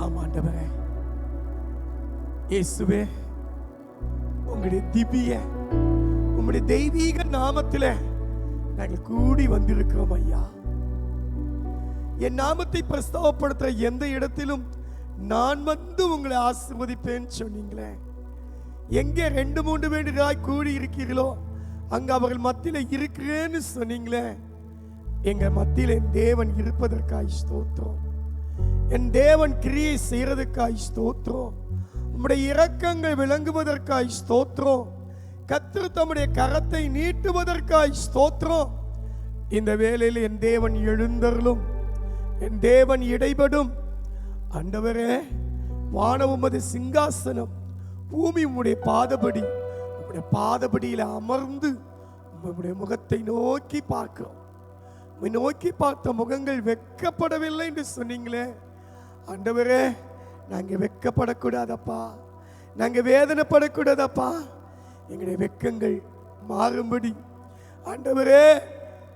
ஆமாண்டவரே, இயேசுவே, உங்களுடைய திவ்ய உங்களுடைய தெய்வீக நாமத்தில் நாங்கள் கூடி வந்திருக்கிறோம் ஐயா. என் நாமத்தை பிரஸ்தாவப்படுத்துற எந்த இடத்திலும் நான் வந்து உங்களை ஆசீர்வதிப்பேன்னு சொன்னீங்களே. எங்கே 2-3 பேர்களாய் கூடி இருக்கிறீர்களோ அங்க அவர்கள் மத்தியில் இருக்கிறேன்னு சொன்னீங்களே. எங்க மத்தியில் என் தேவன் இருப்பதற்காய் ஸ்தோத்திரம். என் தேவன் கிரியை செய்யறதுக்காய் ஸ்தோத்திரம். உம்முடைய இரக்கங்கள் விளங்குவதற்காய் ஸ்தோத்திரம். கர்த்தர் தம்முடைய கரத்தை நீட்டுவதற்காய் ஸ்தோத்திரம். இந்த வேளையில் என் தேவன் எழுந்தருளும், என் தேவன் இடைபடும். ஆண்டவரே, வானம் உமது சிங்காசனம், பூமி உம்முடைய பாதபடி. உம்முடைய பாதபடியில் அமர்ந்து உம்முடைய முகத்தை நோக்கி பார்க்கிறோம். நோக்கி பார்த்த முகங்கள் வெட்கப்படவில்லை என்று சொன்னீங்களே. ஆண்டவரே, நாங்க வெட்கப்படக்கூடாதப்பா, நாங்க வேதனைப்படக்கூடாதப்பா. எங்களுடைய வெட்கங்கள் மாறும்படி ஆண்டவரே,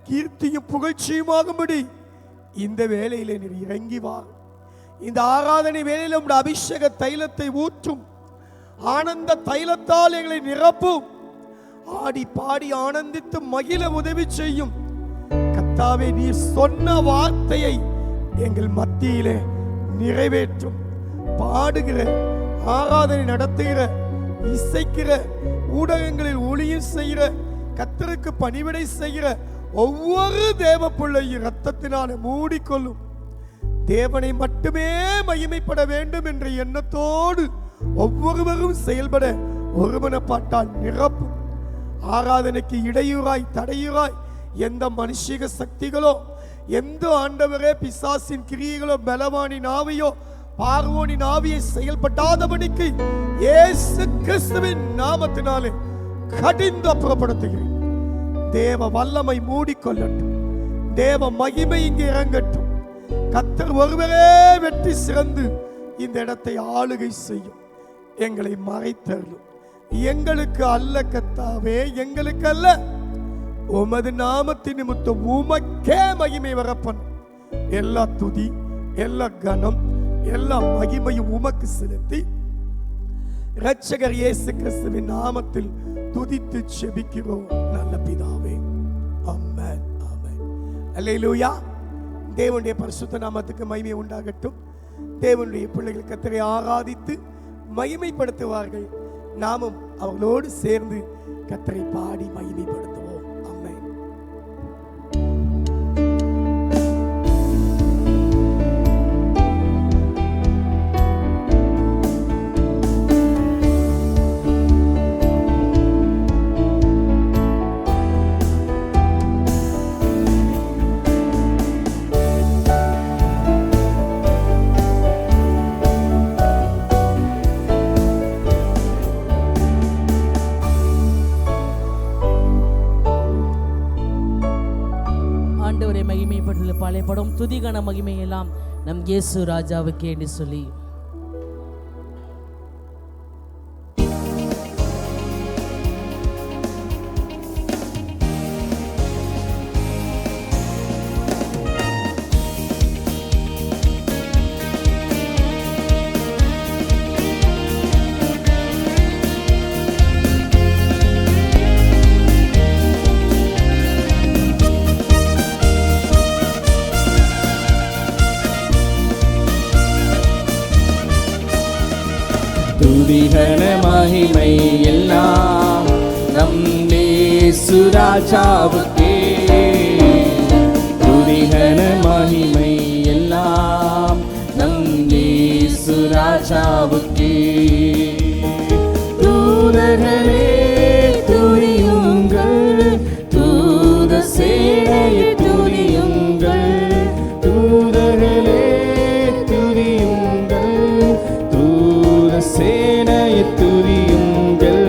கீர்த்தியும் புகழ்ச்சியுமாகும்படி இந்த வேளையிலே நீர் இறங்கி வா. இந்த ஆராதனை வேளையில் உம்முடைய அபிஷேக தைலத்தை ஊற்றும். ஆனந்த தைலத்தால் எங்களை நிரப்பும். ஆடி பாடி ஆனந்தித்து மகிழ உதவி செய்யும். கர்த்தாவே, நீ சொன்ன வார்த்தையை எங்கள் மத்தியிலே நிறைவேற்றும். பாடுகிற, ஆராதனை நடத்துகிற, இசைக்கிற, ஊடகங்களில் ஊழியம் செய்கிற, கர்த்தருக்கு பணிவிடை செய்கிற ஒவ்வொரு தேவ பிள்ளையும் இரத்தத்தினால மூடிக்கொள்ளும். தேவனை மட்டுமே மகிமைப்பட வேண்டும் என்ற எண்ணத்தோடு ஒவ்வொருவரும் செயல்பட ஒருமனப்பாட்டால் நிரப்பும். ஆராதனைக்கு இடையூறாய் தடையூறாய் எந்த மனுஷிக சக்திகளோ, எந்த ஆண்டவரே பிசாசின் கிரியைகளோ, பலவானின் ஆவியோ, பார்வோனின் ஆவியை செயல்படாதபடிக்கு இயேசு கிறிஸ்துவின் நாமத்தினாலே கடிந்து அப்புறப்படுத்துகிறேன். தேவ வல்லமை மூடிக்கொள்ளட்டும். தேவ மகிமை இங்கே இறங்கட்டும். கர்த்தர் ஒருவரே வெற்றி சிறந்து இந்த இடத்தை ஆளுகை செய்யும். எங்களை மறைத்தருளும். எங்களுக்கு அல்ல கர்த்தாவே, எங்களுக்கு அல்ல, உமது நாமத்தின் நிமித்தம் உமக்கே மகிமை வரப்பன். எல்லா துதி, எல்லா கனம், எல்லா மகிமையும் உமக்கு செலுத்தி இரட்சகர் இயேசு கிறிஸ்துவின் நாமத்தில் துதித்து செபிக்கிறோம் நல்ல பிதாவே. ஆமென், ஆமென், அல்லேலூயா. தேவனுடைய பரிசுத்த நாமத்துக்கு மகிமை உண்டாகட்டும். தேவனுடைய பிள்ளைகள் கர்த்தரை ஆராதித்து மகிமைப்படுத்துவார்கள். நாமும் அவர்களோடு சேர்ந்து கர்த்தரை பாடி மகிமைப்படுத்துவோம். ஆமென். பாடப்படும் துதிகன மகிமையெல்லாம் நம் இயேசு ராஜாவுக்கே என்று சொல்லி துதிகன மகிமை எல்லாம் நம் இயேசு ராஜாவுக்கே. துதிகன மகிமை எல்லாம் நம் இயேசு ராஜாவுக்கே. தூதர்களே துதியுங்கள், தூத சேனையை துதியுங்கள். தூதர்களே சேனையை துதியுங்கள்.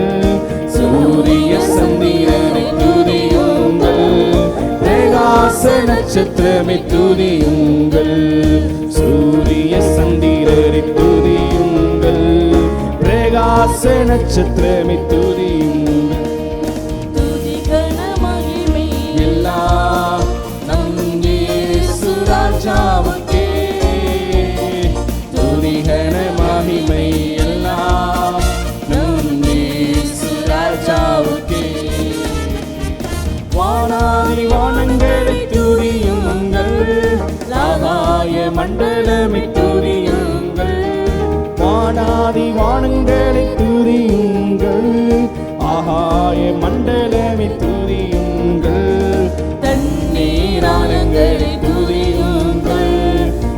சூரிய சந்திரனை துதியுங்கள். பிரகாச நட்சத்திரமை துதியுங்கள். சூரிய சந்திரனை துதியுங்கள். பிரகாச நட்சத்திரமை துதியுங்கள். துதிகன மகிமை எல்லாம் நம் இயேசு ராஜாவுக்கே. துதிகன ஆதி வானங்களை துதியுங்கள், ஆகாய மண்டலமே துதியுங்கள், தண்ணீரானங்களை துதியுங்கள்,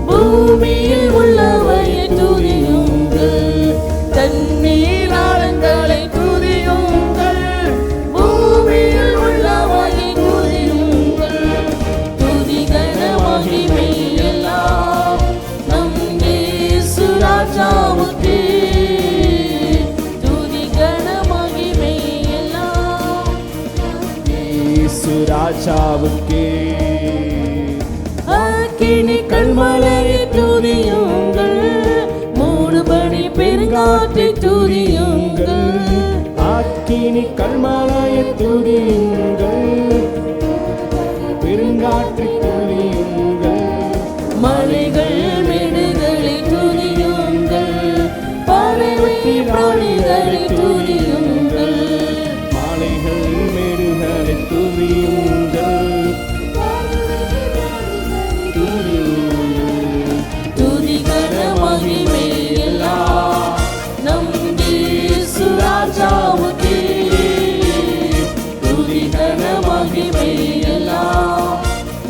பூமியில் உள்ளவையை துதியுங்கள், தண்ணீரானங்களை துதியுங்கள், பூமியில் உள்ளவையை துதியுங்கள். துதிகர மகிமை எல்லாம் நம் இயேசு ராஜாவுக்கே. துதிகர மகிமை எல்லாம் இயேசு ராஜாவுக்கே. அக்கினி கல்மலையை துதியுங்கள், மூடுபனி பெருங்காற்றை துதியுங்கள், அக்கினி கல்மலையை துதியுங்கள், பெருங்காற்றை துதியுங்கள், மலைகள் மேடுகளை துதியுங்கள், பறவை பிராணிகளை துதியுங்கள், மாலைகள் மேடுகளை துதியுங்கள், துதியுங்கள். துதிகர மகிமை எல்லாம் நம் இயேசு ராஜாவுக்கே. துதிகர மகிமை எல்லாம்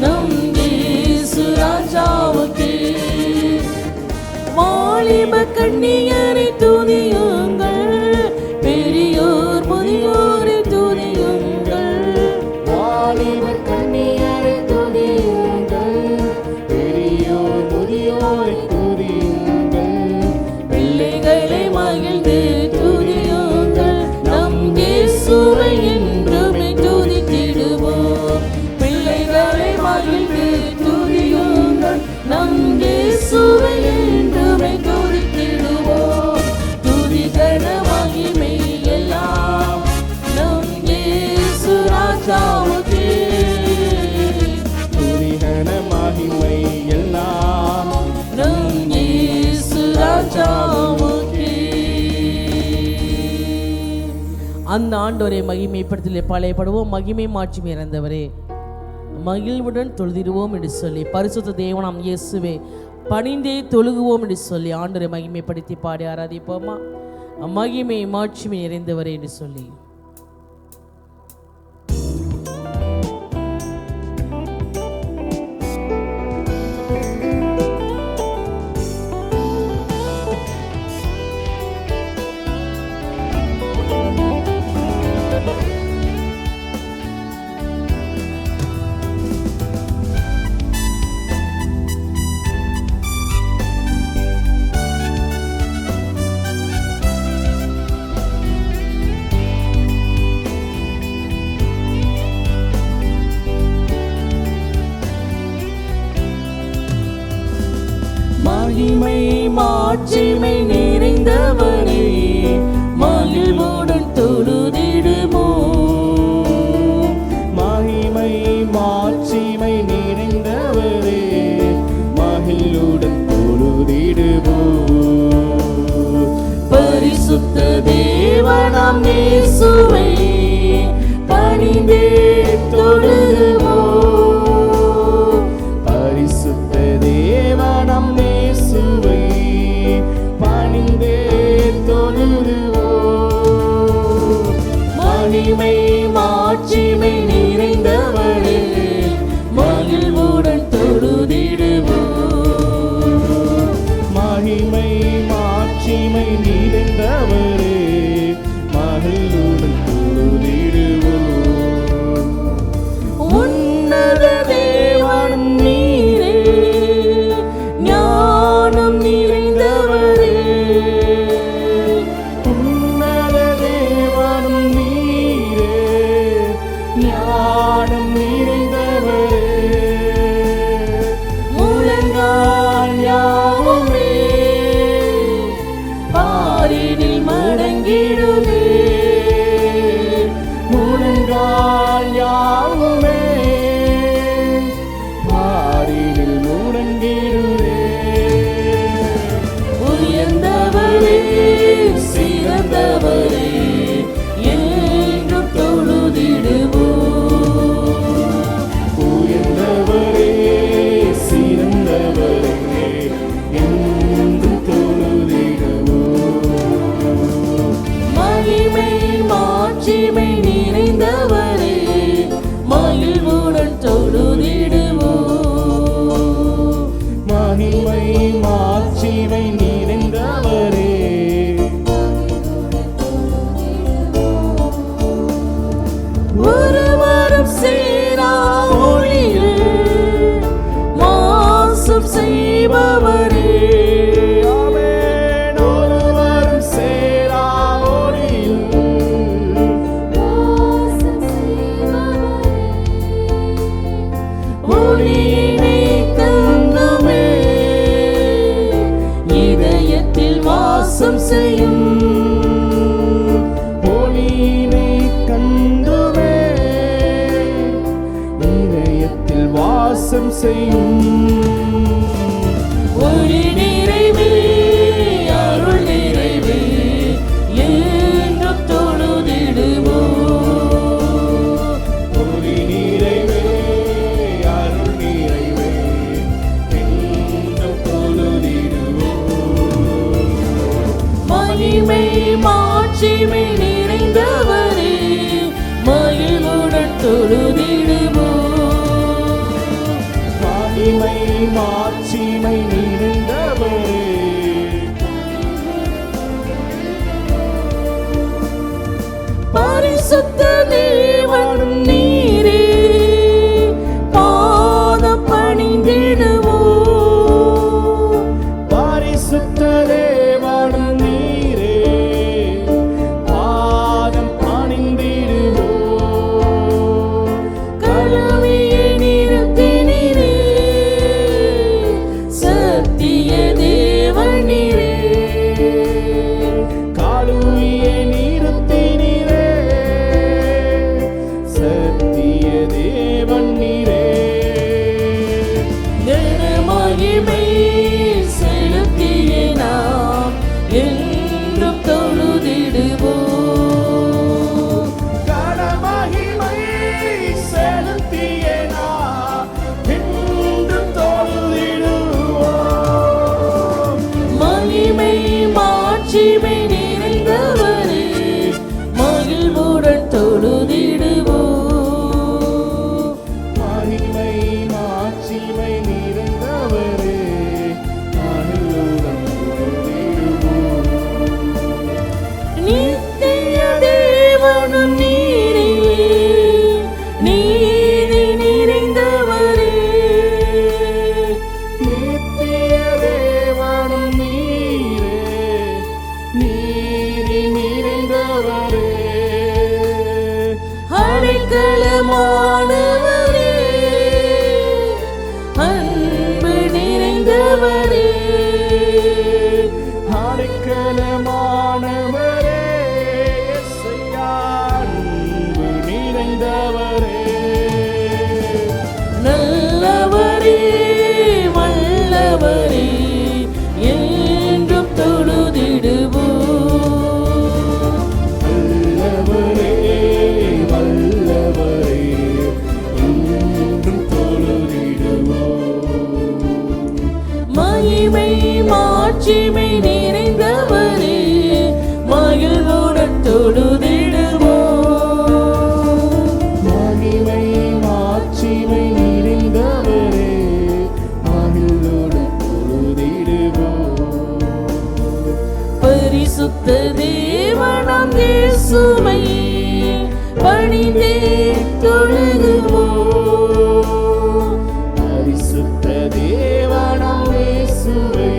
நம் இயேசு ராஜாவுக்கே. வாலிப கன்னியரை துதியுங்கள், பெரியோர் முதியோரை துதியுங்கள், வாலிபர் கன்னியரை துதியுங்கள், பெரியோர் முதியோரை துதியுங்கள், பிள்ளைகளை மகிழ்ந்து துதியுங்கள், நம் இயேசுவை என்றுமே துதித்திடுவோம். பிள்ளைகளை மகிழ்ந்து துதியுங்கள், நம் இயேசுவை என்றுமே துதித்திடுவோம். துதிகர மகிமை எல்லாம் நம் இயேசு ராஜாவுக்கே. துதிகர மகிமை எல்லாம் நம் இயேசு ராஜாவுக்கே. அந்த ஆண்டவரை மகிமைப்படுத்தலே பாளையப்படுவோம். மகிமை மாட்சிமை இறந்தவரே மகிழ்வுடன் தொழுதிடுவோம் என்று சொல்லி பரிசுத்த தேவனாம் இயேசுவே பணிந்தே தொழுகுவோம் என்று சொல்லி ஆண்டவரை மகிமைப்படுத்தி பாடி ஆராதிப்போமா. மகிமை மாட்சிமை நிறைந்தவரே என்று சொல்லி மகிமை மாட்சிமை நிறைந்தவரே மகிழ்வுடன் தொழுதிடுவோம். மகிமை மாட்சிமை நிறைந்தவரே மகிழுடன் தொழுதிடுவோம். பரிசுத்த தேவனாம் இயேசுவை பணிந்தே தொழுதுவோம். பரிசுத்த தேவனாம் இயேசுவை பணிந்தே தொழுதுவோம். மகிமை மாட்சிமை நிறைந்தவரே மகிழ்வுடன் தொழுதிடுவோம். மகிமை மாட்சிமை நிறைந்தவரே மகிழுடன் தொழுதிடுவோம். உன்னத தேவனும் நீரே ஞானம் நிறைந்தவரே. உன்னத தேவனும் நீரே ஞானம் நிறைந்தவரே. முழங்கால் யாவுமே பாரினில் மட நிறைந்தவரே ஒருவரும் சேரா ஒளியில் வாசம் செய்பவரே, ஆமென். ஒருவரும் சேரா ஒளியில் ஒளியினை தந்துமே இதயத்தில் வாசம் செய்யும். ஒளியினை கண்டுமே இதயத்தில் வாசம் செய்யும். ஒளி நிறைவே அருள் நிறைவே என்றும் தொழுதிடுவோம். ஒளி நிறைவே அருள் நிறைவே என்றும் தொழுதிடுவோம். மகிமை மாட்சிமை நிறைந்தவரே மகிழ்வுடன் தொழுதிடுவோம். மகிமை மாட்சிமை நிறைந்தவரே பரிசுத்த தேவனும் நீரே பாதம் பணிந்திடுவோம். பரிசுத்த தேவனும் நீரே பாதம் பணிந்திடுவோம். கழுவிய நிறுத்தினீரே சத்திய தேவன் நீரே. காலுவிய நிறுத்தினீரே சத்திய தேவன் நீரே. மகிமை செலுத்திய நாம் என்றும் தொழுதிடுவோம். கனமகிமை செலுத்திய நாம் என்றும் தொழுதிடுவோம். மகிமை மாட்சிமை நிறைந்தவரே மகிழ்வுடன் தொழுதிடுவோம். மகிமை மாட்சிமை நிறைந்தவரே மகிழுடன் தொழுதிடுவோம். நித்திய தேவனும் நீரே நீதி நிறைந்தவரே. நித்திய தேவனும் நீரே நீதி நிறைந்தவரே. அடைக்கலமானவரே அன்பு நிறைந்தவரே. அடைக்கலமானவரே இயேசுயா அன்பு நிறைந்தவரே. நல்லவரே வல்லவரே என்றும் தொழுதிடுவோம். நல்லவரே வல்லவரே என்றும் தொழுதிடுவோம். மகிமை மாட்சிமை நிறைந்தவரே மகிழ்வுடன் தொழுதிடுவோம். மகிமை மாட்சிமை நிறைந்தவரே மகிழுடன் தொழுதிடுவோம். பரிசுத்த தேவனாம் இயேசுவை பணிந்தே தொழுகுவோம். பரிசுத்த தேவனாம் இயேசுவை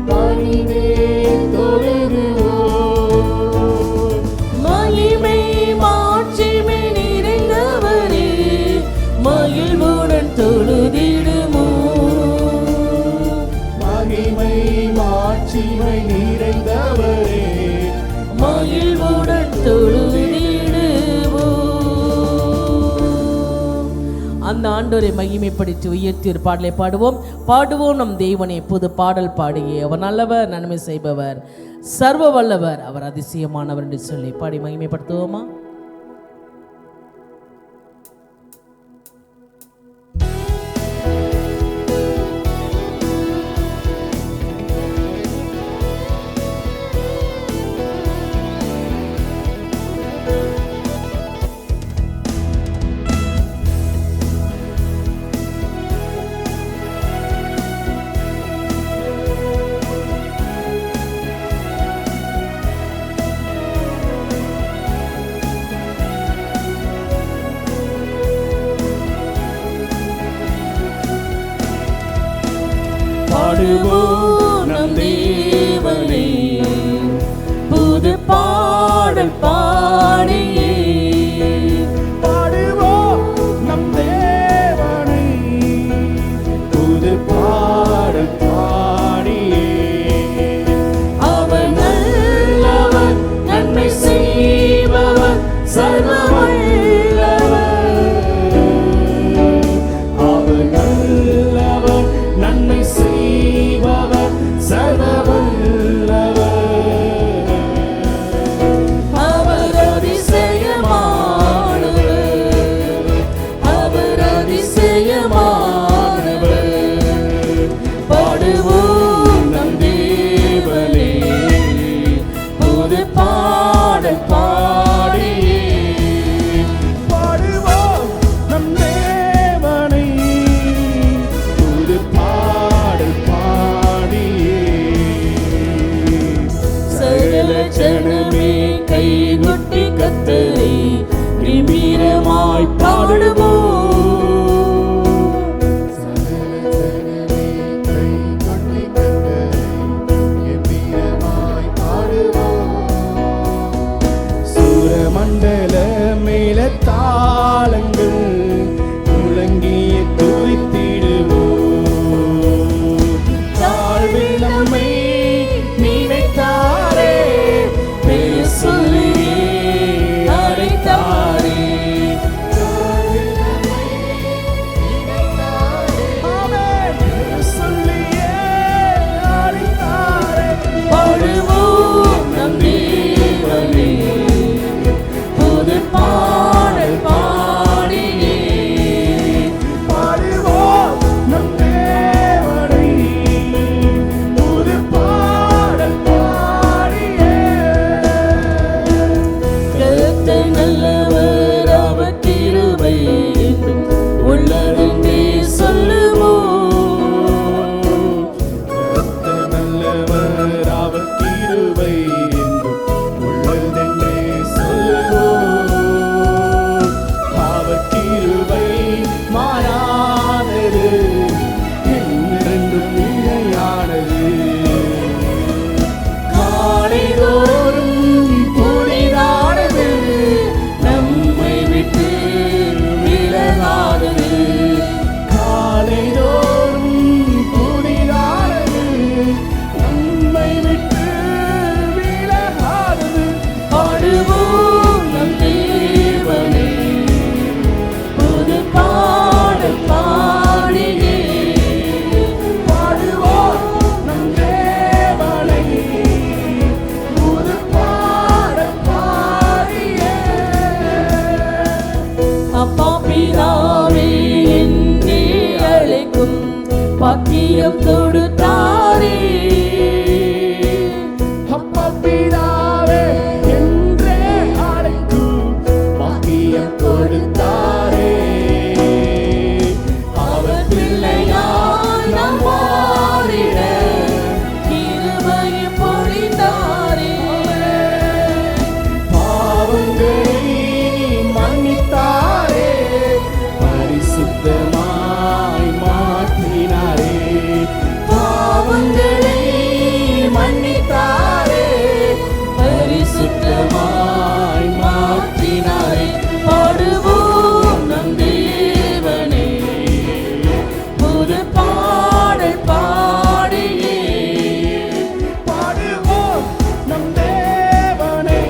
பணிந்தே தொழுகுவோம். மகிமை மாட்சிமை நிறைந்தவரே மகிழ்வுடன் தொழுதிடுவோம். மகிமை மாட்சிமை நிறைந்தவரே மகிழ்வுடன் தொழுதிடுவோம். அந்த ஆண்டவரை மகிமைப்படுத்தி உயர்த்தி ஒரு பாடலை பாடுவோம். பாடுவோம் நம் தேவனை புது பாடல் பாடுகே. அவர் நல்லவர் நன்மை செய்பவர் சர்வ வல்லவர் அவர் அதிசயமானவர் என்று சொல்லி பாடி மகிமைப்படுத்துவோமா? மன்னித்தாரே, பரிசுத்தமாய் மாற்றினாரே. பாடுவோம் நம் தேவனே, புது பாடல் பாடியே. பாடுவோம் நம் தேவனே,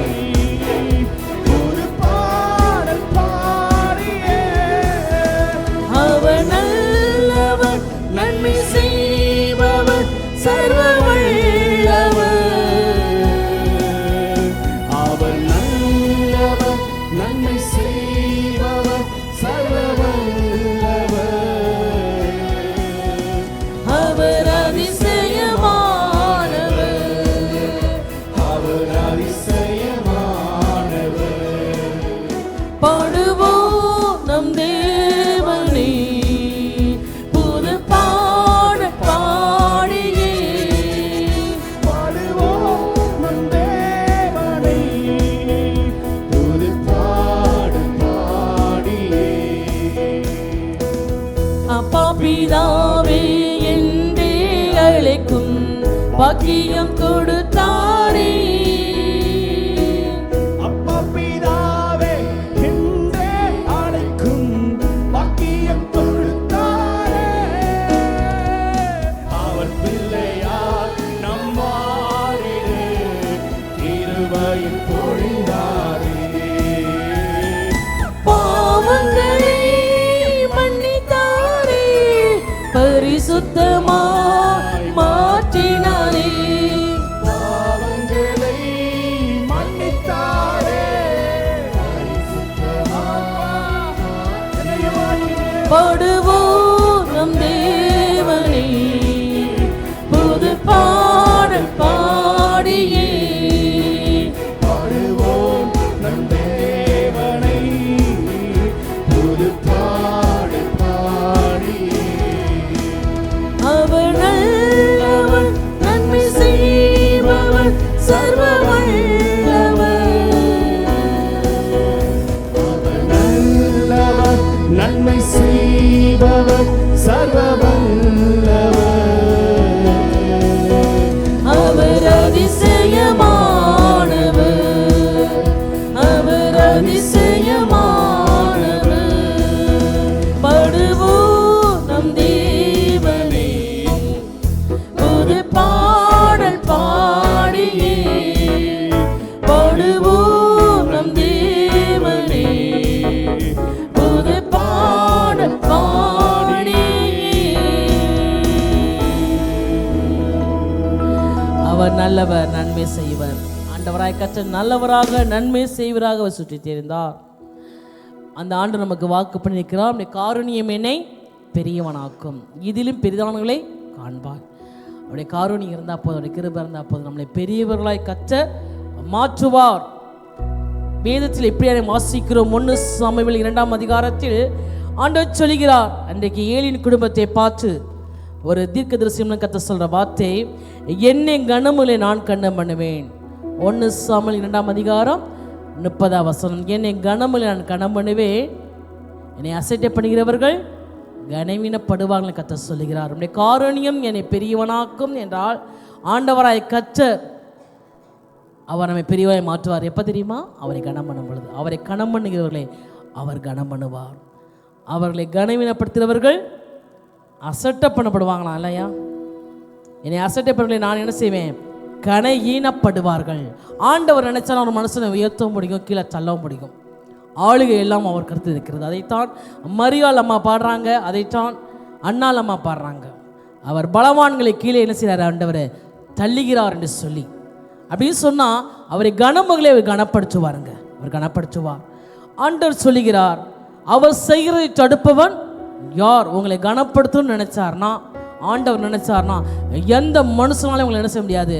புது பாடல் பாடியே. அவர் நல்லவர், நன்மை செய்பவர், சர்வ வல்லவர். அவர் நல்லவர், நன்மை செய்பவர், சர்வ வல்லவர். அவர் அதிசயமானவர், அவர் அதிசயமானவர். பாடுவோம் நம் தேவனே, புது பாடல் பாடியே. பாடுவோம் நம் தேவனை, புது பாடல் பாடியே. அப்பா பிதாவே என்றே அழைக்கும் பாக்கியம் கொடுத்தாரே. அப்பா பிதாவே என்றே அழைக்கும் பாக்கியம் கொடுத்தாரே. அவர் பிள்ளையார் நம்மாரிலே கிருபையை பொழிந்தாரே. பாவங்களை மன்னித்தாரே, பரிசுத்தமாய் மாற்றினாரே. பாவங்களை மன்னித்தாரே, பரிசுத்தமாய் பாடுவோம் நம் தேவனே, புது பாடல் பாடியே. பாடுவோம் நம் தேவனை, புது பாடல் பாடியே. அவர் நல்லவர், நன்மை செய்பவர், சர்வ வல்லவர். அவர் நல்லவர், நன்மை செய்பவர், சர்வ வல்லவர். அவர் அதிசயமானவர், அவர் அதிசயமானவர். பாடுவோம் நம் தேவனே, புது பாடல் பாடியே. பாடுவோம் நம் தேவனே, புது பாடல் பாடியே. அவர் நல்லவர், நன்மை செய்வர். ஆண்டவராய் கற்ற நல்லவராக நன்மை செய்வராக அவர் சுற்றித் தெரிந்தார். அந்த ஆண்டு நமக்கு வாக்கு பண்ணியிருக்கிறார், நம்முடைய காருண்யம் என்னை பெரியவனாக்கும், இதிலும் பெரிதானவர்களை காண்பார். அவருடைய காருண்யம் இருந்தால் போதும், அவருடைய கிருபை இருந்தால் போதும், நம்மளை பெரியவர்களாய் கற்ற மாற்றுவார். வேதத்தில் எப்படியான வாசிக்கிறோம், 1 சாமுவேல் 2ஆம் அதிகாரத்தில் ஆண்டவர் சொல்கிறார், அன்றைக்கு ஏலியின் குடும்பத்தை பார்த்து ஒரு தீர்க்கதரிசின்னு கத்த சொல்ற வார்த்தை, என்னை கனமுலை நான் கண்ணம் பண்ணுவேன். 1 சாமுவேல் 2ஆம் அதிகாரம் 30ஆம் வசனம், என்னை கனமுலை நான் கணம் பண்ணுவேன், என்னை அசட்டை பண்ணுகிறவர்கள் கனவீனப்படுவார்கள் கத்த சொல்லுகிறார். நம்முடைய காருண்யம் என்னை பெரியவனாக்கும் என்றால் ஆண்டவராய் கற்ற அவர் நம்மை பெரியவராய் மாற்றுவார். எப்போ தெரியுமா? அவரை கனம் பண்ணும் பொழுது. அவரை கனம் பண்ணுகிறவர்களை அவர் கனம் பண்ணுவார். அவர்களை கனவீனப்படுத்துகிறவர்கள் அசட்டை பண்ணப்படுவாங்களா இல்லையா? என்னை அசட்டை பண்ணுறவர்களை நான் என்ன செய்வேன்? கனவீனப்படுவார்கள். ஆண்டவர் நினைச்சாலும் ஒரு மனுஷனை உயர்த்தவும் முடியும், கீழே தள்ளவும் முடியும். ஆளுகை எல்லாம் அவர் கருத்து இருக்கிறது. அதைத்தான் மரியாள் அம்மா பாடுறாங்க, அதைத்தான் அண்ணாள் அம்மா பாடுறாங்க. அவர் பலவான்களை கீழே என்ன செய்கிறார்? ஆண்டவர் தள்ளுகிறார் என்று சொல்லி. அப்படின்னு சொன்னால் அவரை கனமகளை அவர் கனப்படுத்துவாருங்க, அவர் கனப்படுத்துவார். ஆண்டவர் சொல்லுகிறார், அவர் செய்கிறதை தடுப்பவன் யார்? உங்களை கனப்படுத்தணும்னு நினைச்சார்னா, ஆண்டவர் நினைச்சார்னா எந்த மனுஷனாலும் உங்களை என்ன செய்ய முடியாது?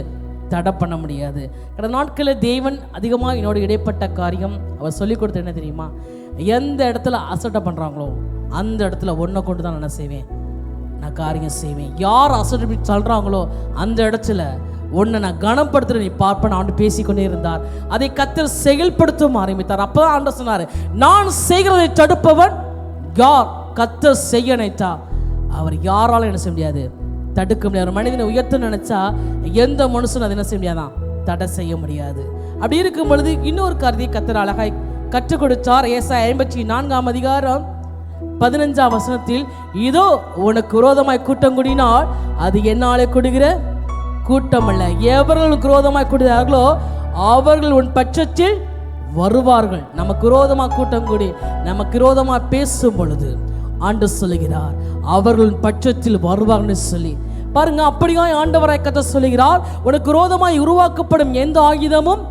தடை பண்ண முடியாது. கடந்த நாட்களில் தேவன் அதிகமாக என்னோட இடைப்பட்ட காரியம் அவர் சொல்லிக் கொடுத்த என்ன தெரியுமா? எந்த இடத்துல அசட்டை பண்ணுறாங்களோ அந்த இடத்துல ஒன்றை கொண்டு தான் நான் என்ன செய்வேன்? நான் காரியம் செய்வேன். யார் அசட்டை சொல்கிறாங்களோ அந்த இடத்துல ஒன்றை நான் கனப்படுத்துகிற நீ பார்ப்பேன் ஆண்டு பேசிக்கொண்டே இருந்தார். அதை கர்த்தர் செயல்படுத்தவும் ஆரம்பித்தார். அப்போ ஆண்டு சொன்னார், நான் செய்கிறதை தடுப்பவன் யார்? கர்த்தர் செய்ய நினைத்தா அவர் யாராலும் என்ன செய்ய முடியாது? தடுக்க முடியாது. ஒரு மனிதனை உயர்த்த நினைச்சா எந்த மனுஷனும் அதை என்ன செய்ய முடியாதான், தடை செய்ய முடியாது. அப்படி இருக்கும் பொழுது இன்னொரு காரியத்தை கர்த்தர் அழகாய் கற்றுக் கொடுத்தார். ஏசாயா 54:15 இதோ உனக்கு விரோதமாய் கூட்டம் கூடினால் அது என்னாலே கூடுகிற கூட்டம் அல்ல. எவர்கள் விரோதமாய் கூடுகிறார்களோ அவர்கள் உன் பட்சத்தில் வருவார்கள். நமக்கு விரோதமாக கூட்டம் கூடி நமக்கு விரோதமாக பேசும் பொழுது ஆண்டவர் சொல்லுகிறார் அவர்கள் பட்சத்தில் வருவார்கள் சொல்லி பாருங்க. அப்படியாய் ஆண்டவராய் கர்த்தர் சொல்லுகிறார், உனக்கு விரோதமாய் உருவாக்கப்படும் எந்த ஆயுதமும்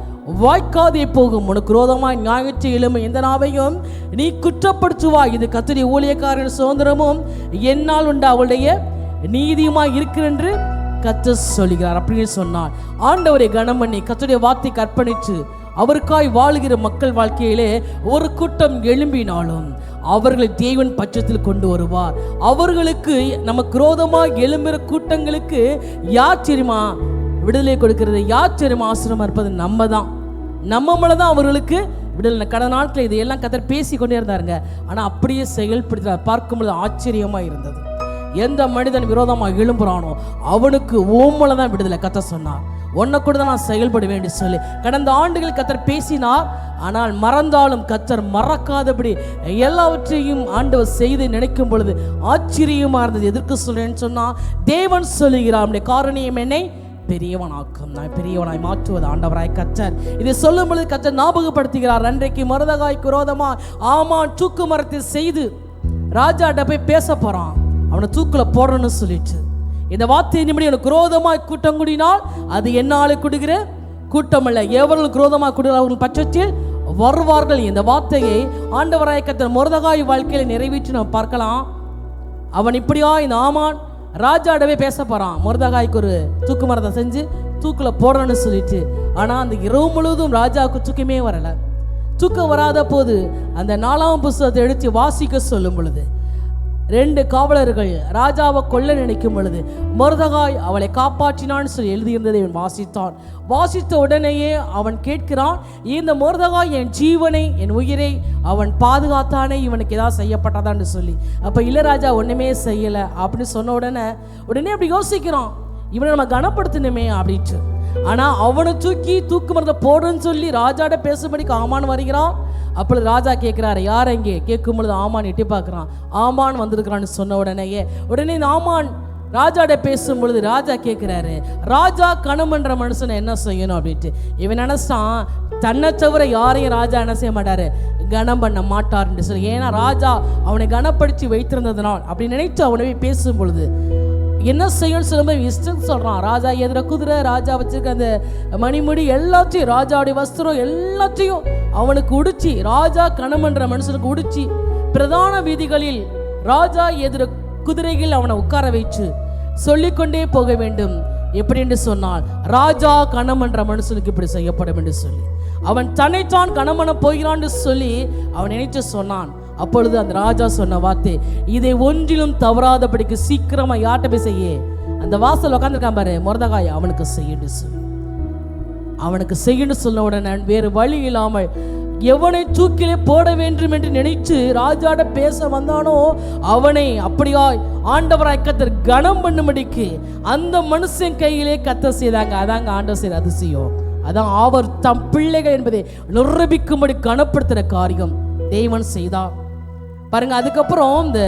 வாய்க்காதே போகும். உனக்கு விரோதமாய் ஞாயிற்று எழும்பும் எந்த நாவையும் நீ குற்றப்படுத்துவாய். இது கர்த்தருடைய ஊழியக்காரன் சுதந்திரமும் என்னால் உண்டு அவளுடைய நீதியுமாய் இருக்கிறென்று கர்த்தர் சொல்லுகிறார். அப்படின்னு சொன்னால் ஆண்டவரை கனம் பண்ணி கர்த்தருடைய வார்த்தை கற்பணித்து அவருக்காய் வாழுகிற மக்கள் வாழ்க்கையிலே ஒரு கூட்டம் எழும்பினாலும் அவர்களை தேவன் பட்சத்தில் கொண்டு வருவார். அவர்களுக்கு நமக்கு விரோதமாக எழும்புகிற கூட்டங்களுக்கு யார் தெரியுமா விடுதலை கொடுக்கிறது, யார் தெரியுமா ஆசிரமா இருப்பது? நம்ம தான். நம்ம மேலே தான் அவர்களுக்கு விடுதலை. கடந்த நாட்களில் இதையெல்லாம் கர்த்தர் பேசி கொண்டே இருந்தாருங்க. ஆனால் அப்படியே செயல்படுத்த பார்க்கும்பொழுது ஆச்சரியமாக இருந்தது. எந்த மனிதன் விரோதமாக எழும்புறானோ அவனுக்கு ஓமல தான் விடுதலை. கர்த்தர் சொன்னார், உன்னை கூட தான் நான் செயல்படுவேன் என்று சொல்லி கடந்த ஆண்டுகள் கர்த்தர் பேசினார். ஆனால் மறந்தாலும் கர்த்தர் மறக்காதபடி எல்லாவற்றையும் ஆண்டவர் செய்து நினைக்கும் பொழுது ஆச்சரியமாக இருந்தது. எதற்கு சொல்றேன்னு சொன்னால் தேவன் சொல்லுகிறார், நம்முடைய காரணியம் என்னை பெரியவனாக்கும், நான் பெரியவனாய் மாற்றுவது ஆண்டவராய் கர்த்தர். இதை சொல்லும் பொழுது கர்த்தர் ஞாபகப்படுத்துகிறார், அன்றைக்கு மொர்தெகாய்க்கு விரோதமா ஆமான் தூக்கு மரத்தை செய்து ராஜாட்ட போய் பேச போறான், அவனை தூக்குல போடணும்னு சொல்லிட்டு இந்த வார்த்தை நிமிடி எனக்கு குரோதமாய் கூட்டம் கூடினால் அது என்னாலே கூடுகிற கூட்டம் அல்ல. எவர்களுக்கு குரோதமாக கூடுகிறார் அவர்கள் பட்சத்தில் வருவார்கள். இந்த வார்த்தையை ஆண்டவராய் கர்த்தர் மொர்தெகாய் வாழ்க்கையில நிறைவேற்றி நாம் பார்க்கலாம். அவன் இப்படியா இந்த ஆமான் ராஜாடவே பேச போறான், மொர்தெகாய்க்கு ஒரு தூக்கு மரத்தை செஞ்சு தூக்குல போடணும்னு சொல்லிட்டு. ஆனா அந்த இரவு முழுவதும் ராஜாவுக்கு தூக்கமே வரல. தூக்கம் வராத போது அந்த 4ஆம் புஸ்தகத்தை எடுத்து வாசிக்க சொல்லும் பொழுது 2 காவலர்கள் ராஜாவை கொல்ல நினைக்கும் பொழுது மொர்தெகாய் அவளை காப்பாற்றினான்னு சொல்லி எழுதியிருந்ததை இவன் வாசித்தான். வாசித்த உடனேயே அவன் கேட்கிறான், இந்த மொர்தெகாய் என் ஜீவனை என் உயிரை அவன் பாதுகாத்தானே, இவனுக்கு ஏதாவது செய்யப்பட்டதான்னு சொல்லி. அப்போ இளையராஜா ஒன்றுமே செய்யலை அப்படின்னு சொன்ன உடனே அப்படி யோசிக்கிறான், இவனை நம்ம கனப்படுத்தணுமே அப்படின்ட்டு. ஆனால் அவனை தூக்கு மரத்தை போடுன்னு சொல்லி ராஜாட பேசும்படிக்கு ஆமான் வருகிறான். அப்பொழுது ராஜா கேட்குறாரு, யார் எங்கே கேட்கும் பொழுது ஆமான் எட்டி பார்க்குறான். ஆமான் வந்திருக்கிறான்னு சொன்ன உடனே இந்த ஆமான் ராஜாட பேசும் பொழுது ராஜா கேட்குறாரு, ராஜா கணம் என்ற மனுஷனை என்ன செய்யணும் அப்படின்ட்டு. இவன் நினைச்சான் தன்னை தவிர யாரையும் ராஜா என்ன செய்ய மாட்டாரு, கனம் பண்ண மாட்டார்ன்னு சொல்லி. ஏன்னா ராஜா அவனை கனப்படுத்தி வைத்திருந்ததுனால் அப்படி நினைத்து அவனை பேசும் பொழுது என்ன செய்யணும்னு சொல்லும்போது இஷ்டம் சொல்கிறான். ராஜா எதிர குதிரை, ராஜா வச்சிருக்க அந்த மணிமுடி எல்லாத்தையும், ராஜாவுடைய வஸ்திரம் எல்லாத்தையும் அவனுக்கு உடிச்சி, ராஜா கணமன்ற மனுஷனுக்கு உடிச்சி பிரதான வீதிகளில் ராஜா எதிர குதிரைகள் அவனை உட்கார வைச்சு சொல்லிக்கொண்டே போக வேண்டும். எப்படி என்று சொன்னால் ராஜா கணமன்ற மனுஷனுக்கு இப்படி செய்யப்படும் என்று சொல்லி அவன் தன்னைத்தான் கணமன போகிறான்னு சொல்லி அவன் நினைச்சு சொன்னான். அப்பொழுது அந்த ராஜா சொன்ன வார்த்தை, இதை ஒன்றிலும் தவறாதபடிக்கு சீக்கிரமா யார்கிட்ட போய் செய்ய, அந்த வாசல் உட்காந்துருக்கான் பாரு மொர்தெகாய், அவனுக்கு செய்யணும் சொல்லு. அவனுக்கு செய்யணும் சொன்ன உடனே வேறு வழி இல்லாமல் எவனை தூக்கிலே போட வேண்டும் என்று நினைத்து ராஜாட பேச வந்தானோ அவனை அப்படியாய் ஆண்டவராய் கர்த்தர் கனம் பண்ணும்படிக்கு அந்த மனுஷன் கையிலே கர்த்தர் செய்தாங்க. அதாங்க ஆண்டவர் செய்த அதிசயம். அதான் அவர் தம் பிள்ளைகள் என்பதை நிரூபிக்கும்படி கனப்படுத்துகிற காரியம் தேவன் செய்தார் பாருங்க. அதுக்கப்புறம் இந்த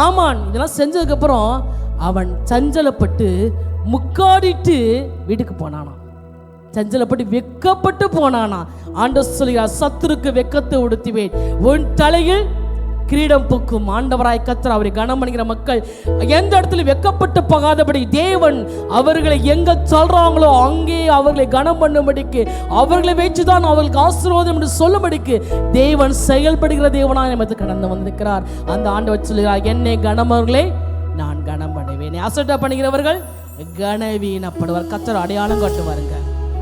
ஆமான் இதெல்லாம் செஞ்சதுக்கப்புறம் அவன் சஞ்சலப்பட்டு முக்காடிட்டு வீட்டுக்கு போனானா, சஞ்சலப்பட்டு வெக்கப்பட்டு போனானா. ஆண்டவர் சொல்கிறார், சத்துருக்கு வெக்கத்தை உடுத்துவேன், உன் தலையில் கிரீடம் பூக்கும். ஆண்டவராய் கர்த்தர் அவரை கனம் பண்ணுகிற மக்கள் எந்த இடத்துல வெக்கப்பட்டு போகாதபடி தேவன் அவர்களை எங்க சொல்றாங்களோ அங்கே அவர்களை கனம் பண்ணும்படிக்கு, அவர்களை வச்சுதான் அவர்களுக்கு ஆசீர்வாதம் என்று சொல்லும்படிக்கு தேவன் செயல்படுகிற தேவனாய் நமக்கு கடந்து வந்திருக்கிறார். அந்த ஆண்டவர் சொல்லுகிறார், என்னை கனமவர்களே நான் கனம் பண்ணுவேன், அசட்டை பண்ணுகிறவர்கள் கனவீனப்படுவார். கர்த்தர் அடையாளம் காட்டுவாருங்க,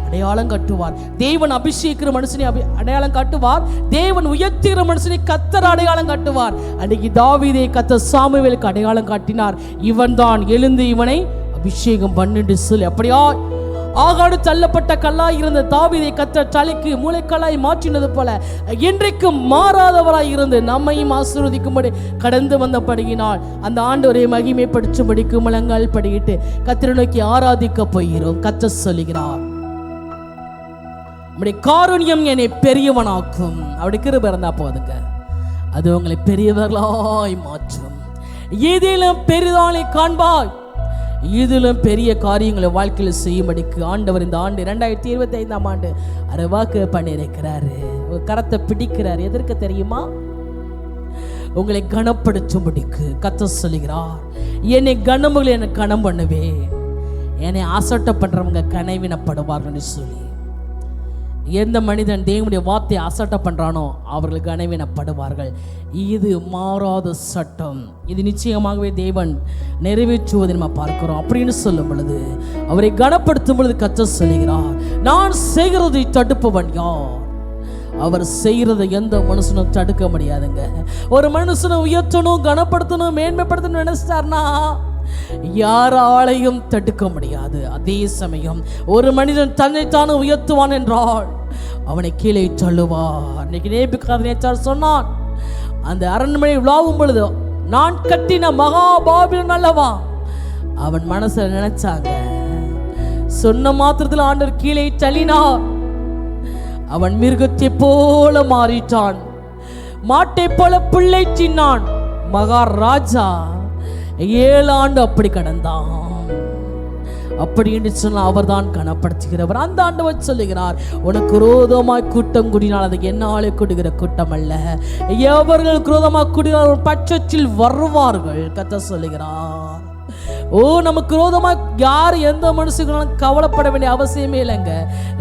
அடையாளம் கட்டுவார். தேவன் அபிஷேகிற மனுஷனை அடையாளம் காட்டுவார், தேவன் உயர்த்துகிற மனுஷனை கர்த்தர் அடையாளம் காட்டுவார். அன்னைக்கு தாவீதை கர்த்தர் சாமுவேலுக்கு அடையாளம் காட்டினார், இவன் தான் எழுந்து இவனை அபிஷேகம் பண்ணிட்டு சொல்லி. அப்படியா ஆகாடு தள்ளப்பட்ட கல்லாய் இருந்த தாவீதை கர்த்தர் தலைக்கு மூளைக்கல்லாய் மாற்றினது போல இன்றைக்கும் மாறாதவராய் இருந்து நம்மையும் ஆசீர்வதிக்கும்படி கடந்து வந்தபடியினால் அந்த ஆண்டவரை மகிமைப்படுத்தும்படிக்கு முழங்கால் படியிட்டு கர்த்தரை நோக்கி ஆராதிக்க போகிறோம். கர்த்தர் சொல்லுகிறார், உம்முடைய காருண்யம் என்னை பெரியவனாக்கும். அப்படி கிருபை இருந்தா போதுங்க, அது உங்களை பெரியவர்களாய் மாற்றும். இதிலும் பெரிதானை காண்பாய், இதிலும் பெரிய காரியங்களை வாழ்க்கையில் செய்யும்படிக்கு ஆண்டவர் இந்த ஆண்டு 2025ஆம் ஆண்டு அரைவாக்கு பண்ணியிருக்கிறாரு. கரத்தை பிடிக்கிறார். எதற்கு தெரியுமா? உங்களை கனப்படுத்தும்படிக்கு. கர்த்தர் சொல்லுகிறார், என்னை கனமுகளை என்னை கனம் பண்ணுவேன், என்னை அசட்டை பண்றவங்க கனவினப்படுவார்கள் சொல்லி. எந்த மனிதன் தேவனுடைய வார்த்தையை அசட்டை பண்றானோ அவர்கள் கனவினப்படுவார்கள். இது மாறாத சட்டம். இது நிச்சயமாகவே தேவன் நிறைவேற்றுவதை நம்ம பார்க்கிறோம். அப்படின்னு சொல்லும் பொழுது, அவரை கனப்படுத்தும் பொழுது கர்த்தர் சொல்லுகிறார், நான் செய்கிறதை தடுப்பவன் யார்? அவர் செய்கிறத எந்த மனுஷனும் தடுக்க முடியாதுங்க. ஒரு மனுஷனை உயர்த்தணும், கனப்படுத்தணும், மேன்மைப்படுத்தணும் நினைச்சிட்டார்னா யாராலையும் தடுக்க முடியாது. அதே சமயம் ஒரு மனிதன் தன்னைத்தானே உயர்த்துவான் என்றால் அவனை கீழே தள்ளுவார். இன்னைக்கு நேபுகாத்நேச்சார் சொன்னான், அந்த அரண்மனை உலாவும் பொழுது, நான் கட்டின மகா பாபிலோன் அல்லவா. அவன் மனசுல நினைச்சாங்க, சொன்ன மாத்திரத்தில் ஆண்டவர் கீழே தள்ளினார். அவன் மிருகத்தை போல மாறிட்டான், மாட்டை போல பிள்ளை சின்னான். மகாராஜா 7 ஆண்டு அப்படி கடந்தான். அப்படி என்று சொன்னால் அவர் தான் கனப்படுத்துகிறவர். அந்த ஆண்டவர் சொல்லுகிறார், உனக்கு விரோதமாய் கூட்டம் கூடினால் அது என்னாலே கூடுகிற கூட்டம் அல்ல, எவர்கள் விரோதமாக கூடினால் பட்சத்தில் வருவார்கள். கர்த்தர் சொல்லுகிறார். நமக்கு விரோதமாக யார் எந்த மனுஷங்களும் கவலைப்பட வேண்டிய அவசியமே இல்லைங்க.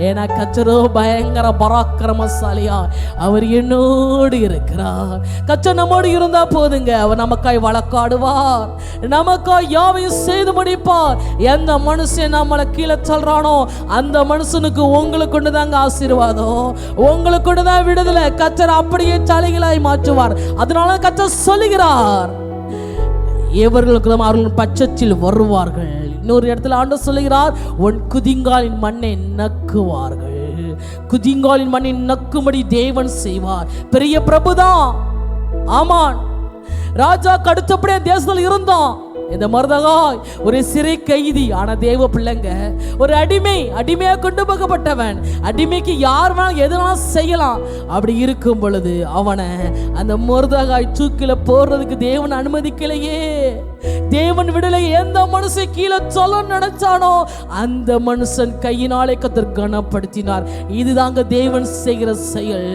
ஏன்னா கர்த்தரோ பயங்கர பராக்கிரமசாலியா அவர் என்னோடு இருக்கிறார். கர்த்தர் நம்மோடு இருந்தா போதுங்க, அவர் நமக்காய் வழக்காடுவார், நமக்காய் யாவையும் செய்து முடிப்பார். எந்த மனுஷன் நம்மளை கீழே சொல்றானோ அந்த மனுஷனுக்கு உங்களுக்கு கொண்டு தாங்க ஆசீர்வாதம், உங்களுக்கு கொண்டு தான் விடுதலை. கர்த்தர் அப்படியே தலைகளாய் மாற்றுவார். அதனால கர்த்தர் சொல்லுகிறார், எவர்களுக்கு அவர்கள் பட்சத்தில் வருவார்கள். இன்னொரு இடத்துல ஆண்டவர் சொல்லுகிறார், உன் குதிங்காலின் மண்ணை நக்குவார்கள். குதிங்காலின் மண்ணை நக்கும்படி தேவன் செய்வார். பெரிய பிரபுதான். ஆமான், ராஜா கடுத்தப்படியே தேசத்தில் இருந்தான். இந்த மருதகாய் ஒரு சிறை கைதி, ஆனா தேவ பிள்ளைங்க, ஒரு அடிமையா கொண்டு போகப்பட்டவன். அடிமைக்கு யார் வேணாலும் எது வேணாலும் செய்யலாம். அப்படி இருக்கும் பொழுது அவனை அந்த மருதகாய் தூக்கில போடுறதுக்கு தேவன் அனுமதிக்கலையே. தேவன் விடலை. எந்த மனுஷன் கீழே சொல்ல நினைச்சானோ அந்த மனுஷன் கையினாலே கர்த்தர் கனப்படுத்தினார். இதுதாங்க தேவன் செய்கிற செயல்.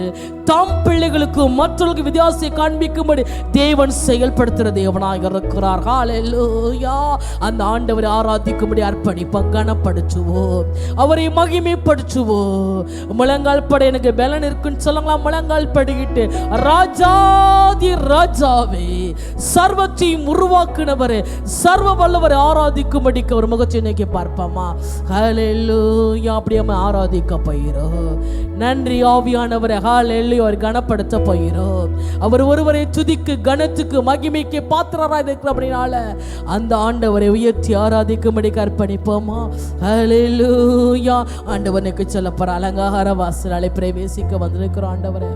தம் பிள்ளைகளுக்கு மற்றவர்களுக்கு வித்தியாசத்தை காண்பிக்கும்படி தேவன் செயல்படுத்துகிற தேவனாக இருக்கிறார். ஹல்லேலூயா. அந்த ஆண்டவரை ஆராதிக்கும்படி அர்ப்பணிப்போம், கனப்படுத்துவோம், அவரை மகிமைப்படுத்துவோம். முழங்கால் பட எனக்கு பலன் இருக்குன்னு சொல்லுங்களா? முழங்கால் படிக்கிட்டு, ராஜாதி ராஜாவே, சர்வத்தையும் உருவாக்குனவரே, சர்வ வல்லவரை ஆராதிக்கும்படிக்கு ஒரு முகத்தை நோக்கி பார்ப்போமா? ஹல்லேலூயா. அப்படியே ஆராதிக்க போகிறோம். நன்றி ஆவியானவரை. ஹல்லேலூயா. அவர் கனப்படுத்த போகிறோம். அவர் ஒருவரை துதிக்கு, கனத்துக்கு, மகிமைக்கு பாத்திரராய் இருக்கிற அப்படினால அந்த ஆண்டவரை உயர்த்தி ஆராதிக்கும்படி அர்ப்பணிப்போமா? ஹல்லேலூயா. ஆண்டவனுக்கு சொல்லப்போற அலங்கார வாசலாலை பிரவேசிக்க வந்திருக்கிறோம். ஆண்டவரே,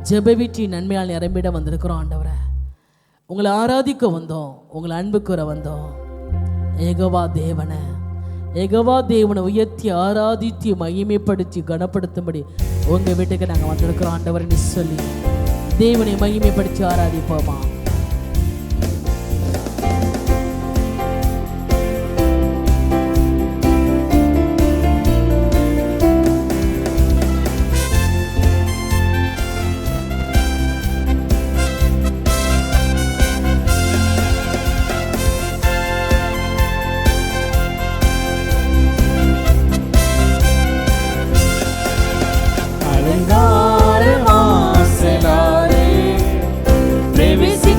ஜெப வீட்டின் நன்மையால் நிரம்பிட வந்திருக்கிறோம். ஆண்டவரே, உங்களை ஆராதிக்க வந்தோம், உங்களை அன்பு கூற வந்தோம். யெகோவா தேவனை, யெகோவா தேவனை உயர்த்தி ஆராதித்து மகிமைப்படுத்தி கனப்படுத்தும்படி உங்க வீட்டுக்கு நாங்கள் வந்திருக்கிறோம். ஆண்டவர்னு சொல்லி தேவனை மகிமைப்படுத்தி ஆராதிப்போமா? அலங்கார வாசலாலே பிரவேசி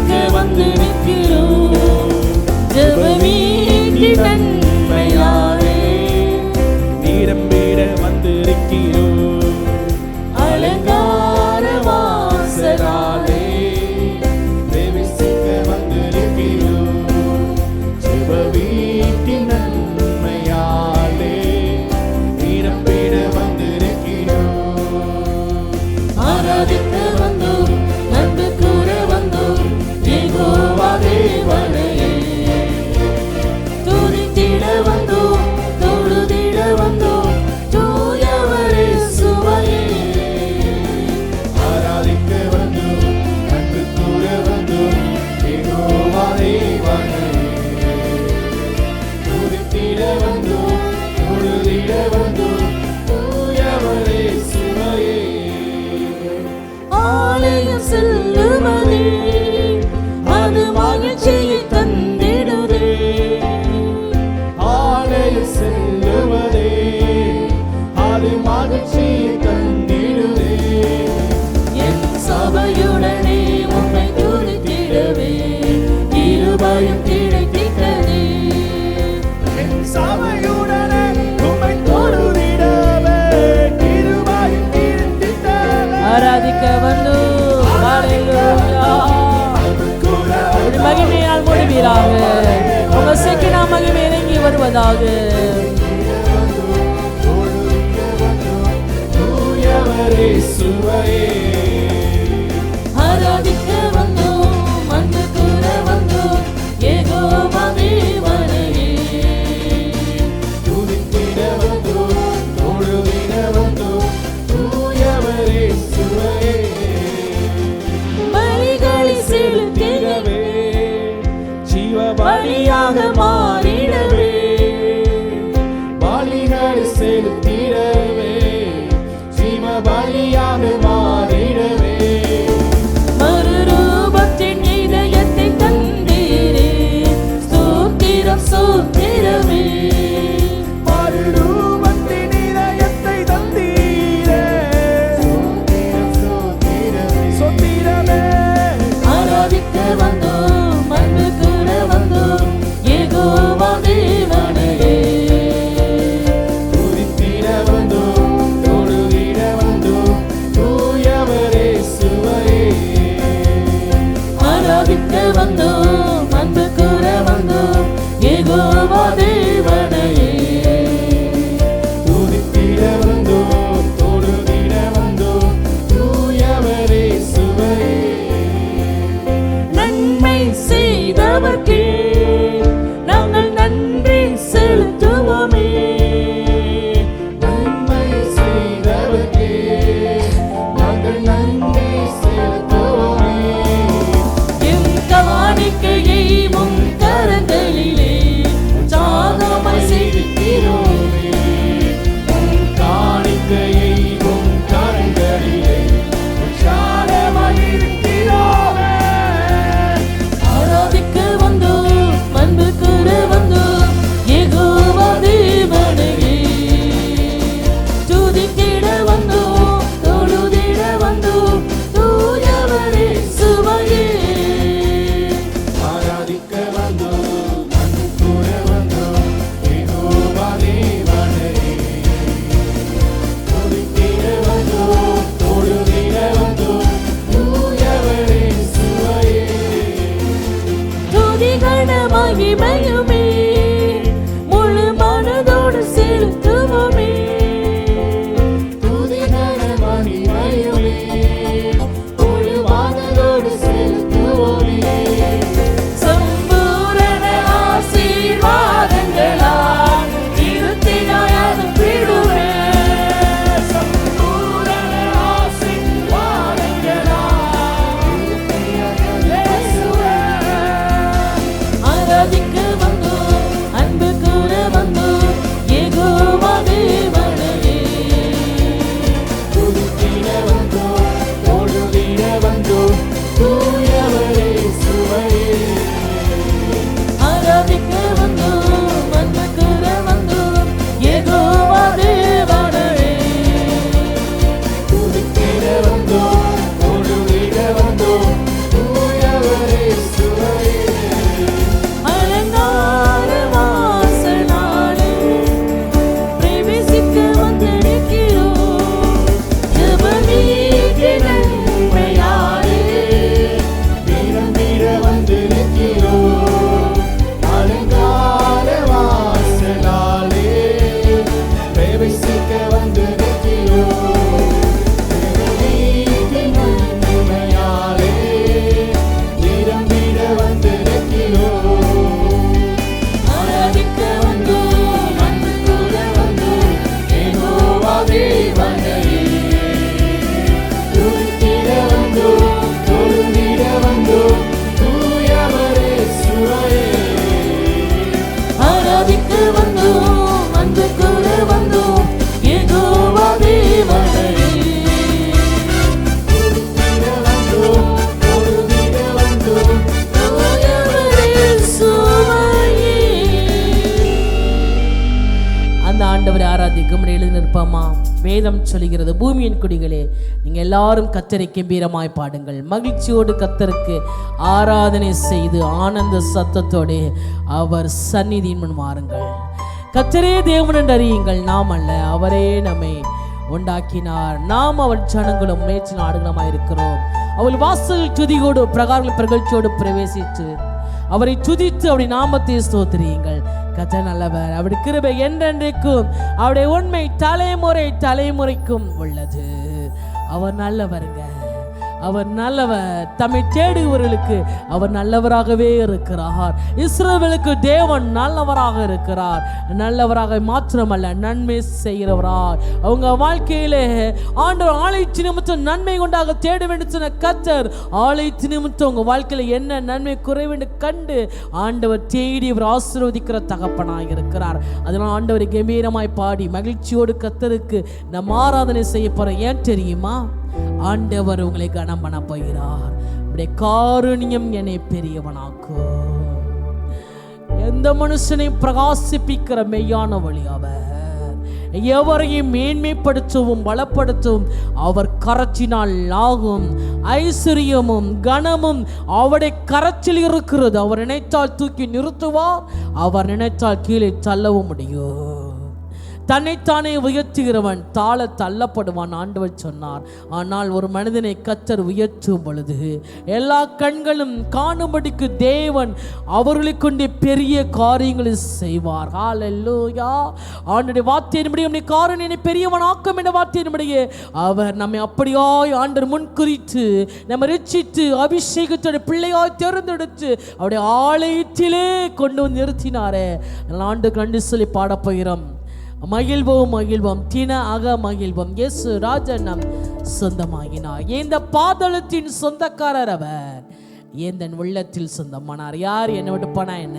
உண்டாவதாக. தூயவரே சுவையே ஆராதிக்க வந்தோம், அன்பு கூற வந்தோம், யெகோவா தேவனையே. துதித்திட வந்தோம், தொழுதிட வந்தோம், தூயவரே சுவையே பலிகளை செலுத்திடவே, ஜீவ பலியாக மாறிடவே, பலிகளை செலுத்திடவே, ஜீவ பலியாக மாறிடவே, மறுரூபத்தின் இதயத்தை தந்தீரே, ஸ்தோத்திரம் ஸ்தோத்திரமே. மறுரூபத்தின் இதயத்தை தந்தீரே, ஸ்தோத்திரம் ஸ்தோத்திரமே, ஸ்தோத்திரமே. ஆராதிக்க வந்தோம், அன்பு கூற வந்தோம், யெகோவா தேவனையே. துதித்திட வந்தோம், தொழுதிட வந்தோம், தூயவரே சுவையே ஆராதிக்க வந்தோம், அன்பு கூற வந்தோம், யெகோவா தேவனையே. துதித்திட வந்தோம், தொழுதிட வந்தோம், தூயவரே சுவையே நன்மை செய்தவர்க்கே நாங்கள் நன்றி செலுத்துவோமே. நன்மை செய்தவர்க்கே நாங்கள் நன்றி செலுத்துவோமே. எம் காணிக்கையை உம் கரங்களிலே உற்சாகமாய் செலுத்தினோமே. உம் காணிக்கையை உம் கரங்களிலே உற்சாகமாய் இருக்கிறோமே. ஆராதிக்க வந்தோம், அன்பு கூற வந்தோம், யெகோவா தேவனையே. துதித்திட வந்தோம், தொழுதிட வந்தோம், தூயவரே சுவையே. ஆராதிக்க வந்தோம், அன்பு கூற வந்தோம், யெகோவா தேவனையே. துதித்திட வந்தோம், தொழுதிட வந்தோம், தூயவரே சுவையே துதிகன மகிமையுமே முழு மனதோடு செலுத்துவோமே. துதிகன மகிமையுமே முழு மனதோடு செலுத்துவோமே. சம்பூரண ஆசீர்வாதங்களால் திருத்தினாய் அனுப்பிடுவே. சம்பூரண ஆசீர்வாதங்களால் இயேசுவே. ஆராதிக்க வந்தோம், அன்பு கூற வந்தோம், யெகோவா தேவனையே. துதித்திட வந்தோம், தொழுதிட வந்தோம், தூயவரே சுவையே ஆராதிக்க வந்தோம், அன்பு கூற வந்தோம், யெகோவா தேவனையே. துதித்திட வந்தோம், தொழுதிட வந்தோம், தூயவரே சுவையே அலங்கார வாசனாலே பிரவேசிக்க வந்திருக்கிறோம். ஜெபநீதின் நன்மையாலே நிரம்பிட வந்திருக்கிறோம். அலங்கார வாசலாலே பிரவேசிக்க வந்திருக்கிறோம். தேவநீதின் நன்மையாலே நிரம்பிட வந்திருக்கிறோம். ஆராதிக்க வந்தோம், அன்பு கூற வந்தோம், யெகோவா தேவனையே. துதித்திட வந்தோம், தொழுதிட வந்தோம், தூயவரே சுவையே ஆராதிக்க வந்தோம், அன்பு கூற வந்தோம், யெகோவா தேவனையே. துதித்திட வந்தோம், தொழுதிட வந்தோம், தூயவரே சுவையே. அந்த ஆண்டவரை ஆராதிக்கும் எழுதி நிற்போமா? வேதம் சொல்கிறது, பூமியின் குடிகளே நீங்க எல்லாரும் கர்த்தரை கம்பீரமாய் பாடுங்கள், மகிழ்ச்சியோடு கர்த்தருக்கு ஆராதனை செய்து ஆனந்த சத்தத்தோடு அவர் சந்நிதியின் முன் வாருங்கள். கர்த்தரே தேவன் என்று அறியுங்கள், நாம் அல்ல, அவரே நம்மை உண்டாக்கினார். நாம் அவர் ஜனங்களும் மேய்ச்சி நாடுகளுமாய் இருக்கிறோம். அவள் வாசல் துதியோடு பிரகாரங்கள் பிரகழ்ச்சியோடு பிரவேசித்து அவரை துதித்து அவருடைய நாமத்தை ஸ்தோத்திரியுங்கள். கர்த்தர் நல்லவர். அவருடைய கிருபை என்றென்றைக்கும், அவருடைய உண்மை தலைமுறை தலைமுறைக்கும் உள்ளது. அவர் நல்லவருங்க, அவர் நல்லவர். தம்மை தேடுகிறவர்களுக்கு அவர் நல்லவராகவே இருக்கிறார். இஸ்ரவேலுக்கு தேவன் நல்லவராக இருக்கிறார். நல்லவராக மாத்திரமல்ல, நன்மை செய்கிறவரார். அவங்க வாழ்க்கையிலே ஆண்டவர் ஆலயத்து நிமித்தம் நன்மை கொண்டாக தேட வேண்டும் சொன்ன கர்த்தர், ஆலயத்து நிமித்தம் உங்க வாழ்க்கையில என்ன நன்மை குறைவென்று கண்டு ஆண்டவர் தேடி அவர் ஆசீர்வதிக்கிற தகப்பனாக இருக்கிறார். அதனால் ஆண்டவரை கம்பீரமாய் பாடி மகிழ்ச்சியோடு கர்த்தருக்கு நம் ஆராதனை செய்ய போறோம். ஏன் தெரியுமா? ஆண்டவர் உங்களை கனம் பண்ண போகிறார். உடைய காருண்யம் என்னை பெரியவனாக்கும். எந்த மனுஷனையும் பிரகாசிப்பிக்கிற மெய்யான வழி அவர். எவரையும் மேன்மைப்படுத்தவும் பலப்படுத்தவும் அவர் கரத்தினால் ஆகும். ஐஸ்வர்யமும் கனமும் அவருடைய கரத்தில் இருக்கிறது. அவர் நினைத்தால் தூக்கி நிறுத்துவார், அவர் நினைத்தால் கீழே தள்ளவும் முடியும். தன்னைத்தானே உயர்த்துகிறவன் தாழ தள்ளப்படுவான் ஆண்டவர் சொன்னார். ஆனால் ஒரு மனிதனை கர்த்தர் உயர்த்தும் பொழுது எல்லா கண்களும் காணும்படிக்கு தேவன் அவர்களை கொண்டு பெரிய காரியங்களை செய்வார். ஹல்லேலூயா. ஆண்டவருடைய வார்த்தையின்படி நம்முடைய காரணியை பெரியவனாக்கும் என்ற வார்த்தையின்படியே அவர் நம்மை அப்படியாய் ஆண்டவர் முன்குறித்து நம்ம ரட்சித்து அபிஷேகத்தோட பிள்ளையாய் தேர்ந்தெடுத்து அவருடைய ஆலயத்திலே கொண்டு வந்து நிறுத்தினாரே. ஆண்டு கண்டு சொல்லி பாடப்போகிறோம். மகிழ்வோம் மகிழ்வோம் தின அக மகிழ்வோம், இயேசு ராஜன் நம் சொந்தமாகினார். இந்த பாதாளத்தின் சொந்தக்காரர் அவர், என் உள்ளத்தில் சொந்தமானார். யார் என்னை விட்டு போனா என்ன?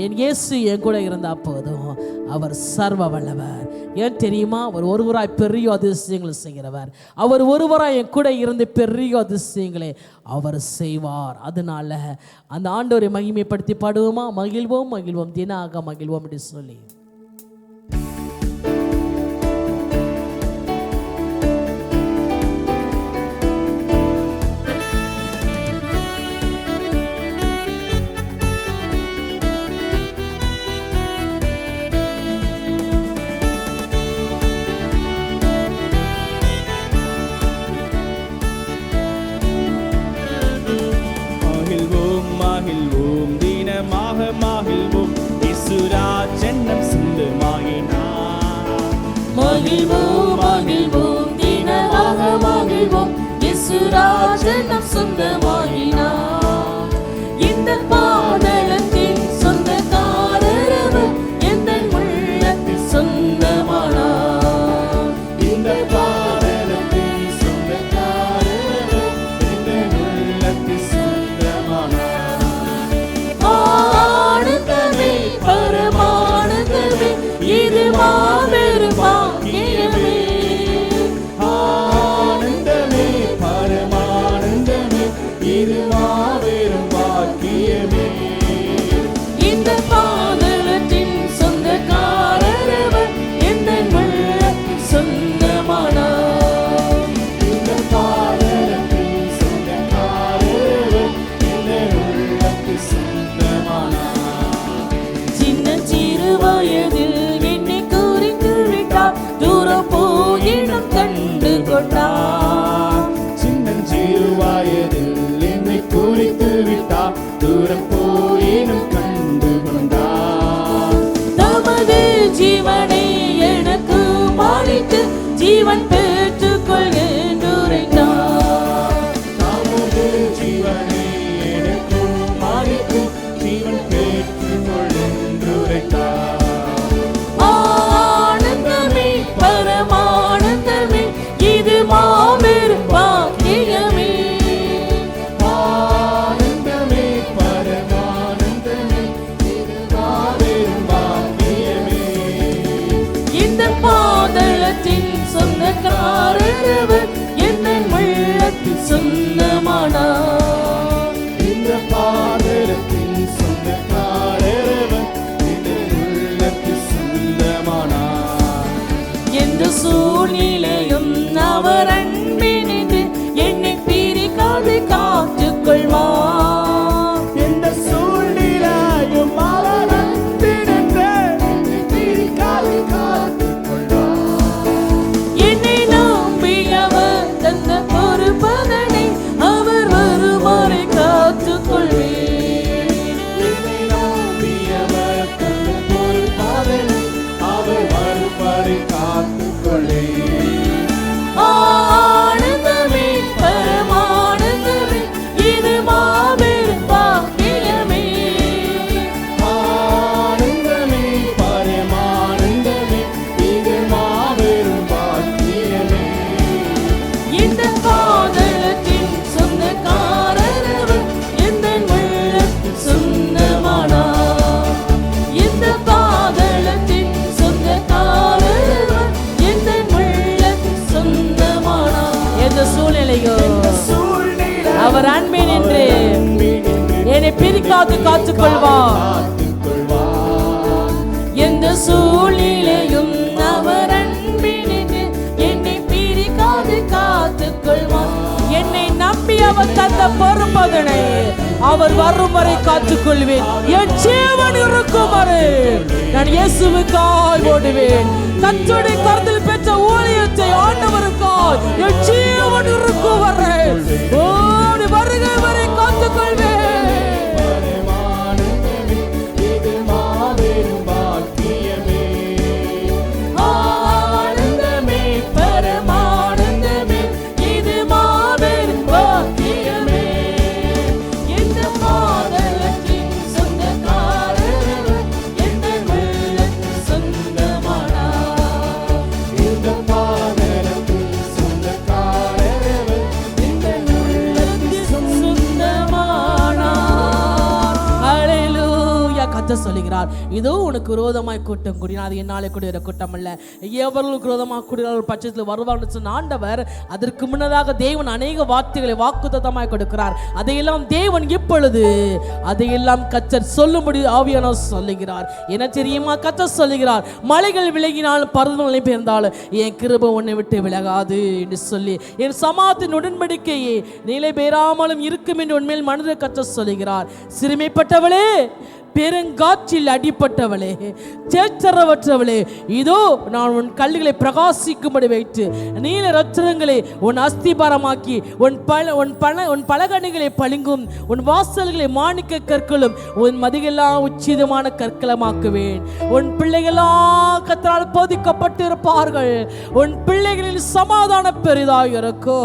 என் இயேசு என் கூட இருந்தா போதும். அவர் சர்வ வல்லவர். ஏன் தெரியுமா? அவர் ஒருவராய் பெரிய அதிசயங்களை செய்கிறவர். அவர் ஒருவராய் என் கூட இருந்து பெரிய அதிசயங்களை அவர் செய்வார். அதனால அந்த ஆண்டவரை மகிமைப்படுத்தி பாடுவோமா? மகிழ்வோம் மகிழ்வோம் தின அக மகிழ்வோம் அப்படி சொல்லி மகிழ்வோம் மகிழ்வோம் தினமாக மகிழ்வோம், இயேசு ராஜன் நம் சொந்தமாகினார். இந்த பாதாளத்தின் சொந்தக்காரர் அவர், எந்த உள்ளத்தில் சொந்தமானார். இந்த பாதாளத்தின் சொந்தக்காரர் அவர், எந்த உள்ளத்தில் சொந்தமானார். ஆனந்தமே பரமானந்தமே, இது மாபெரும் பாக்கியமே. ஆனந்தமே பரமானந்தமே, இது மாபெரும் பாக்கியமே. இந்த பாதாளத்தின் சொந்தக்காரர் அவர், எந்த உள்ளத்தில் சொந்தமானார். இந்த பாதாளத்தின் சொந்தக்காரர் அவர், எந்த உள்ளத்தில் சொந்தமானார். சின்ன சிறு வயதில் தூரம் போயினும் கண்டு கொண்டார். சின்னஞ்சிறு வயதில் என்னை குறித்து விட்டார், தூரம் போயினும் கண்டு கொண்டார். தமது ஜீவனை எனக்கு மாறித்து ஜீவன் பெற்றுக் கொள்கின்றார். தமது ஜீவனை எனக்கு மாறித்து ஜீவன் பெற்றுக் கொள்கின்றார். பரமானந்தமே, இது மாபெரும் பாக்கியமே. ஆனந்தமே பரமானந்தமே, இது மாபெரும் பாக்கியமே. இந்த பாதாளத்தின் சொந்தக்காரர் அவர், எந்த உள்ளத்தில் சொந்தமானார். இந்த பாதாளத்தின் சொந்தக்காரர் அவர், எந்த உள்ளத்தில் சொந்தமானார். எந்த சூழ்நிலையும் அவர் அன்பினின்று என்னை பிரிக்காது காத்துக் கொள்வார். எந்த சூழ்நிலையும் அவர் அன்பினின்று என்னை பிரிக்காது காத்துக் கொள்வார். என்னை நம்பி அவர் தந்த பொறுப்பதனை என்னை பிரிக்காது காத்துக்கொள்வார். எந்த சூழ்நிலையும் அவர் அன்பினின்று என்னை பிரிக்காது காத்துக்கொள்வார். என்னை நம்பி அவர் தந்த பொறுப்பதனை அவர் வரும் வரை காத்துக்கொள்வேன். என் ஜீவன் இருக்கும் வரை நான் இயேசுவுக்காய் ஓடுவேன். கர்த்தருடைய கருத்தில் பெற்ற ஊழியத்தை ஆண்டவருக்காய் என் ஜீவன் இருக்கும் வரை ஓடி வருகை வரை காத்துக்கொள்வேன். சொல்லுகிறார், இதோ உனக்கு விரோதமாய் கூட்டம் கூடினார், அது என்னாலே கூடிய கூட்டம் அல்ல, எவர்களுக்கு விரோதமாக கூடினார் பட்சத்தில் வருவார்னு சொன்ன ஆண்டவர் அதற்கு முன்னதாக தேவன் அநேக வார்த்தைகளை வாக்குத்தத்தமாய் கொடுக்கிறார். அதையெல்லாம் தேவன் இப்பொழுது அதையெல்லாம் கர்த்தர் சொல்லும்படி ஆவியானவர் சொல்லுகிறார். என்ன தெரியுமா? கர்த்தர் சொல்லுகிறார், மலைகள் விலகினாலும் பர்வதமலை பெயர்ந்தாலும் என் கிருபை உன்னை விட்டு விலகாது என்று சொல்லி என் சமாதான உடன்படிக்கையை நிலை பெறாமலும் இருக்கும் என்று உண்மையில் மனதில் கர்த்தர் சொல்லுகிறார். சிறுமைப்பட்டவளே, பெருங்காற்றில் அடிப்பட்டவளே, சேச்சரவற்றவளே, இதோ நான் உன் கல்லுகளை பிரகாசிக்கும்படி வைத்து நீல ரத்தினங்களை உன் அஸ்திபாரமாக்கி உன் பலகணிகளை பளிங்கும் உன் வாசல்களை மாணிக்க கற்களும் உன் மதிகெல்லாம் உச்சிதமான கற்களமாக்குவேன். உன் பிள்ளைகளால் கர்த்தரால் போதிக்கப்பட்டிருப்பார்கள். உன் பிள்ளைகளில் சமாதான பெரிதாக இருக்கோ.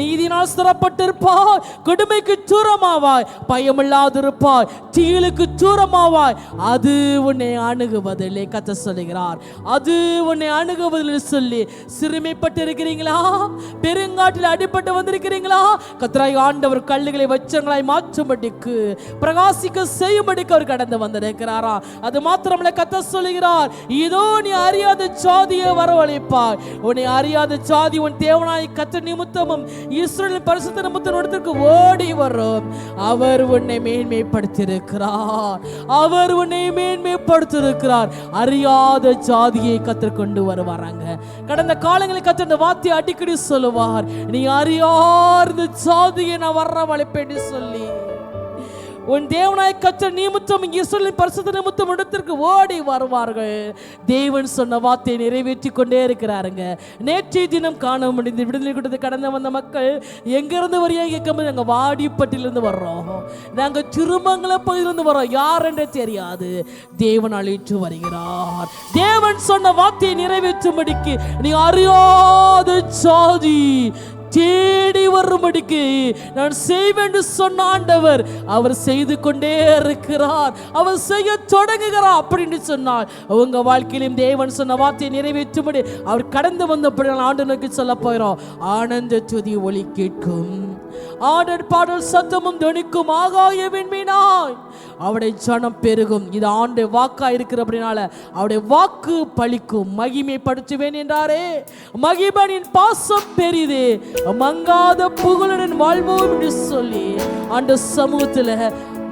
நீதினால் ஸ்திரப்பட்டிருப்பாய், கொடுமைக்கு தூரமாவாய், பயமில்லாதிருப்பாய், தீளுக்கு தூரமாவாய். அது உன்னை அணுகுவதில்லை கர்த்தர் சொல்லுகிறார். அது உன்னை அணுகுவதில்லை சொல்லி சிறுமைப்பட்டு இருக்கிறீங்களா? பெருங்காட்டில் அடிபட்டு வந்திருக்கிறீங்களா? கர்த்தராய் ஆண்டவர் கல்லுகளை வச்சங்களாய் மாற்றும்படிக்கு பிரகாசிக்க செய்யும்படிக்கு அவர் கடந்து வந்திருக்கிறாரா? அது மாத்திரமல்ல, கர்த்தர் சொல்லுகிறார், இதோ நீ அறியாத ஜாதியை வரவழைப்பாய். உன்னை அறியாத ஜாதி உன் தேவனாய் கர்த்தர் நிமித்தமும் இஸ்ரவேலின் பரிசுத்த நிமித்தம் இடத்திற்கு ஓடி வரும். அவர் உன்னை மேன்மைப்படுத்தியிருக்கிறார். அவர் உன்னை மேன்மைப்படுத்தியிருக்கிறார். அறியாத ஜாதியை கர்த்தர் கொண்டு வருவாராங்க. கடந்த காலங்களில் கர்த்தர் இந்த வார்த்தையை அடிக்கடி சொல்லுவார், நீ அறியாத ஜாதியை நான் வரவழைப்பேன் சொல்லி உன் தேவனாய் கர்த்தர் நிமித்தம் இஸ்ரவேலின் பரிசுத்த நிமித்தம் இடத்திற்கு ஓடி வருவார்கள். தேவன் சொன்ன வார்த்தையை நிறைவேற்றி கொண்டே இருக்கிறாருங்க. நேற்றைய தினம் காண முடிந்து விடுதலை கூட்டத்தை கடந்து வந்த மக்கள் எங்கிருந்து வரையா கேட்கும்போது நாங்கள் வாடிப்பட்டிலிருந்து வர்றோம், நாங்கள் திருமங்கலம் பகுதியிலிருந்து வர்றோம், யார் என்றே தெரியாது. தேவன் அழைத்து வருகிறார். தேவன் சொன்ன வார்த்தையை நிறைவேற்றும்படிக்கு நீ அறியாத ஜாதி தேடி வரும்படிக்கு நான் செய்வேன் சொன்ன ஆண்டவர் அவர் செய்து கொண்டே இருக்கிறார். அவர் செய்ய தொடங்குகிறார். அப்படின்னு சொன்னால் உங்க வாழ்க்கையிலும் தேவன் சொன்ன வார்த்தையை நிறைவேற்றும்படி அவர் கடந்து வந்தபடி ஆண்டு நோக்கி சொல்ல போகிறோம். ஆனந்த துதி ஒலி கேட்கும், ஆடல் பாடல் சத்தமும் துணிக்கும், ஆகாய விண்மீனாய் அவருடைய ஜனம் பெருகும். இது ஆண்டு வாக்கா இருக்கிற அப்படினால அவருடைய வாக்கு பலிக்கும். மகிமைப்படுத்துவேன் என்றாரே, மகிமனின் பாசம் பெரிதே, மங்காத புகழுடன் வாழ்வோம் என்று சொல்லி ஆண்டு சமூகத்தில்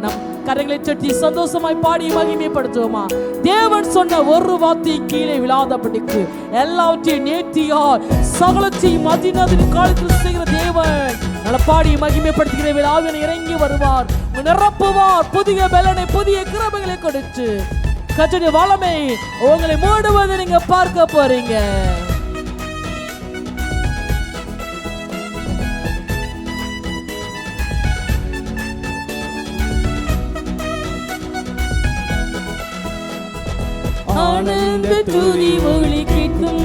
நம் கரைகளை தட்டி சந்தோஷமாய் பாடி மகிமைப்படுத்துவோமா? தேவன் சொன்ன ஒரு வார்த்தை கீழே விழாதபடிக்கு எல்லாவற்றையும் நேர்த்தியாய் சகலத்தையும் அதினதின் காலத்தில் செய்கிற தேவன் நல்ல பாடி மகிமைப்படுத்துகிற விழாவினை இறங்கி வருவார், நிரப்புவார், புதிய பலனை புதிய கிருபைகளை கொடுத்து கர்த்தருடைய வல்லமை உங்களை மூடுவதை நீங்க பார்க்க போறீங்க. ஆனந்த துதி ஒலி கேட்கும்,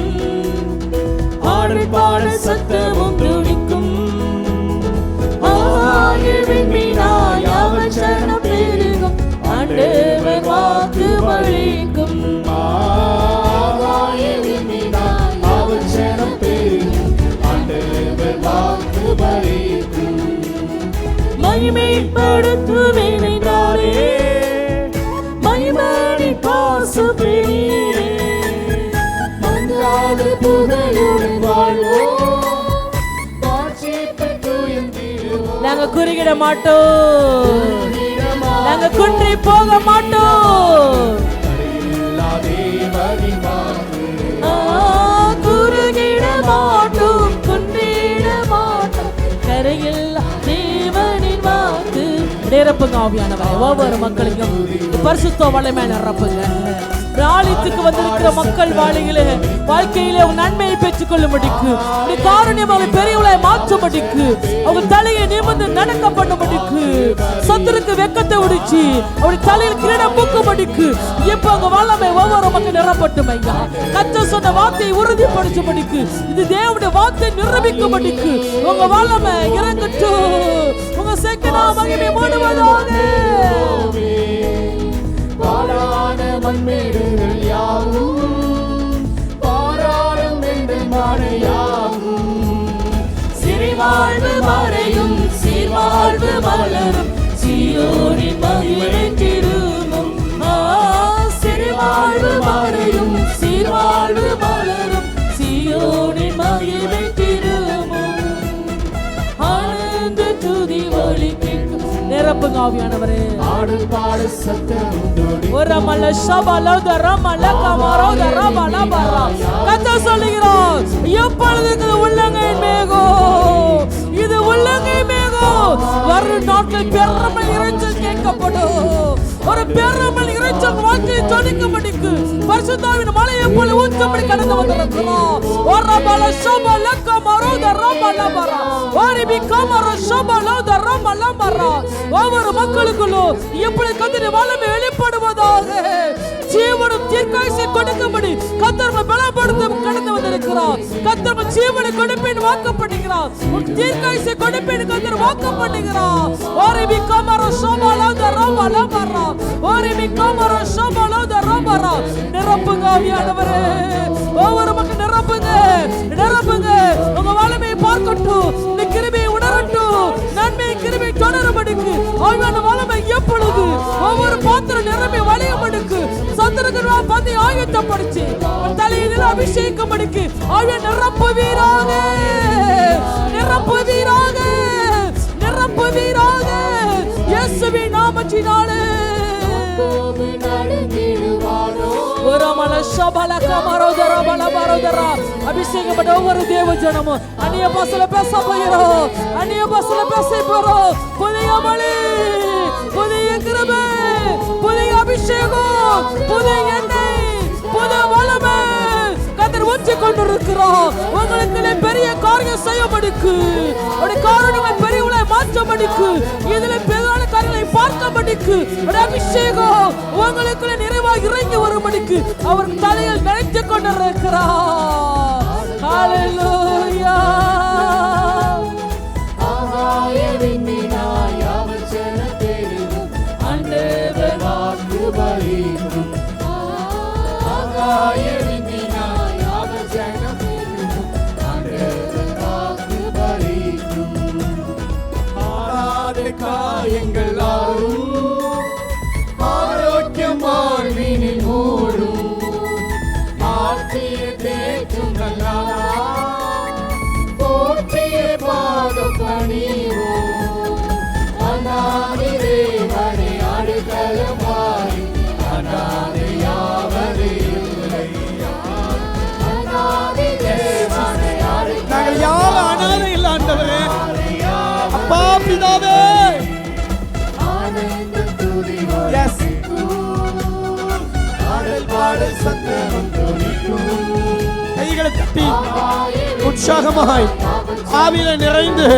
ஆடல் பாடல் சத்தமும் துணிக்கும், ஆகாய விண்மீனாய் அவர் சரணம் பெருகும், ஆண்டவர் வாக்கு பலிக்கும். ஆகாய விண்மீனாய் அவர் சரணம் பெருகும், ஆண்டவர் வாக்கு பலிக்கும். மகிமைப்படுத்துவேன் என்றாரே, மகிமையின் பாசம் பெரிதே, மங்காத புகழுடன் வாழ்வோம், வாஞ்சித்து துயர்ந்திடுவோம். நாங்க குறுகிட மாட்டோம், நாங்க குன்றி போக மாட்டோம். குறுகிட மாட்டோம், குன்றிட மாட்டோம், கரையில்லா தேவனின் வாக்கு. நிரப்புங்க ஆவியானவரே, ஒவ்வொரு மக்களையும் பரிசுத்த வல்லமை நிரப்புங்க. ஆலயத்துக்கு வந்திருக்கிற மக்கள் வாழ்க்கையிலே உங்க நன்மையை பெற்றுக் கொள்ளும்படிக்கு, காரணியமாக பெரியவளை மாற்றும்படிக்கு, அவங்க தலையை நிமிர்ந்து நடக்க பண்ணும்படிக்கு, சத்துருக்கு வெக்கத்தை உடிச்சு அவருடைய தலையில் கிரீடம் பூக்கும்படிக்கு இப்ப அவங்க வல்லமை ஒவ்வொரு மக்கள் நிரப்பட்டும் ஐயா. கர்த்தர் சொன்ன வார்த்தையை உறுதிப்படுத்தும்படிக்கு, இது தேவனுடைய வார்த்தை நிரூபிக்கும்படிக்கு உங்க வல்லமை இறங்கட்டும். உங்க சேக்கனா மகிமை மூடுவதாக. பாரான மண்மேடுகள் யாவும் பாராளும் என்று மாடையாகும். சிறிவாழ்வு மறையும், சீர்வாழ்வு மலரும், சீயோனின் மகிழை திரும்பும். சிறிவாழ்வு மறையும், சீர்வாழ்வு மலரும், சீயோனின் மகிழை திரும்பும். ஆனந்த துதி ஒலி கேட்கும். நிரப்புங்க ஆவியானவரே. ஆடு பாடு சத்தம் ஒரு மல்ல ஷபலோ தரமல கமரோ தரமல பரா. கர்த்தர் சொல்லுகிறார், எப்பொழுது இது உள்ளங்கை மேகம், இது உள்ளங்கை மேகம் வரும் நாட்கள் பெருமை இறைச்சல் கேட்கப்படும். ஒரு பெருமை இறைச்சல் வாக்கை ஜொலிக்கும்படிக்கு பரிசுத்தாவின் மலையை போல ஊற்றப்படி கடந்து வந்திருக்கிறோம். ஒரு மல்ல ஷபல கமரோ தரமல பரா. ஒரு பி கமரோ ஷபலோ தரமல பரா. ஒவ்வொரு மக்களுக்குள்ளும் எப்படி கர்த்தருடைய வல்லமை வெளிப்படுவதாக, ஜீவனும் தீர்க்காயுசை கொடுக்கும்படி கர்த்தர் பலப்படுத்த கடந்து வந்திருக்கிறார். கர்த்தர் ஜீவனை கொடுப்பேன் வாக்குப்படுகிறார், தீர்க்காயுசை கொடுப்பேன் கர்த்தர் வாக்குப்படுகிறார். ஓரிபி கமரோ ஷோபலோ தரமல பரா. ஓரிபி கமரோ ஷோபலோ தரமல. நிரப்புங்க ஆவியானவரே, ஒவ்வொரு மக்கள் நிரப்புங்க, நிரப்புங்க. உங்க வல்லமையை பார்க்கட்டும், இந்த கிருபையை உணரட்டும், நன்மை கிருபை தொடரும்படிக்கு ஆவியான வல்லமை எப்பொழுது ஒவ்வொரு பாத்திரம் நிரம்பி வழியும்படிக்கு சந்திரகன் பந்தி ஆயத்தப்படுத்தி தலையில அபிஷேகம்படிக்கு ஆவியான நிரப்புவீராக, நிரப்புவீராக, நிரப்புவீராக. இயேசுவின் நாமத்தினாலே. அபிஷேகப்பட்ட ஒவ்வொரு தேவ ஜனமும் அந்நிய பாசல பேச போகிறோம், அந்நிய பாசல பேச போறோம். புதிய மொழி, புதிய கிருபை, புதிய அபிஷேகம், புதிய எண்ணெய், புதிய வல்லமை கர்த்தர் ஊற்றி கொண்டிருக்கிறோம். உங்களுக்கு பெரிய காரியம் செய்யபடிக்கு, ஒரு காரணங்களை பெரியவளை மாற்றபடிக்கு, இதுல பெரியான காரியங்களை பார்க்கபடிக்கு அபிஷேகம் உங்களுக்கு நிறைவாக இறங்கி வரும்படிக்கு அவர் தலையில் நினைத்துக் கொண்டிருக்கிறார். ஹல்லேலூயா. காயங்கள் ஆரோக்கியம் வாழ்வினில் மூடும், ஆற்றிய தேற்றும் நல்லா போற்றிய பாதம் பணிவோம். அநாதிரே வரை அடுக்கலமாய் அநாதையாவது இல்லை. அநாதிரே வரை நாங்கள் யாரும் அனாதை இல்லை ஆண்டவரே. அப்பா பிதாவே, yes, கைகளை தட்டி உற்சாகமாய் ஆவியில நிறைந்து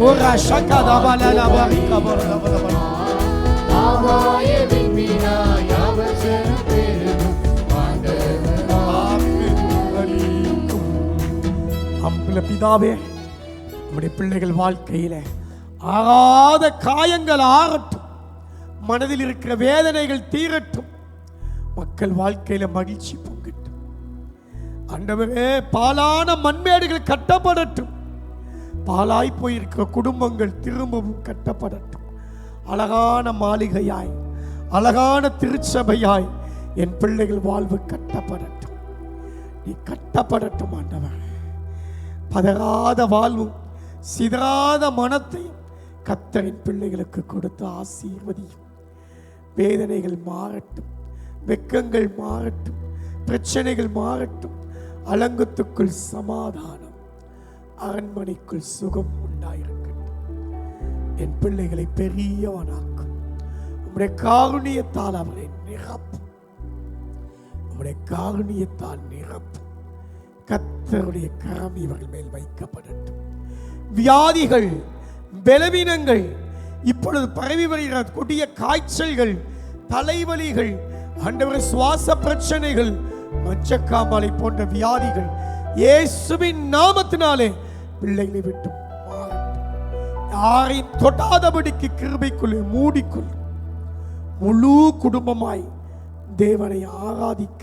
ஒரு ஷக்கா தபால லபரிகா பரதபரபர ஆகாய விண்மீனாய் அவசரம் பெருகும் ஆண்டவர் அம்புல பிதாவே, நம்முடைய பிள்ளைகள் வாழ்க்கையில ஆகாத காயங்கள் ஆறட்டும், மனதில் இருக்கிற வேதனைகள் தீரட்டும், மக்கள் வாழ்க்கையில மகிழ்ச்சி பொங்கட்டும். ஆண்டவரே, பாலான மண்மேடுகள் கட்டப்படட்டும், பாலாய் போயிருக்கிற குடும்பங்கள் திரும்பவும் கட்டப்படட்டும். அழகான மாளிகையாய், அழகான திருச்சபையாய் என் பிள்ளைகள் வாழ்வு கட்டப்படட்டும். நீ கட்டப்படட்டும் ஆண்டவர். பதறாத வாழ்வும் சிதறாத மனத்தையும் கர்த்தரின் பிள்ளைகளுக்கு கொடுத்து ஆசீர்வதியும். வேதனைகள் மாறட்டும், வெக்கங்கள் மாறட்டும், பிரச்சனைகள் மாறட்டும். அலங்கத்துக்குள் சமாதானம், அரண்மனைக்குள் சுகம் உண்டாயிருக்கட்டும். என் பிள்ளைகளை பெரியவனாக்கும். உம்முடைய காருண்யத்தால் அவரை நிரப்பும். உம்முடைய காருண்யத்தால் நிரப்பும். கர்த்தருடைய கரம் இவர்கள் மேல் வைக்கப்படட்டும். வியாதிகள், பலவீனங்கள், இப்பொழுது பரவி வருகிற கொடிய காய்ச்சல்கள், தலைவலிகள், ஆண்டவரே சுவாச பிரச்சனைகள், மஞ்சக்காமலை போன்ற வியாதிகள் இயேசுவின் நாமத்தினாலே பிள்ளைகளை விட்டு மாறட்டும். யாரையும் தொடாதபடிக்கு கிருபைக்குள்ளே மூடிக்கொள். முழு குடும்பமாய் தேவனை ஆராதிக்க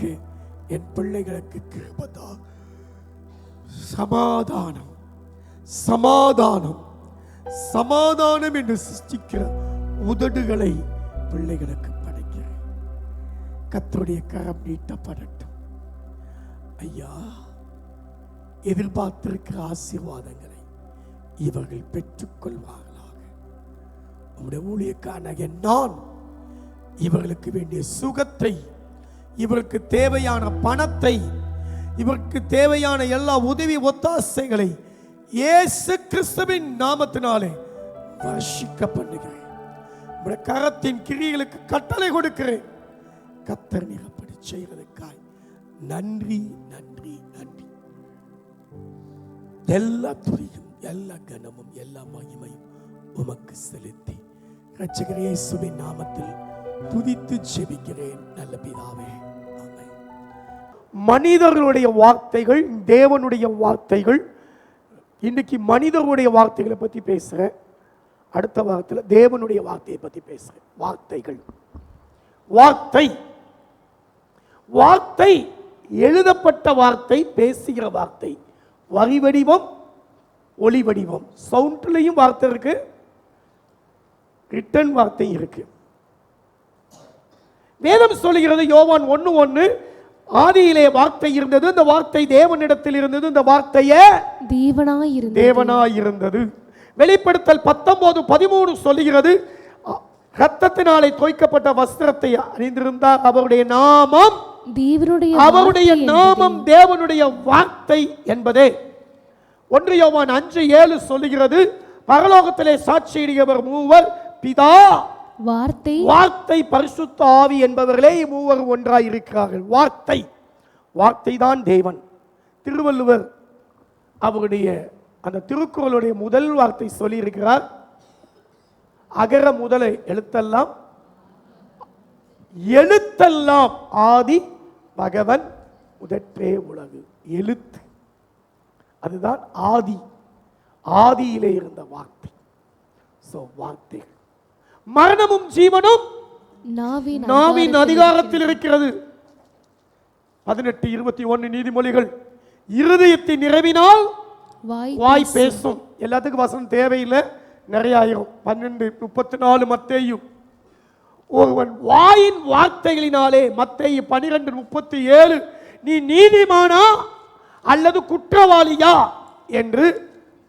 என் பிள்ளைகளுக்கு கிருபைதா. சமாதானம், சமாதானம், சமாதானம் என்று சிருஷ்டிக்கிற உதடுகளை பிள்ளைகளுக்கு படைக்கிறேன். கர்த்தருடைய கரம் நீட்டப்படட்டும். ஐயா, எதிர்பார்த்திருக்கிற ஆசீர்வாதங்களை இவர்கள் பெற்றுக்கொள்வார்களாக. உம்முடைய ஊழியக்காரனாகிய நான் இவர்களுக்கு வேண்டிய சுகத்தை, இவருக்கு தேவையான பணத்தை, இவருக்கு தேவையான எல்லா உதவி ஒத்தாசைகளை இயேசு கிறிஸ்துவின் நாமத்தினாலே வர்ஷிக்க பண்ணுகிறேன். உம்முடைய கரத்தின் கிரியைகளுக்கு கட்டளை கொடுக்கிறேன். கர்த்தர் நிரப்படி செய்வதற்காய் நன்றி, நன்றி, நன்றி. எல்லா துதியும், எல்லா கனமும், எல்லா மகிமையும் உமக்கு செலுத்தி இரட்சகர் இயேசுவின் நாமத்தில் துதித்து ஜெபிக்கிறேன் நல்ல பிதாவே. ஆமென். மனிதர்களுடைய வார்த்தைகள், தேவனுடைய வார்த்தைகள். இன்னைக்கு மனிதர்களுடைய வார்த்தைகளை பற்றி பேசுகிறேன். அடுத்த வாரத்தில் தேவனுடைய வார்த்தையை பற்றி பேசுகிறேன். வார்த்தைகள், வார்த்தை, வார்த்தை, எழுதப்பட்ட வார்த்தை, பேசுகிற வார்த்தை, வரி வடிவம், ஒளி வடிவம். சவுண்ட்லையும் வார்த்தை இருக்கு, ரிட்டன் வார்த்தை இருக்கு. வேதம் சொல்லுகிறது, யோவான் 1:1, ஆதியிலே வார்த்தை இருந்தது, இந்த வார்த்தை தேவனிடத்தில் இருந்தது, இந்த வார்த்தையே தேவனாய் இருந்தது. வெளிப்படுத்தல் 19:13 சொல்லுகிறது, இரத்தத்தினாலே தோய்க்கப்பட்ட வஸ்திரத்தை அணிந்திருந்தார், அவருடைய நாமம் தேவனுடைய வார்த்தை என்பதே. 1 யோவான் 5:7 சொல்லுகிறது, பரலோகத்திலே சாட்சியிடுகிறவர் மூவர், பிதா, வார்த்தை, பரிசுத்த ஆவி என்பவர்களே மூவர் ஒன்றாய் இருக்கிறார்கள். வார்த்தை, வார்த்தை தான் தேவன். திருவள்ளுவர் அவருடைய அந்த திருக்குறளுடைய முதல் வார்த்தை சொல்லி இருக்கிறார், அகர முதல எழுத்தெல்லாம், எழுத்தெல்லாம் ஆதி பகவன் முதற்றே உலகு. எழுத்து, அதுதான் ஆதி, ஆதியிலே இருந்த வார்த்தை. சோ வார்த்தை. மரணமும் ஜீவனும் நாவின் அதிகாரத்தில் இருக்கிறது. 18:21 நீதிமொழிகள். இருதயத்தின் நிறைவினால் வாய் பேசும். எல்லாத்துக்கும் வசனம் தேவையில்லை, நிறைய ஆயிரும். 12:34 மத்தேயு. ஒருவன் வாயின் வார்த்தைகளினாலே, மத்தேயு 12:37, நீ நீதிமானா அல்லது குற்றவாளியா என்று,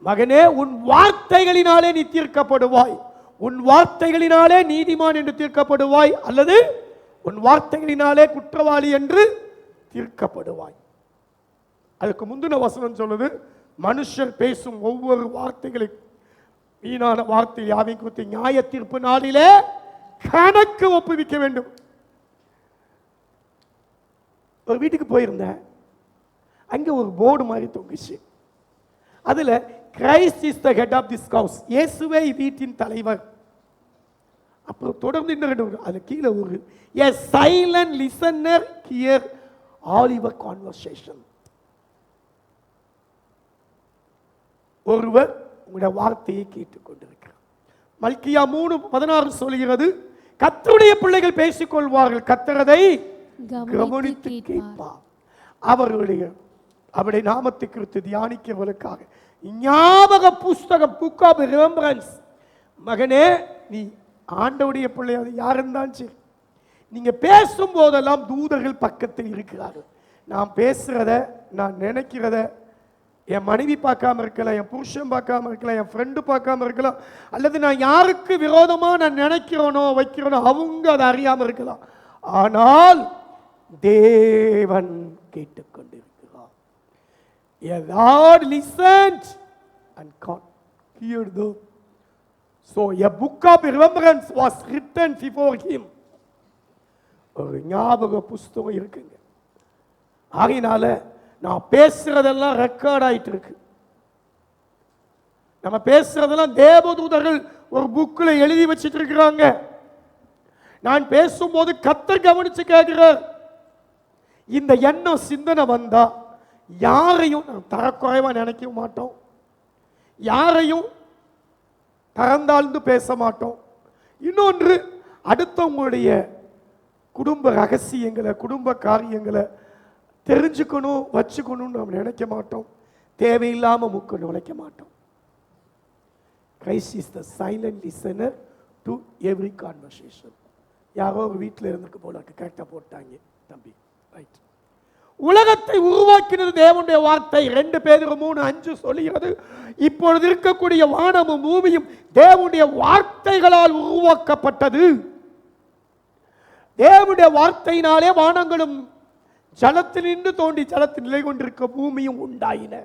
மகனே உன் வார்த்தைகளினாலே நீ தீர்க்கப்படுவாய். உன் வார்த்தைகளினாலே நீதிமான் என்று தீர்க்கப்படுவாய், அல்லது உன் வார்த்தைகளினாலே குற்றவாளி என்று தீர்க்கப்படுவாய். அதுக்கு முந்தின வசனம் சொல்லுது, மனுஷர் பேசும் ஒவ்வொரு வார்த்தைகளை, வீணான வார்த்தை யாவை குறித்து நியாய தீர்ப்பு நாளிலே கணக்கு ஒப்புவிக்க வேண்டும். ஒரு வீட்டுக்கு போயிருந்தேன், அங்க ஒரு போர்டு மாதிரி தொங்குச்சு. அதுல Christ is the head of this house, இயேசுவே வீட்டின் தலைவர். அப்புறம் தொடர்ந்து அது கீழே ஒரு a silent listener hear all your conversation. ஒருவர் உங்களுடைய வார்த்தையை கேட்டுக்கொண்டிருக்கிறார். மல்கியா 3:16 சொல்கிறது, கர்த்தருடைய பிள்ளைகள் பேசிக் கொள்வார்கள், கர்த்தரதை கவனித்து கேட்பார். அவருடைய நாமத்தை குறித்து தியானிக்கிறவர்களுக்காக ஞாபக புஸ்தகம், புக் ஆஃப் ரிமெம்பரன்ஸ். மகனே, நீ ஆண்டவருடைய பிள்ளை, அது யார் இருந்தாலும் சரி, நீங்க பேசும் போதெல்லாம் தூதர்கள் பக்கத்தில் இருக்கிறார்கள். நான் பேசுறத, நான் நினைக்கிறத என் மனைவி பார்க்காம இருக்கலாம், என் புருஷன் பார்க்காம இருக்கலாம், என் ஃப்ரெண்டு பார்க்காம இருக்கலாம், அல்லது நான் யாருக்கு விரோதமாக நான் நினைக்கிறேனோ வைக்கிறேனோ அவங்க அதை அறியாமல் இருக்கலாம். ஆனால் தேவன் கேட்டுக்கொண்டிருக்கிறார். A Lord listened and God heard them. So a book of remembrance was written before him. ஒரு ஞாபக புஸ்தகம் இருக்குங்க. ஆகையினால நான் பேசுறதெல்லாம் ரெக்கார்ட் ஆயிட்டு இருக்கு. நம்ம பேசுறதெல்லாம் தேவதூதர்கள் ஒரு புக்கில் எழுதி வச்சிட்டு இருக்கிறாங்க. நான் பேசும்போது கர்த்தர் கவனிச்சு கேட்கிறார். இந்த எண்ணம் சிந்தனை வந்தா யாரையும் நான் தரக்குறைவா நினைக்க மாட்டோம், யாரையும் தரந்தாழ்ந்து பேச மாட்டோம். இன்னொன்று, அடுத்தவங்களுடைய குடும்ப ரகசியங்களை, குடும்ப காரியங்களை தெரிஞ்சுக்கணும், வச்சுக்கணும்னு நம்ம நினைக்க மாட்டோம். தேவையில்லாமல் மூக்க நுழைக்க மாட்டோம். Christ is the silent listener to every conversation. யாரோ ஒரு வீட்டில் இருந்துக்கு போல கரெக்டாக போட்டாங்க தம்பி, ரைட். உலகத்தை உருவாக்கினது தேவனுடைய வார்த்தை. 2 பேதுரு 3:5 சொல்லுகிறது, இப்பொழுது இருக்கக்கூடிய வானமும் பூமியும் தேவனுடைய வார்த்தைகளால் உருவாக்கப்பட்டது. தேவனுடைய வார்த்தையினாலே வானங்களும் ஜலத்தில் நின்று தோண்டி ஜலத்தில் நிலை கொண்டிருக்க பூமியும் உண்டாயின.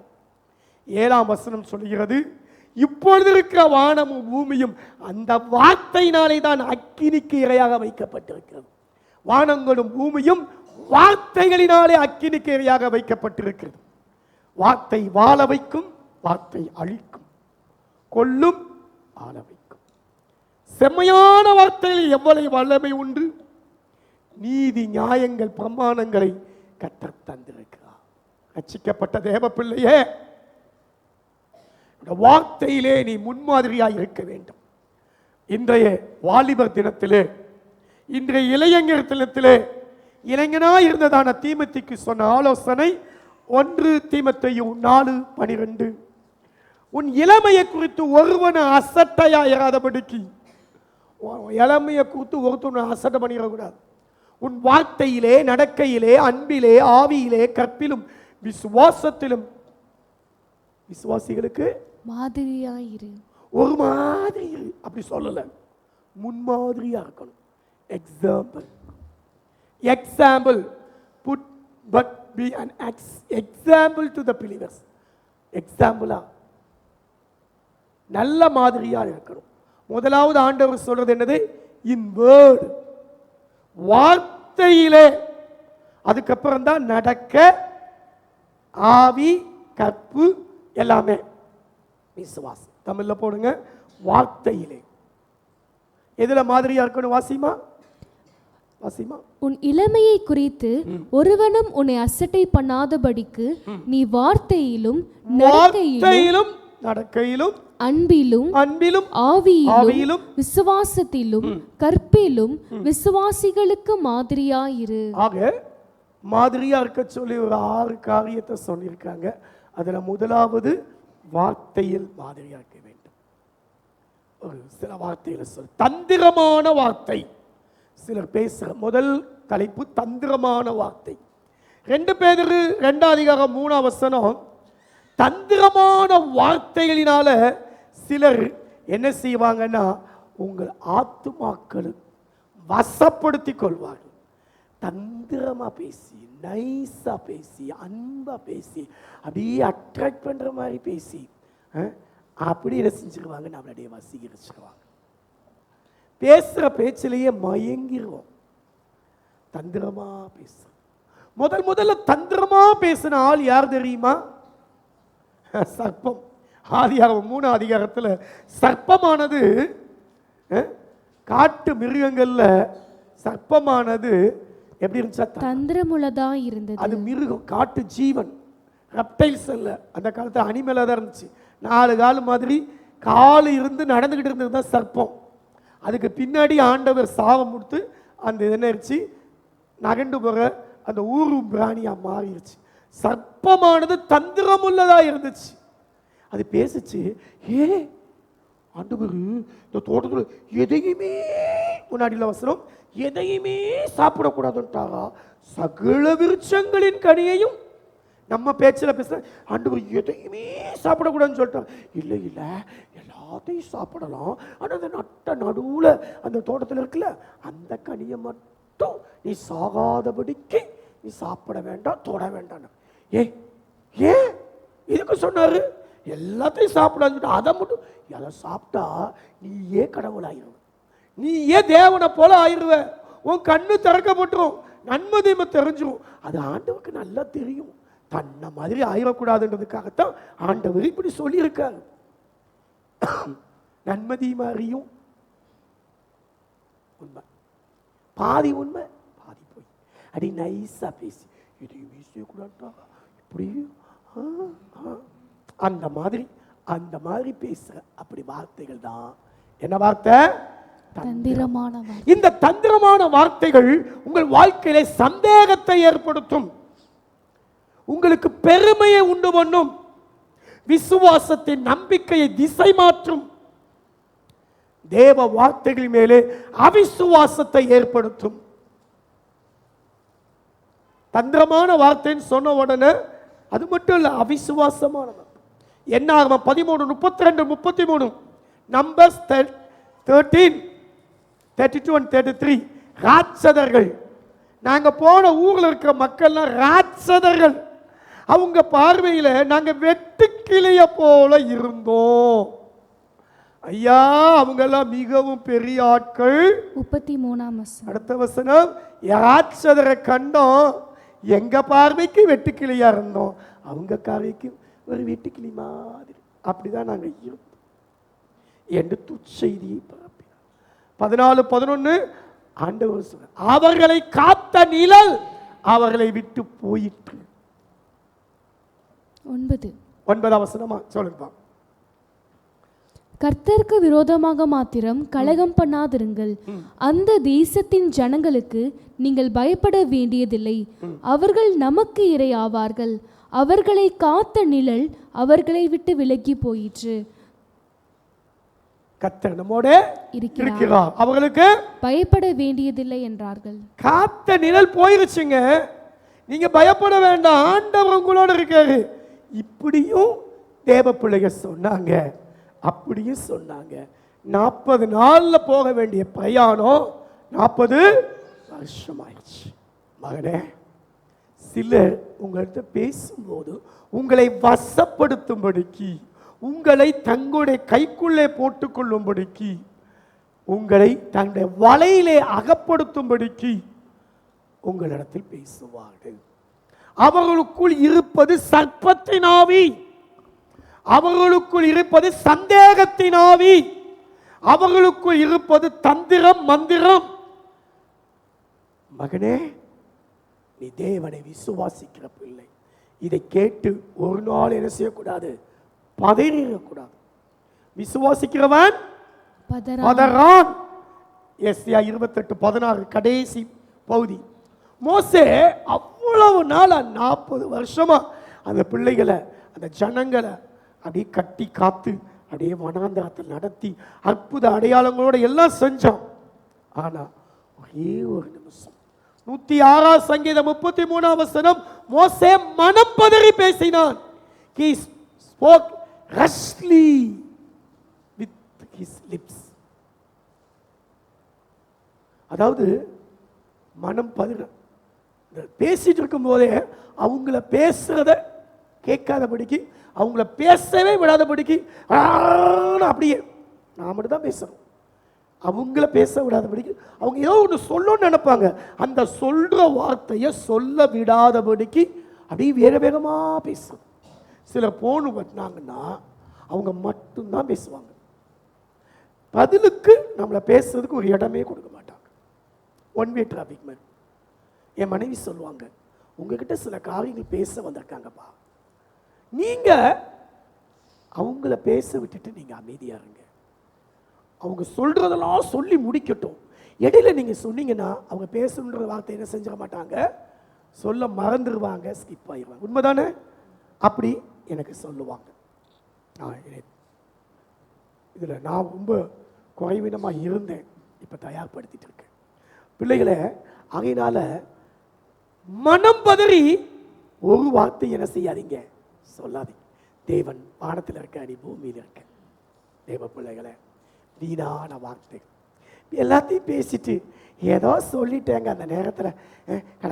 7ஆம் வசனம் சொல்லுகிறது, இப்பொழுது இருக்கிற வானமும் பூமியும் அந்த வார்த்தையினாலே தான் அக்கினிக்கு இரையாக வைக்கப்பட்டிருக்கிறது. வானங்களும் பூமியும் வார்த்தைகளினாலே அக்கினிக்கு இரையாக வைக்கப்பட்டிருக்கிறது. வார்த்தை வாழ வைக்கும், வார்த்தை அழிக்கும், கொல்லும், ஆள வைக்கும். செம்மையான வார்த்தையில் எவ்வளவு வல்லமை உண்டு. நீதி நியாயங்கள் பிரமாணங்களை கற்றுத் தந்திருக்கிறார். ரட்சிக்கப்பட்ட தேவ பிள்ளையே, வார்த்தையிலே நீ முன்மாதிரியாக இருக்க வேண்டும். இன்றைய வாலிபர் தினத்திலே, இன்றைய இளைஞர் தினத்திலே இளைஞனாய் இருந்ததான தீமோத்தேயுக்கு சொன்ன ஆலோசனை 1 தீமோத்தேயு 4:12. உன் இளமையை குறித்து ஒருவனை அசட்டையா இராதபடிக்கு. இளமையை குறித்து ஒருத்தனை அசட்டை பண்ணிடக்கூடாது. உன் வார்த்தையிலே, நடக்கையிலே, அன்பிலே, ஆவியிலே, கற்பிலும், விசுவாசத்திலும் விசுவாசிகளுக்கு மாதிரியாயிரு. ஒரு மாதிரி அப்படி சொல்லல, முன்மாதிரியா இருக்கணும். Example, example, put but be an example to the believers. எக்ஸாம்பிளா நல்ல மாதிரியா இருக்கணும். முதலாவது ஆண்டவர் சொல்றது என்னது? இன் வேர்ட், வார்த்தையிலே. அதுக்கப்புறம் தான் நடக்க, ஆவி, கற்பு, எல்லாமே. விசுவாசம் தமிழ்ல போடுங்க, வார்த்தையிலே. எதுல மாதிரியா இருக்கணும்? வாசிமா, வாசிமா. உன் இளமையை குறித்து ஒருவனும் உன்னை அசட்டை பண்ணாதபடிக்கு நீ வார்த்தையிலும் நடக்கையிலும் அன்பிலும் ஆவியிலும் விசுவாசத்திலும் கற்பிலும் விசுவாசிகளுக்கு மாதிரியாயிரு. ஆக மாதிரியா இருக்க சொல்லி ஒரு 6 காரியத்தை சொல்லியிருக்காங்க. அதுல முதலாவது வார்த்தையில் மாதிரியா இருக்க வேண்டும். ஒரு சில வார்த்தைகளை சொல், தந்திரமான வார்த்தை. சிலர் பேசுற முதல் தலைப்பு தந்திரமான வார்த்தை. 2 பேதுரு 2:3 தந்திரமான வார்த்தைகளினால சிலர் என்ன செய்வாங்கன்னா, உங்கள் ஆத்துமாக்களை வசப்படுத்தி கொள்வார்கள். தந்திரமா பேசி, நைஸா பேசி, அன்பா பேசி, அப்படியே அட்ராக்ட் பண்ற மாதிரி பேசி, அப்படி என்ன செஞ்சிருவாங்க, நம்மளுடைய வசீகரிச்சிருவாங்க. பேசுற பேச்சிலேயே மயங்கிடுவோம். தந்திரமா பேச முதல்ல தந்திரமா பேசின ஆள் யார் தெரியுமா? சர்ப்பம். ஆதியாகமம் 3 சர்ப்பமானது, காட்டு மிருகங்கள்ல சர்ப்பமானது எப்படி இருந்துச்சா? தந்திரமுள்ளதா இருந்தது. அது மிருகம், காட்டு ஜீவன், ரெப்டைல்ஸ் அல்ல. அந்த காலத்துல அனிமலா தான் இருந்துச்சு. 4 கால் மாதிரி கால் இருந்து நடந்துகிட்டு இருந்தது தான் சர்ப்பம். அதுக்கு பின்னாடி ஆண்டவர் சாபம் கொடுத்து அந்த என்னச்சு நகண்டு போற அந்த ஊரு பிராணியா மாறிடுச்சு. சர்ப்பமானது தந்திரமுள்ளதா இருந்துச்சு. அது பேசுச்சு, ஆண்டவர் இந்த தோட்டத்தில் எதையுமே, முன்னாடியில் வசனம், எதையுமே சாப்பிடக்கூடாதுன்ட்டாரா, சகல விருட்சங்களின் கனியையும் நம்ம பேச்சில் பேச ஆண்டவர் எதையுமே சாப்பிடக்கூடாதுன்னு சொல்லிட்டார். இல்லை இல்லை, எல்லாத்தையும் சாப்பிடலாம், ஆனால் அந்த நட்ட நடுவில் அந்த தோட்டத்தில் இருக்குல்ல அந்த கனியை மட்டும் நீ சாகாதபடிக்கு நீ சாப்பிட வேண்டாம், தொட வேண்டாம். ஏன் இதுக்கு சொன்னாரு? எல்லாத்தையும் சாப்பிடாது, அதை மட்டும் அதை சாப்பிட்டா நீ ஏன் கடவுள் ஆயிடுவ, நீ ஏன் தேவனை போல ஆயிடுவ, உன் கண்ணு திறக்கப்பட்டுரும், நன்மை தீமை தெரிஞ்சிடும். அது ஆண்டவருக்கு நல்லா தெரியும். தன்னை மாதிரி ஆயிடக்கூடாதுன்றதுக்காகத்தான் ஆண்டவர் இப்படி சொல்லியிருக்காரு. நன்மை தீமை அறியும் உண்மை, பாதி உண்மை பாதி போய் அப்படி நைஸா பேசி இதையும் பேசக்கூடாதா இப்படி அந்த மாதிரி பேசுற அப்படி வார்த்தைகள் தான் என்ன வார்த்தை? தந்திரமான வார்த்தை. இந்த தந்திரமான வார்த்தைகள் உங்கள் வாழ்க்கையிலே சந்தேகத்தை ஏற்படுத்தும், உங்களுக்கு பெருமையை உண்டு பண்ணும், விசுவாசத்தின் நம்பிக்கையை திசை மாற்றும், தேவ வார்த்தைகள் மேலே அவிசுவாசத்தை ஏற்படுத்தும். தந்திரமான வார்த்தைன்னு சொன்ன உடனே அது மட்டும் இல்ல, அவிசுவாசமான என்ன ஆகும்? 13:32-33 நம்பர்ஸ் 13:32-33 ராட்சதர்கள். நாங்க போன ஊர்ல இருக்கிற மக்கள்லாம் ராட்சதர்கள். அவங்க பார்வையில நாங்க வெட்டுக்கிளிய போல இருந்தோம். ஐயா, அவங்க எல்லாம் மிகவும் பெரிய ஆட்கள். 33ஆம் வசனம். அடுத்த வசனம், ராட்சதரை கண்டோம், எங்க பார்வைக்கு வெட்டுக்கிளியா இருந்தோம், அவங்க பார்வைக்கு ஒரு வெட்டுக்கிளி மாதிரி, அப்படிதான் நாங்க இருந்தோம் என்று துச்செய்தியை பரப்பினார். 14:11 ஆண்டவர் சொல்றார், அவர்களை காத்த நிழல் அவர்களை விட்டு போயிற்று. 9ஆம் வசனமா சொல்லுங்க. கர்த்தருக்கு விரோதமாக மாத்திரம் கலகம் பண்ணாதிருங்கள். அந்த தேசத்தின் ஜனங்களுக்கு நீங்கள் பயப்பட வேண்டியதில்லை, அவர்கள் நமக்கு இரை ஆவார்கள். அவர்களை காத்த நிழல் அவர்களை விட்டு விலகி போயிற்று. கர்த்தர் நம்மோட இருக்கிறார், அவர்களுக்கு பயப்பட வேண்டியதில்லை என்றார்கள். காத்த நிழல் போயிருச்சுங்க, நீங்க பயப்பட வேண்டாம், ஆண்டவர் உங்களோட இருக்காரு. இப்படியும் தேவ பிள்ளைகள் சொன்னாங்க, அப்படியும் சொன்னாங்க. 40 நாள்ல போக வேண்டிய பிரயாணம் 40 வருஷம் ஆயிடுச்சு. மகனே, சிலர் உங்கள்கிட்ட பேசும்போது உங்களை வசப்படுத்தும்படிக்கு, உங்களை தங்களுடைய கைக்குள்ளே போட்டுக்கொள்ளும்படிக்கு, உங்களை தங்களுடைய வலையிலே அகப்படுத்தும்படிக்கு உங்களிடத்தில் பேசுவார்கள். அவர்களுக்குள் இருப்பது சர்ப்பத்தின் ஆவி, அவர்களுக்குள் இருப்பது சந்தேகத்தின் ஆவி, அவர்களுக்குள் இருப்பது தந்திரம் மந்திரம். மகனே, நீ தேவனை விசுவாசிக்கிற பிள்ளை, இதை கேட்டு ஒரு நாள் என்ன செய்யக்கூடாது? பதறிடக்கூடாது. விசுவாசிக்கிறவன் பதறான். எஸ்யா 28:16 கடைசி பகுதி. மோசே அவ்வளவு நாள் 40 வருஷமா அந்த பிள்ளைகளை, அந்த ஜனங்களை அப்படியே கட்டி காத்து அப்படியே வனாந்தரத்தை நடத்தி அற்புத அடையாளங்களோட எல்லாம் செஞ்சான். ஆனா ஒரே ஒரு நிமிஷம், 106 சங்கீதம் 33 வசனம், மோசே மனப்பதறி பேசினான். He spoke rashly with his lips. அதாவது மனம் பதற, பேசிட்டு இருக்கும் போதே அவங்கள பேசுறத கேட்காதபடிக்கு, அவங்கள பேசவே விடாதபடிக்கு அப்படியே நான் மட்டும் தான் பேசணும், அவங்கள பேச விடாதபடிக்கு, அவங்க ஏதோ ஒன்று சொல்லணும்னு நினைப்பாங்க, அந்த சொல்ற வார்த்தையை சொல்ல விடாதபடிக்கு அப்படியே வேக வேகமாக பேசும். சிலர் போன் பண்ணாங்கன்னா அவங்க மட்டும்தான் பேசுவாங்க, பதிலுக்கு நம்மளை பேசுறதுக்கு ஒரு இடமே கொடுக்க மாட்டாங்க. One way traffic man. என் மனைவி சொல்லுவாங்க, உங்ககிட்ட சில காரியங்கள் பேச வந்திருக்காங்கப்பா, நீங்க அவங்கள பேச விட்டுட்டு நீங்க அமைதியா இருங்க, அவங்க சொல்றதெல்லாம் சொல்லி முடிக்கட்டும். இடையில நீங்க சொன்னீங்கன்னா அவங்க பேசணுன்ற வார்த்தை என்ன செஞ்சிட மாட்டாங்க, சொல்ல மறந்துடுவாங்க, ஸ்கிப் ஆயிடுவாங்க. உண்மைதானே? அப்படி எனக்கு சொல்லுவாங்க. இதில் நான் ரொம்ப குறைவினமாக இருந்தேன், இப்போ தயார்படுத்திட்டு இருக்கேன் பிள்ளைகளை. அதனால மனம் பதறி ஒரு வார்த்தை என்ன செய்யாதீங்க, சொல்லாதீங்க. தேவன் வானத்தில் இருக்க, நீ பூமியில் இருக்க. தேவ பிள்ளைகளை, வீணான வார்த்தைகள் எல்லாத்தையும் பேசிட்டு ஏதோ சொல்லிட்டேங்க அந்த நேரத்தில்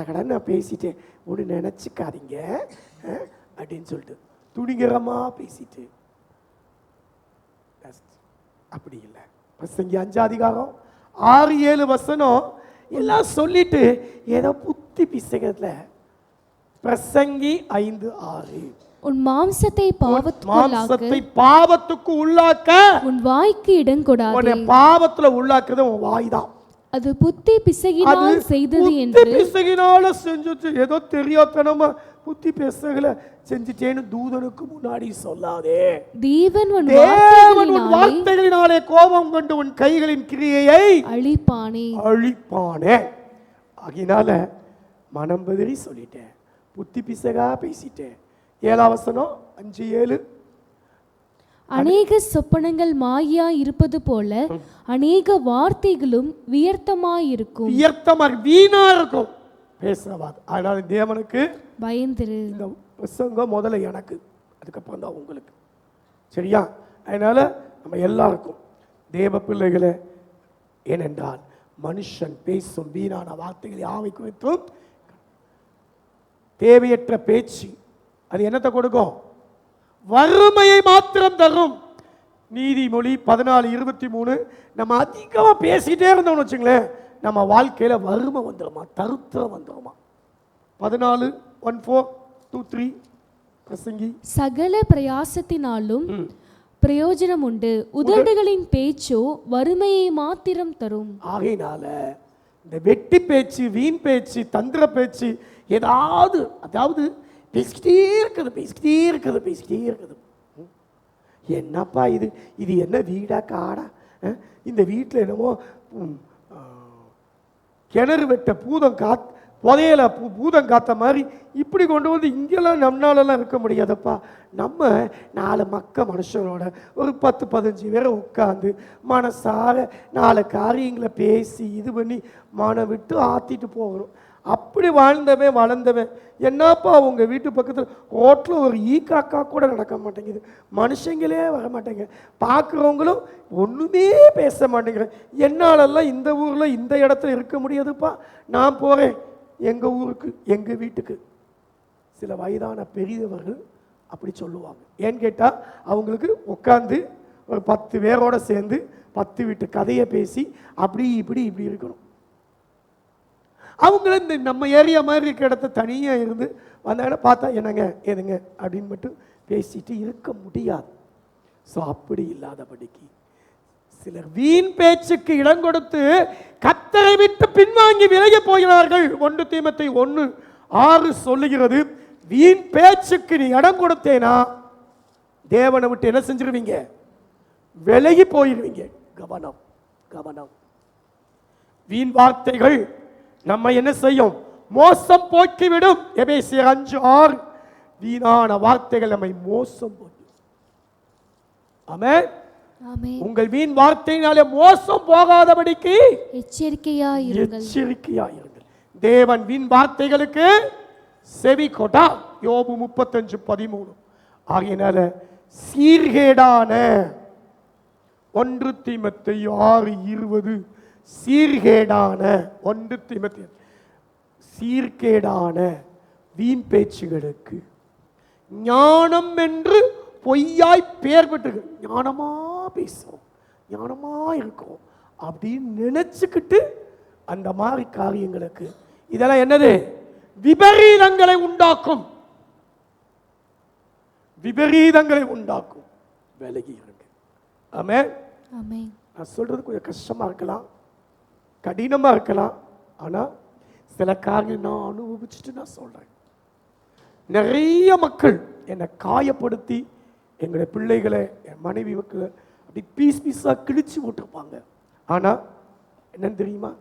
கடன்னு நான் பேசிட்டேன் ஒன்று நினச்சிக்காதீங்க அப்படின்னு சொல்லிட்டு துணிகரமாக பேசிட்டு, அப்படி இல்லை. பிரசங்கி 5 அதிகாரம் 6-7 வசனம் எல்லாம் சொல்லிட்டு ஏதோ புத்தி பிசைக்கிறதுல. பிரசங்கி 5:6 உன் மாம்சத்தை பாவத்துக்கு உள்ளாக்க உன் வாய்க்கு இடம் கொடாதே. உன்னை பாவத்துல உள்ளாக்குறது உன் வாய் தான். அது புத்தி பிசகினால் செய்தது என்று. பிசகினால செஞ்சுட்டு ஏதோ தெரியாதனமா புத்தி பிசகல செஞ்சுட்டேன்னு தூதனுக்கு முன்னாடி சொல்லாதே. தேவன் உன் வார்த்தைகளினாலே கோபம் கொண்டு உன் கைகளின் கிரியையை அழிப்பானே. ஆகினால மனம் பதறி சொல்லிட்டேன், புத்தி பிசகா பேசிட்டேன். 7 வசனம் 5-7 அநேக சொப்பனங்கள் மாயா இருப்பது போல அநேக வார்த்தைகளும் வியர்த்தமாயிருக்கும். வீணா இருக்கும் பேசுறவாது. அதனால தேவனுக்கு பயந்திரு. இந்த பிரசங்கம் முதல்ல எனக்கு, அதுக்கப்புறம் தான் உங்களுக்கு. சரியா? அதனால நம்ம எல்லாருக்கும் தேவ பிள்ளைகளை, ஏனென்றால் மனுஷன் பேசும் வீணான வார்த்தைகளை யாவை குறித்தும் தேவையற்ற பேச்சு அது என்னத்தை கொடுக்கும்? வறுமையை மாத்திரம் தரும். நீதிமொழி 14:23. நம்ம அதிகமாக பேசிட்டே இருந்தோம்னு வச்சுங்களேன், நம்ம வாழ்க்கையில் வறுமை வந்துடுமா, தருத்திரம் வந்துடுமா. 14:1-4-2-3 பிரசங்கி. சகல பிரயாசத்தினாலும் பிரயோஜனம் உண்டு, உதடுகளின் பேச்சோ வறுமையை மாத்திரம் தரும். ஆகையினால இந்த வெட்டி பேச்சு, வீண் பேச்சு, தந்திர பேச்சு அதாவது பேசிக்கிட்டே இருக்குது. என்னப்பா இது என்ன வீடா காடா? இந்த வீட்டில் என்னமோ கிணறு வெட்ட புதையல பூதம் காத்த மாதிரி இப்படி கொண்டு வந்து இங்கெல்லாம் நம்மளாலெல்லாம் இருக்க முடியாதப்பா. நம்ம 4 மனுஷங்களோட ஒரு 10-15 பேரை உட்காந்து மனசார 4 காரியங்களை பேசி இது பண்ணி மனம் விட்டு ஆத்திட்டு போகணும். அப்படி வளர்ந்தவன் என்னப்பா உங்கள் வீட்டு பக்கத்தில் ரோட்டில் ஒரு காக்கா கூட நடக்க மாட்டேங்குது, மனுஷங்களே வர மாட்டேங்க, பார்க்குறவங்களும் ஒன்றுமே பேச மாட்டேங்கிறேன், என்னாலெல்லாம் இந்த ஊரில் இந்த இடத்துல இருக்க முடியாதுப்பா, நான் போகிறேன் எங்கள் ஊருக்கு எங்கள் வீட்டுக்கு. சில வயதான பெரியவர்கள் அப்படி சொல்லுவாங்க. ஏன்னு கேட்டால் அவங்களுக்கு உட்காந்து ஒரு 10 பேரோட சேர்ந்து 10 வீட்டு கதையை பேசி அப்படி இப்படி இருக்கணும். அவங்கள இந்த நம்ம ஏரியா மாதிரி இருக்க இடத்த தனியாக இருந்து வந்தாங்கன்னா பார்த்தா என்னங்க எதுங்க அப்படின்னு மட்டும் பேசிட்டு இருக்க முடியாது. ஸோ அப்படி இல்லாதபடிக்கு சிலர் வீண் பேச்சுக்கு இடம் கொடுத்து கர்த்தரை விட்டு பின்வாங்கி விலகி போகிறார்கள். 1 தீமோத்தேயு 1:6 சொல்லுகிறது, வீண் பேச்சுக்கு நீ இடம் கொடுத்தேனா தேவனை விட்டு என்ன செஞ்சிருவீங்க? விலகி போயிருவீங்க. கவனம். வீண் வார்த்தைகள் நம்ம என்ன செய்யும்? மோசம் போக்கிவிடும். எபேசியர் 5:6. வீணான வார்த்தைகள் நம்மை மோசம் போக்கும். ஆமென். உங்கள் வீண் வார்த்தையினாலே மோசம் போகாதபடிக்கு எச்சரிக்கையாயிருங்கள். தேவன் வீண் வார்த்தைகளுக்கு செவி கொடா. யோபு 35:13. ஆகையினால சீர்கேடான 1 தீமோத்தேயு 6:20 சீர்கேடான வீண் பேச்சுகளுக்கு ஞானம் என்று பொய்யாய் பெயர் பெற்று ஞானமா பேசுவோம், ஞானமா இருக்கும் அப்படின்னு நினைச்சுக்கிட்டு அந்த மாதிரி காரியங்களுக்கு இதெல்லாம் என்னது? விபரீதங்களை உண்டாக்கும். விலகி இருக்கு. ஆமென். நான் சொல்றது கொஞ்சம் கஷ்டமா இருக்கலாம், கடினமா இருக்கலாம், ஆனா சில காரியம் நான் அனுபவிச்சுட்டு நான் சொல்றேன். நிறைய மக்கள் என்னை காயப்படுத்தி எங்களுடைய பிள்ளைகளை, என் மனைவி மக்களை அப்படி பீஸா கிழிச்சு விட்டுருப்பாங்க. ஆனா என்னன்னு தெரியுமா?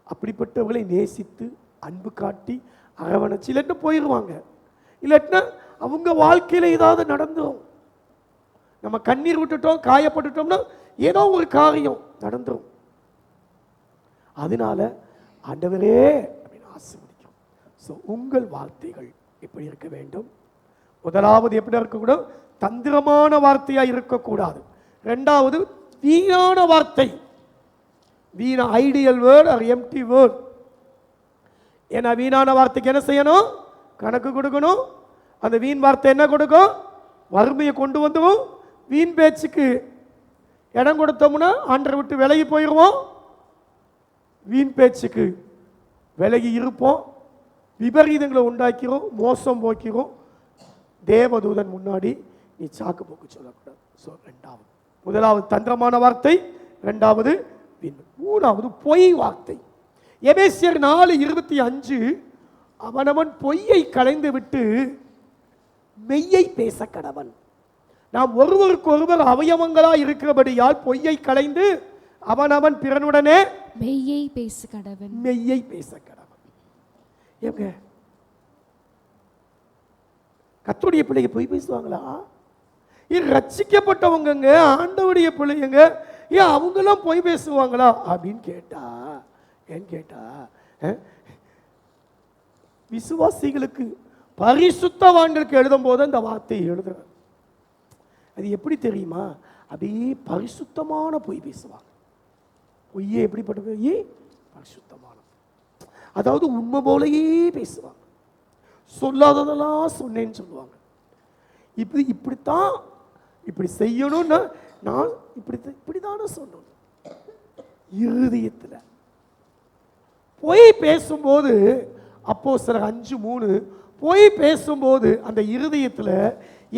அப்படிப்பட்டவர்களை நேசித்து அன்பு காட்டி அரவணைச்சு இல்லாட்டி போயிடுவாங்க. இல்லாட்டினா அவங்க வாழ்க்கையில ஏதாவது நடந்துடும். நம்ம கண்ணீர் விட்டுட்டோம், காயப்பட்டுட்டோம்னா ஏதோ ஒரு காரியம் நடந்துடும். அதனால ஆண்டவரே அப்படின்னு ஆசீர்வதிக்கும். ஸோ உங்கள் வார்த்தைகள் இப்படி இருக்க வேண்டும். முதலாவது எப்படி இருக்கக்கூடாது? தந்திரமான வார்த்தையா இருக்கக்கூடாது. ரெண்டாவது வீணான வார்த்தை, வீணா idle word are empty word. ஏன்னா வீணான வார்த்தைக்கு என்ன செய்யணும்? கணக்கு கொடுக்கணும். அந்த வீண் வார்த்தை என்ன கொடுக்கும்? வறுமையை கொண்டு வந்துடும். வீண் பேச்சுக்கு இடம் கொடுத்தோம்னா ஆண்டரை விட்டு விலகி போயிடுவோம். வீண் பேச்சுக்கு விலகி இருப்போம், விபரீதங்களை உண்டாக்கிறோம், மோசம் போக்கிறோம். தேவதூதன் முன்னாடி நீ சாக்கு போக்கு சொல்லக்கூடாது. ஸோ ரெண்டாவது, முதலாவது தந்திரமான வார்த்தை, ரெண்டாவது வீண், மூணாவது பொய் வார்த்தை. எபேசியர் 4:25 அவனவன் பொய்யை களைந்து விட்டு மெய்யை பேச கடவன். நாம் ஒருவருக்கு ஒருவர் அவயவங்களா இருக்கிறபடியால் பொய்யை களைந்து அவனவன் பிறனுடனே மெய்யை பேச கடவன். மெய்யை பேச கடவன். ஏங்க கர்த்தருடைய பிள்ளைங்க பொய் பேசுவாங்களா? இது ரட்சிக்கப்பட்டவங்க, ஆண்டவருடைய பிள்ளைங்க, ஏன் அவங்கெல்லாம் பொய் பேசுவாங்களா அப்படின்னு கேட்டா, ஏன்னு கேட்டா விசுவாசிகளுக்கு பரிசுத்தவான்களுக்கு எழுதும் போது அந்த வார்த்தையை எழுதுறாங்க. அது எப்படி தெரியுமா? அப்படியே பரிசுத்தமான பொய் பேசுவாங்க. பொய்யே எப்படிப்பட்ட பொய்யே? பரிசுத்தமான, அதாவது உண்மை போலயே பேசுவாங்க. சொல்லாததெல்லாம் சொன்னேன்னு சொல்லுவாங்க. இப்படித்தான் இப்படி செய்யணும்னு நான் இப்படித்தானே சொன்னேன். இருதயத்தில் பொய் பேசும்போது, அப்போஸ்தலர் 5:3, பொய் பேசும்போது அந்த இருதயத்தில்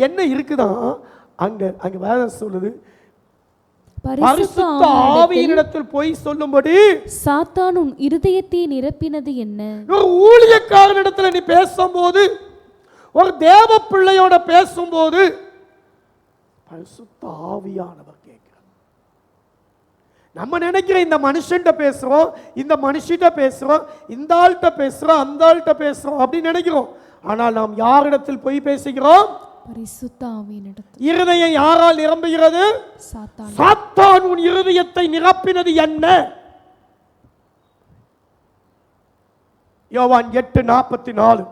என்ன இருக்குதான்? அங்க வேதம் சொல்லுது, பரிசுத்த ஆவியினிடத்தில் பொய் சொல்லும்படி சாத்தான் உன் இருதயத்தை நிரப்பினது என்ன? ஒரு ஊழியக்காரனிடத்தில் நீ பேசும்போது, ஒரு தேவ பிள்ளையோட பேசும்போது பரிசுத்த ஆவியானவர் கேட்கிறார். நம்ம நினைக்கிற இந்த மனுஷன்ட்ட பேசுறோம், இந்த மனுஷிட்ட பேசுறோம், இந்த ஆள்கிட்ட பேசுறோம், அந்த ஆள்கிட்ட பேசுறோம் அப்படின்னு நினைக்கிறோம். ஆனால் நாம் யாரிடத்தில் பொய் பேசுகிறோம்? பரிசுத்த ஆவியினிடத்தில். இருதயம் யாரால் நிரம்புகிறது? சாத்தான். சாத்தான் உன் இருதயத்தை நிரப்பினது என்ன? யோவான் 8:44,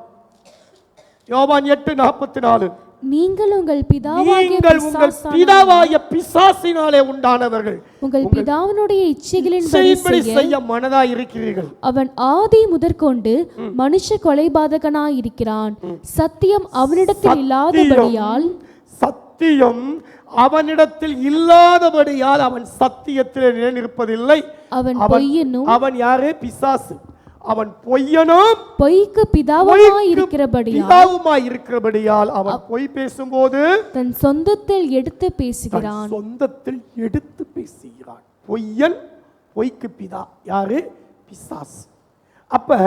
யோவான் 8:44, நீங்கள் உங்கள் பிதாவாகிய பிசாசினாலே உண்டானவர்கள், உங்கள் பிதாவினுடைய இச்சைகளின்படி செய்ய மனதாய் இருக்கிறீர்கள். அவன் ஆதி முதற்கொண்டு மனுஷ கொலைபாதகனாய் இருக்கிறான். சத்தியம் அவனிடத்தில் இல்லாதபடியால், சத்தியம் அவனிடத்தில் இல்லாதபடியால் அவன் சத்தியத்தில் நிலைநிற்பதில்லை. அவன் பொய்யனும். அவன் யாரு? பிசாசு. அவன் பொய்யனும் பொய்க்கு பிதாவுமாய் இருக்கிறபடியால் அவன் பொய் பேசும்போது தன் சொந்தத்தில் எடுத்து பேசுகிறான். சொந்தத்தில் எடுத்து பேசுகிறான். பொய்யன், பொய்க்கு பிதா யாரு? பிசாசு. அப்ப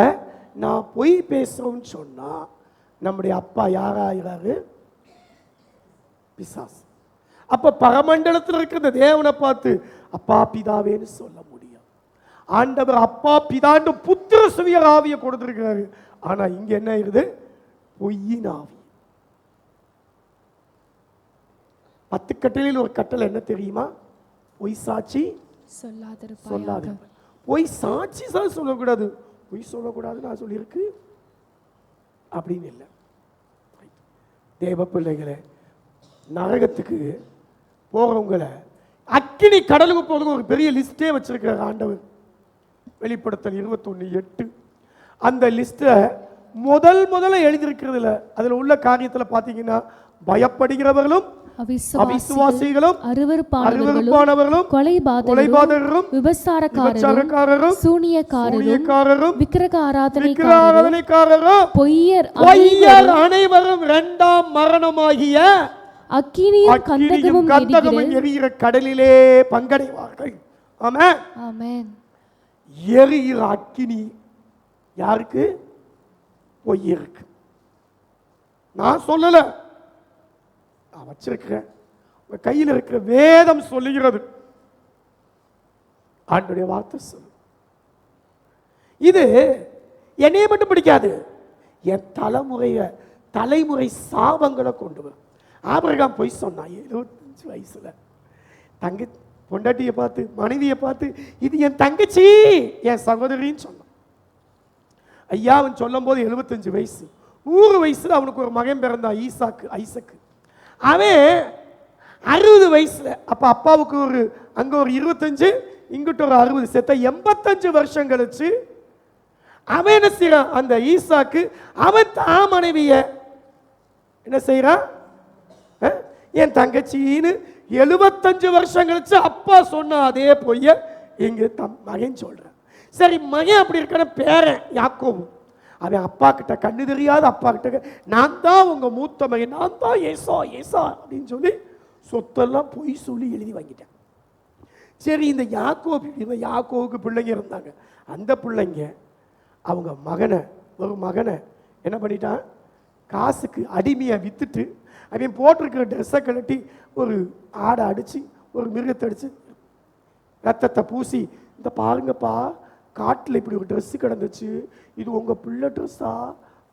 நான் பொய் பேசுறோம்னு சொன்னா நம்முடைய அப்பா யாராகிறாரு? பிசாசு. அப்ப பரமண்டலத்தில் இருக்கிற தேவனை பார்த்து அப்பா பிதாவேன்னு சொல்ல முடியும். ஆண்டவர் அப்பா பிதாண்டு புத்திர சுவியர் ஆவியை கொடுத்திருக்கிறாரு. ஆனா இங்க என்ன ஆயிருது? பொய்யின் ஆவி. 10 கட்டளையில் ஒரு கட்டளை என்ன தெரியுமா? பொய் சாட்சி சொல்லாத. பொய் சாட்சி சொல்லக்கூடாது, பொய் சொல்லக்கூடாது நான் சொல்லியிருக்கு அப்படின்னு இல்லை. தேவ பிள்ளைகளை, நரகத்துக்கு போறவங்களை அக்கினி கடலுக்கு போறதுக்கு ஒரு பெரிய லிஸ்டே வச்சிருக்கிறார் ஆண்டவர். வெளிப்படுத்தல் 21:8 அந்த லிஸ்ட்டை முதல்ல எழுதியிருக்கிறதுல அதில் உள்ள காரியத்தில் பார்த்தீங்கன்னா, பயப்படுகிறவர்களும், அவிசுவாசிகளும், அருவருப்பானவர்களும், கொலைபாதகரும், விபச்சாரக்காரரும், சூனியக்காரரும், விக்கிரக ஆராதனைக்காரரும், பொய்யர் அனைவரும் 2ஆம் மரணமாகிய அக்கினியும் கந்தகமும் எரிகிற கடலிலே பங்கடைவார்கள். ஆமென், ஆமென். எரிகிற அக்கினி யாருக்கு? பொய்யருக்கு. நான் சொல்லல, நான் வச்சிருக்கிறேன். உங்க கையில் இருக்கிற வேதம் சொல்லுகிறது. ஆண்டவருடைய வார்த்தை சொல்லு. இது என்னைய மட்டும் பிடிக்காது, என் தலைமுறை சாபங்களை கொண்டு வரும். ஆபிரகாம் பொய் சொன்னான் 75 வயசுல. பொண்டாட்டியை பார்த்து, மனைவியை பார்த்து, இது என் தங்கச்சி, என் சகோதரின்னு சொன்னான். ஐயாவன் சொல்லும் போது 75 வயசு. 100 வயசுல அவனுக்கு ஒரு மகன் பிறந்தான், ஐசக்கு. அவன் 60 வயசுல, அப்ப அப்பாவுக்கு அங்க ஒரு 25, இங்கிட்ட ஒரு 60, சேர்த்த 85 வருஷம் கழிச்சு அவன் என்ன செய்யறான்? அந்த ஈசாக்கு அவன் தான் மனைவிய என்ன செய்யறான்? என் தங்கச்சின்னு 75 வருஷம் கழிச்சு அப்பா சொன்ன அதே பொய்ய எங்க மகன் சொல்றான். சரி, மகன் அப்படி இருக்கிற பேரன் யாக்கோபு, அவன் அப்பா கிட்ட, கண்ணு தெரியாத அப்பா கிட்ட, நான் தான் உங்க மூத்த மகன், நான் தான் ஏசா அப்படின்னு சொல்லி சொத்தெல்லாம் பொய் சொல்லி எழுதி வாங்கிட்டேன். சரி, இந்த யாக்கோவுக்கு பிள்ளைங்க இருந்தாங்க. அந்த பிள்ளைங்க அவங்க ஒரு மகனை என்ன பண்ணிட்டான்? காசுக்கு அடிமையை வித்துட்டு அவன் போட்டிருக்கிற ட்ரெஸ்ஸை கழட்டி ஒரு ஆடை அடிச்சு, ஒரு மிருகத்தை அடிச்சு, ரத்தத்தை பூசி, இந்த பாருங்கப்பா காட்டில் இப்படி ஒரு ட்ரெஸ்ஸு கிடந்துச்சு, இது உங்க பிள்ளை ட்ரெஸ்ஸா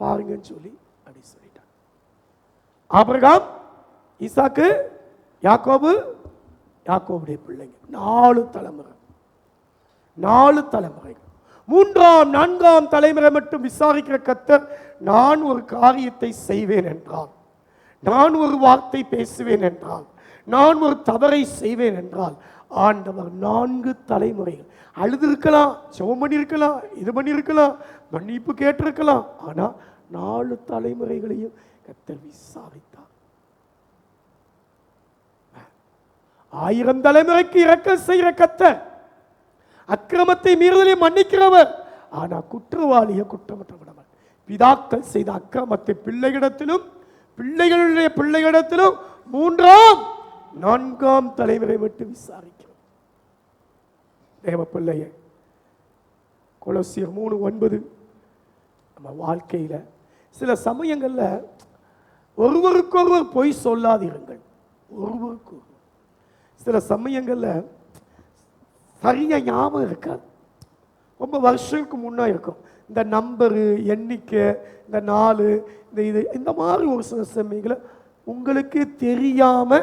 பாருங்கன்னு சொல்லி அப்படி சொல்லிட்டான். ஆபிரகாம், ஈசாக்கு, யாக்கோபுடைய பிள்ளைங்க 4 தலைமுறை. 4 தலைமுறைகள். 3ஆம் 4ஆம் தலைமுறை மட்டும் விசாரிக்கிற கர்த்தர், நான் ஒரு காரியத்தை செய்வேன் என்றால், நான் ஒரு வார்த்தை பேசுவேன் என்றால், நான் ஒரு தவறை செய்வேன் என்றால், ஆண்டவர் 4 தலைமுறைகள் அழுதுருக்கலாம், ஜெபம் பண்ணியிருக்கலாம், இது பண்ணியிருக்கலாம், மன்னிப்பு கேட்டிருக்கலாம், ஆனா 4 தலைமுறைகளையும் கர்த்தர் விசாரித்தார். 1000 தலைமுறைக்கு இரக்கம் செய்கிற கர்த்தர், அக்கிரமத்தை மீறுதலை மன்னிக்கிறவர், ஆனா குற்றவாளிய குற்றமற்ற விடவர். பிதாக்கள் செய்த அக்கிரமத்தை பிள்ளைகளிடத்திலும், பிள்ளைகளுடைய பிள்ளைகளிடத்திலும் 3ஆம் 4ஆம் தலைமுறை விட்டு விசாரிக்கிறோம். தேவ பிள்ளையே, கொலோசியர் 3:9 நம்ம வாழ்க்கையில சில சமயங்கள்ல ஒருவருக்கொருவர் பொய் சொல்லாதிருங்கள். ஒருவருக்கொருவர் சில சமயங்கள்ல சரியா ஞாபகம் இருக்காது, ரொம்ப வருஷத்துக்கு முன்னா இருக்கும். இந்த நம்பரு, எண்ணிக்கை, இந்த நாள், இந்த மாதிரி ஒரு சில சமயங்களை உங்களுக்கு தெரியாம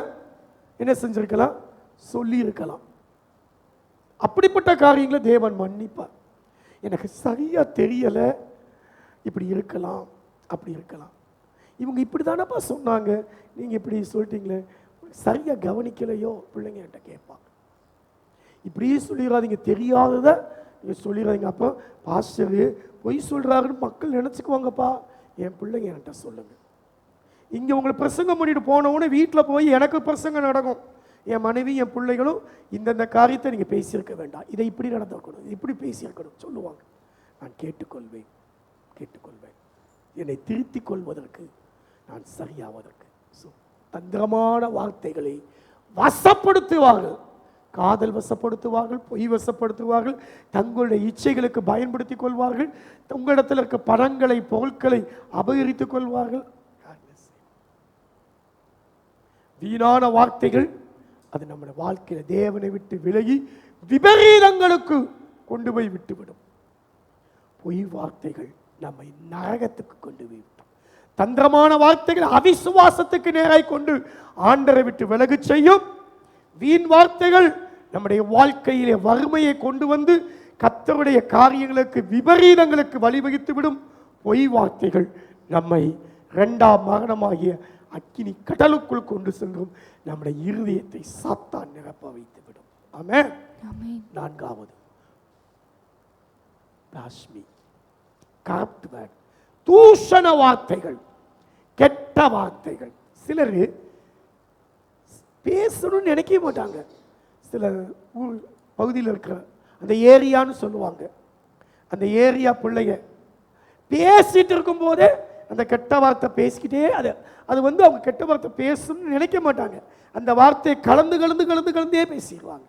என்ன செஞ்சிருக்கலாம்? சொல்லி இருக்கலாம். அப்படிப்பட்ட காரியங்களை தேவன் மன்னிப்பார். எனக்கு சரியா தெரியல, இப்படி இருக்கலாம், அப்படி இருக்கலாம், இவங்க இப்படி தானப்பா சொன்னாங்க, நீங்க இப்படி சொல்லிட்டீங்களே, சரியா கவனிக்கலையோ, பிள்ளைங்க என்கிட்ட கேட்பாங்க. இப்படியே சொல்லிடாதீங்க, தெரியாததை நீங்கள் சொல்லிடாதீங்க. அப்போ பாஸ்டரு பொய் சொல்கிறாருன்னு மக்கள் நினச்சிக்குவாங்கப்பா. என் பிள்ளைங்க என்கிட்ட சொல்லுங்க. இங்கே உங்களை பிரசங்கம் பண்ணிட்டு போனவுடனே வீட்டில் போய் எனக்கு பிரசங்கம் நடக்கும். என் மனைவி, என் பிள்ளைகளும் இந்தந்த காரியத்தை நீங்கள் பேசியிருக்க வேண்டாம், இதை இப்படி நடந்திருக்கணும், இப்படி பேசியிருக்கணும் சொல்லுவாங்க. நான் கேட்டுக்கொள்வேன். என்னை திருத்திக் கொள்வதற்கு, நான் சரியாவதற்கு. தந்திரமான வார்த்தைகளை வசப்படுத்துவார்கள், காதல் வசப்படுத்துவார்கள், பொய் வசப்படுத்துவார்கள், தங்களுடைய இச்சைகளுக்கு பயன்படுத்திக் கொள்வார்கள், உங்களிடத்தில் இருக்க பணங்களை, பொருட்களை அபகரித்துக் கொள்வார்கள். வீணான வார்த்தைகள் அது நம்முடைய வாழ்க்கையில தேவனை விட்டு விலகி விபரீதங்களுக்கு கொண்டு போய் விட்டுவிடும். பொய் வார்த்தைகள் நம்மை நரகத்துக்கு கொண்டு போய் விடும். தந்திரமான வார்த்தைகள் அவிசுவாசத்துக்கு நேராய் கொண்டு ஆண்டரை விட்டு விலகு செய்யும். வீண் வார்த்தைகள் நம்முடைய வாழ்க்கையிலே வறுமையை கொண்டு வந்து கர்த்தருடைய காரியங்களுக்கு, விபரீதங்களுக்கு வழிவகுத்து விடும். பொய் வார்த்தைகள் நம்மை 2ஆம் மரணமாகிய அக்கினி கடலுக்குள் கொண்டு சென்றும் நம்முடைய இருதயத்தை சாத்தான் நிரப்ப வைத்து விடும். ஆமென். 4வது பிளாஸ்மி, கரப்ட் வேர்ட், தூஷண வார்த்தைகள், கெட்ட வார்த்தைகள். சிலர் பேசணும்னு நினைக்க மாட்டாங்க. சில ஊர் பகுதியில் இருக்கிற அந்த ஏரியான்னு சொல்லுவாங்க, அந்த ஏரியா பிள்ளைங்க பேசிட்டு இருக்கும் போதே அந்த கெட்ட வார்த்தை பேசிக்கிட்டே, அது வந்து அவங்க கெட்ட வார்த்தை பேசணும்னு நினைக்க மாட்டாங்க. அந்த வார்த்தையை கலந்தே பேசிடுவாங்க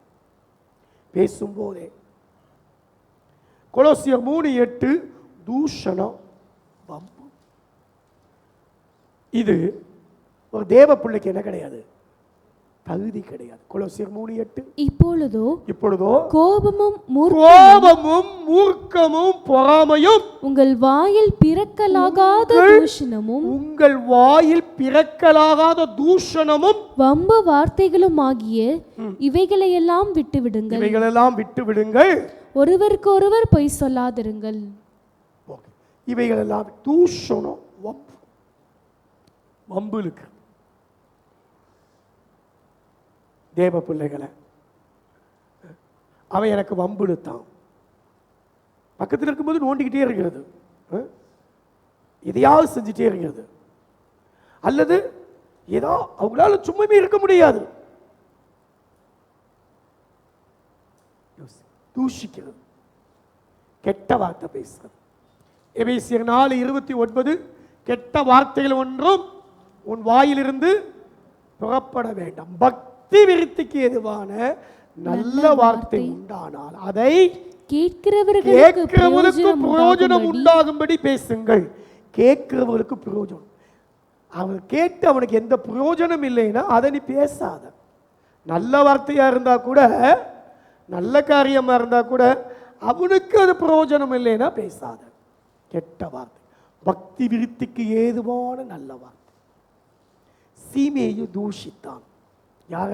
பேசும்போதே. கொலோசியர் 3:8 தூஷணம், வம்பு. இது ஒரு தேவ பிள்ளைக்கு என்ன கிடையாது? தகுதி கிடையாது. கொலோசியர் 3:8 இப்பொழுதோ கோபமும் மூர்க்கமும் பொறாமையும் உங்கள் வாயில் பிறக்கலாகாத தூஷணமும் வம்பு வார்த்தைகளும் ஆகிய இவைகளையெல்லாம் விட்டுவிடுங்கள். ஒருவருக்கு ஒருவர் பொய் சொல்லாதிருங்கள். இவைகளெல்லாம் தூஷணம், வம்பு. வம்புலுக்கு. தேவ பிள்ளைகளை, அவன் எனக்கு வம்புடுத்தான். பக்கத்தில் இருக்கும்போது நோண்டிக்கிட்டே இருக்கிறது, எதையாவது செஞ்சுட்டே இருக்கிறது. அல்லது ஏதோ அவங்களால சும்மாவே இருக்க முடியாது, தூஷிக்கிறது, கெட்ட வார்த்தை பேசுறது. எபேசியர் 4:29, கெட்ட வார்த்தைகள் ஒன்றும் உன் வாயிலிருந்து புறப்பட வேண்டாம். பக்தி விருத்திக்கு எதுவான நல்ல வார்த்தை உண்டானால் அதை கேட்கிறவர்களுக்கு பிரயோஜனம் உண்டாகும்படி பேசுங்கள். கேட்கிறவர்களுக்கு பிரயோஜனம். அவன் கேட்டு அவனுக்கு எந்த பிரயோஜனம் இல்லைன்னா அதை நீ பேசாத. நல்ல வார்த்தையா இருந்தா கூட, நல்ல காரியமா இருந்தா கூட அவனுக்கு அது பிரயோஜனம் இல்லைன்னா பேசாத. கெட்ட வார்த்தை, பக்தி விருத்திக்கு ஏதுவான நல்ல வார்த்தை. சீமேயு தூஷித்தான். யார?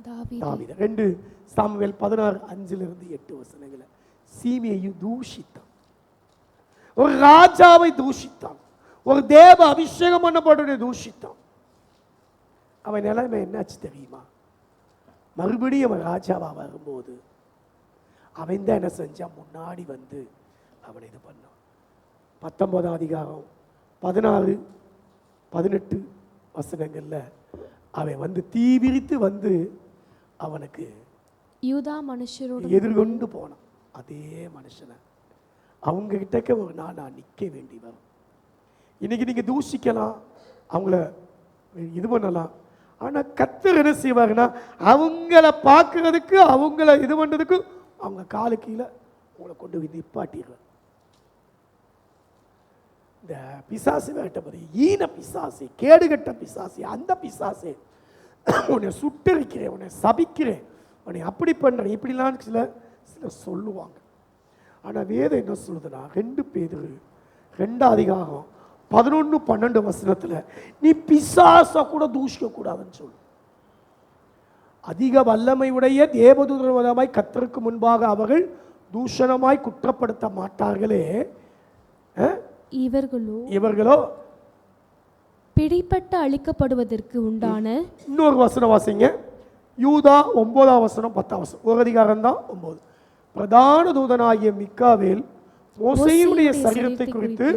தாவீது. 2 சாமுவேல் 16:5-8 சீமேயு தூஷித்தான். ஒரு ராஜாவை தூஷித்தான், ஒரு தேவ அபிஷேகம் பண்ணப்பட்டவனை தூஷித்தான். அவன் நிலைமை என்னாச்சு தெரியுமா? மறுபடியும் அவன் ராஜாவா வரும்போது அவன் தான் என்ன செஞ்சான்? முன்னாடி வந்து அவனை இது பண்ணான். 19ஆம் அதிகாரம் 16-18 அவன் வந்து தீவிரித்து வந்து அவனுக்கு யூதா மனுஷரோடு எதிர்கொண்டு போனான். அதே மனுஷனை அவங்க கிட்டக்க ஒரு நாள் நான் நிற்க வேண்டி வரும். இன்னைக்கு நீங்க தூஷிக்கலாம், அவங்கள இது பண்ணலாம். ஆனா கர்த்தர் என்ன செய்வாங்கன்னா, அவங்கள பார்க்கறதுக்கு, அவங்கள இது பண்றதுக்கு அவங்க காலு கீழே உங்களை கொண்டு வந்து நிப்பாட்டிடுவார். இந்த பிசாசு வேட்டப்படி ஈன பிசாசு, கேடுகட்ட பிசாசு, அந்த பிசாசு உன்னை சுட்டரிக்கிறேன், உன்னை சபிக்கிறேன், உன்னை அப்படி பண்றேன், இப்படிலாம் சில சொல்லுவாங்க. ஆனா வேதம் என்ன சொல்லுதுன்னா, 2 பேதுரு 2ஆம் அதிகாரம் 11-12 நீ பிசாச கூட தூஷிக்க கூடாதுன்னு சொல்லு. அதிக வல்லமை உடைய தேவதூதமாய் கர்த்தருக்கு முன்பாக அவர்கள் தூஷணமாய் குற்றப்படுத்த மாட்டார்களே, இவர்களோ பிடிப்பட்டு அழிக்கப்படுவதற்கு உண்டான. இன்னொரு வசனம் வாசிங்க, யூதா 9ஆம் வசனம் 10ஆம் வசனம். ஒரு அதிகாரம் தான் 9. பிரதான தூதனாகிய மிக்காவேல் மோசேயுடைய சரீரத்தை குறித்து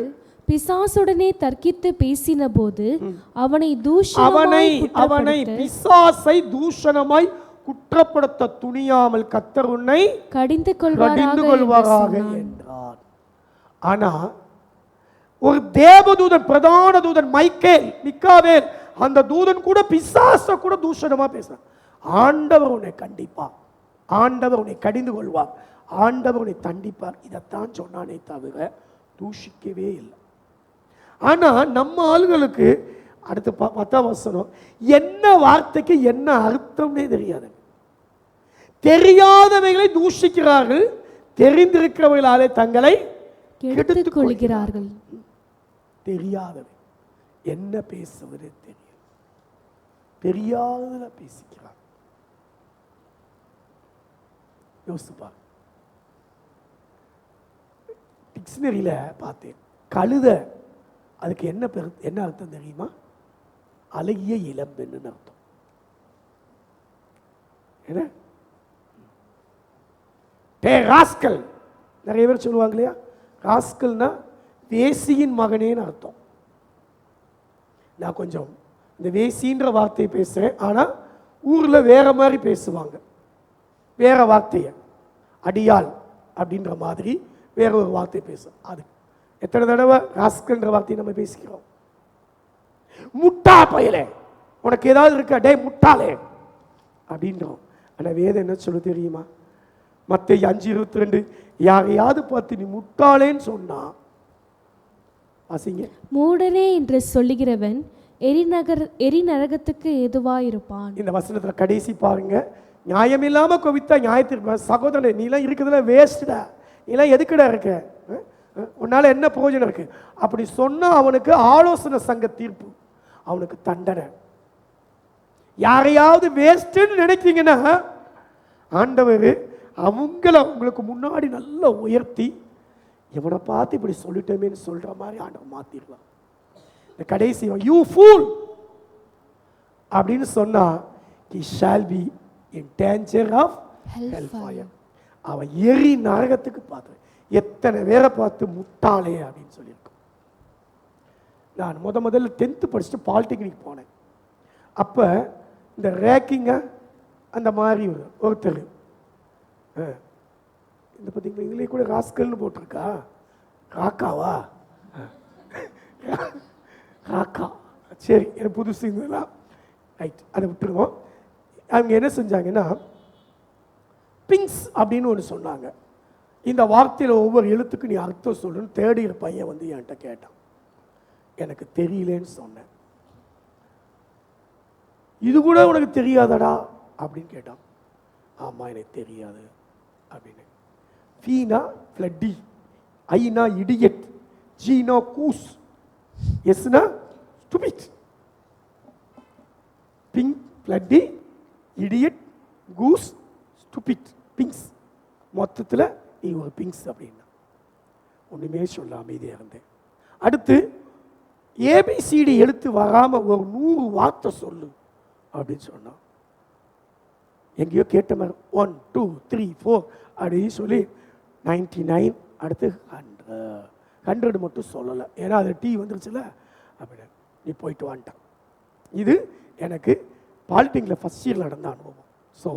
பிசாசுடனே தர்க்கித்து பேசின போது அவனை பிசாசை தூஷணமாய் குற்றப்படுத்த துணியாமல் கர்த்தர் உன்னை கடிந்து கொள்வாராக என்றார். ஆனா ஒரு தேவதூதன், பிரதான தூதன் மிக்காவேல், அந்த தூதன் கூட பிசாச கூட தூஷணமா பேசுறான். ஆண்டவர் உன்னை கண்டிப்பார், ஆண்டவர் உன்னை கடிந்து கொள்வார், ஆண்டவர் உன்னை தண்டிப்பார், இதைத்தான் சொன்னானே தவிர தூஷிக்கவே இல்லை. ஆனா நம்ம ஆளுகளுக்கு அடுத்து 10ஆம் வசனம், என்ன வார்த்தைக்கு என்ன அர்த்தம்னே தெரியாது. தெரியாதவைகளை தூஷிக்கிறார்கள், தெரிந்திருக்கிறவர்களாலே தங்களை கெடுத்துக் கொள்கிறார்கள். தெரியாதவை என்ன பேசுவது தெரியும், தெரியாத பேசிக்கிறார். யோசிப்பா, டிக்ஷனரியில பார்த்தேன், கழுத அதுக்கு என்ன அர்த்தம் தெரியுமா? அழகிய இளம்பெண்ணு அர்த்தம். என்ன ராஸ்கல், நிறைய பேர் சொல்லுவாங்க இல்லையா, ராஸ்கல்னா வேசியின் மகனேன்னு அர்த்தம். நான் கொஞ்சம் இந்த வேசின்ற வார்த்தையை பேசுறேன், ஆனா ஊர்ல வேற மாதிரி பேசுவாங்க, வேற வார்த்தைய அடியாள் அப்படின்ற மாதிரி வேற ஒரு வார்த்தை பேசும். அது எத்தனை தடவை ராஸ்கல்ன்ற வார்த்தையை நம்ம பேசிக்கிறோம். முட்டா பயலே, உனக்கு ஏதாவது இருக்கா, டே முட்டாளே அப்படின்றோம். ஆனா வேதம் என்ன சொல்ல தெரியுமா? மத்தேயு 5:22 யாரையாவது பார்த்து நீ முட்டாளேன்னு சொன்னா, வாசிங்க, மூடனே என்று சொல்லுகிறவன் எரி நரகத்துக்கு ஏதுவாயிருப்பான். இந்த வசனத்துல கடைசி பாருங்க, நியாயம் இல்லாம கோவித்தா நியாயத்திற்கு சகோதரன் நீ எல்லாம் இருக்குதுல வேஸ்டா, நீ எல்லாம் எதுக்குடா இருக்க, உன்னால என்ன பிரயோஜனம் இருக்கு அப்படி சொன்னா அவனுக்கு ஆலோசனை சங்க தீர்ப்பு, அவனுக்கு தண்டனை. யாரையாவது வேஸ்ட்னு நினைக்கிறீங்கன்னா ஆண்டவர் அவங்கள உங்களுக்கு முன்னாடி நல்லா உயர்த்தி, இவனை பார்த்து இப்படி சொல்லிட்டோமேன்னு சொல்ற மாதிரி ஆண்டவர் மாத்திடுவான். இந்த கடைசி யூ ஃபூல் அப்படின்னு சொன்னா he shall be in danger of hellfire. அவன் எரி நரகத்துக்கு பார்த்து எத்தனை பேரை பார்த்து முட்டாளே அப்படின்னு சொல்லியிருக்கோம். நான் முதல்ல 10th படிச்சுட்டு பாலிடெக்னிக் போனேன். அப்போ இந்த ரேக்கிங்க அந்த மாதிரி ஒருத்தர் இந்த பார்த்தீங்களா இதுலேயே கூட ராஸ்கல்னு போட்டிருக்கா, ராக்காவா ராக்கா, சரி எனக்கு புதுசு இதெல்லாம் ரைட், அதை விட்டுருவோம். அவங்க என்ன செஞ்சாங்கன்னா பிங்ஸ் அப்படின்னு ஒன்று சொன்னாங்க. இந்த வார்த்தையில் ஒவ்வொரு எழுத்துக்கு நீ அர்த்தம் சொல்லுன்னு தேர்ட் இயர் பையன் வந்து என்கிட்ட கேட்டான். எனக்கு தெரியலேன்னு சொன்னேன். இது கூட உனக்கு தெரியாதடா அப்படின்னு கேட்டான். ஆமாம் எனக்கு தெரியாது அப்படின்னு. ஃபீனா ஃப்ளட்டி, ஐனா இடியட், ஜீனா கூஸ், எஸ்னா ஸ்டூபிட். பிங்க், fluffy, idiot, goose, stupid, figs. மொத்தத்தில் நீ ஒரு பிங்ஸ் அப்படின்னா ஒன்றுமே சொல்ல அமைதியாக இருந்தேன். அடுத்து ஏபிசிடி எழுத்து வராமல் ஒரு 100 வார்த்தை சொல்லு அப்படின்னு சொன்னான். எங்கேயோ கேட்ட மாதிரி 1 2 3 4 அப்படின்னு சொல்லி 99, அடுத்து 100 மட்டும் சொல்லலை. ஏன்னா அது டீ வந்துருச்சுல அப்படின்னு நீ போயிட்டு வந்துட்டான். இது எனக்கு பாலிடெக்னிக்கில் ஃபஸ்ட் இயரில் நடந்த அனுபவம். ஸோ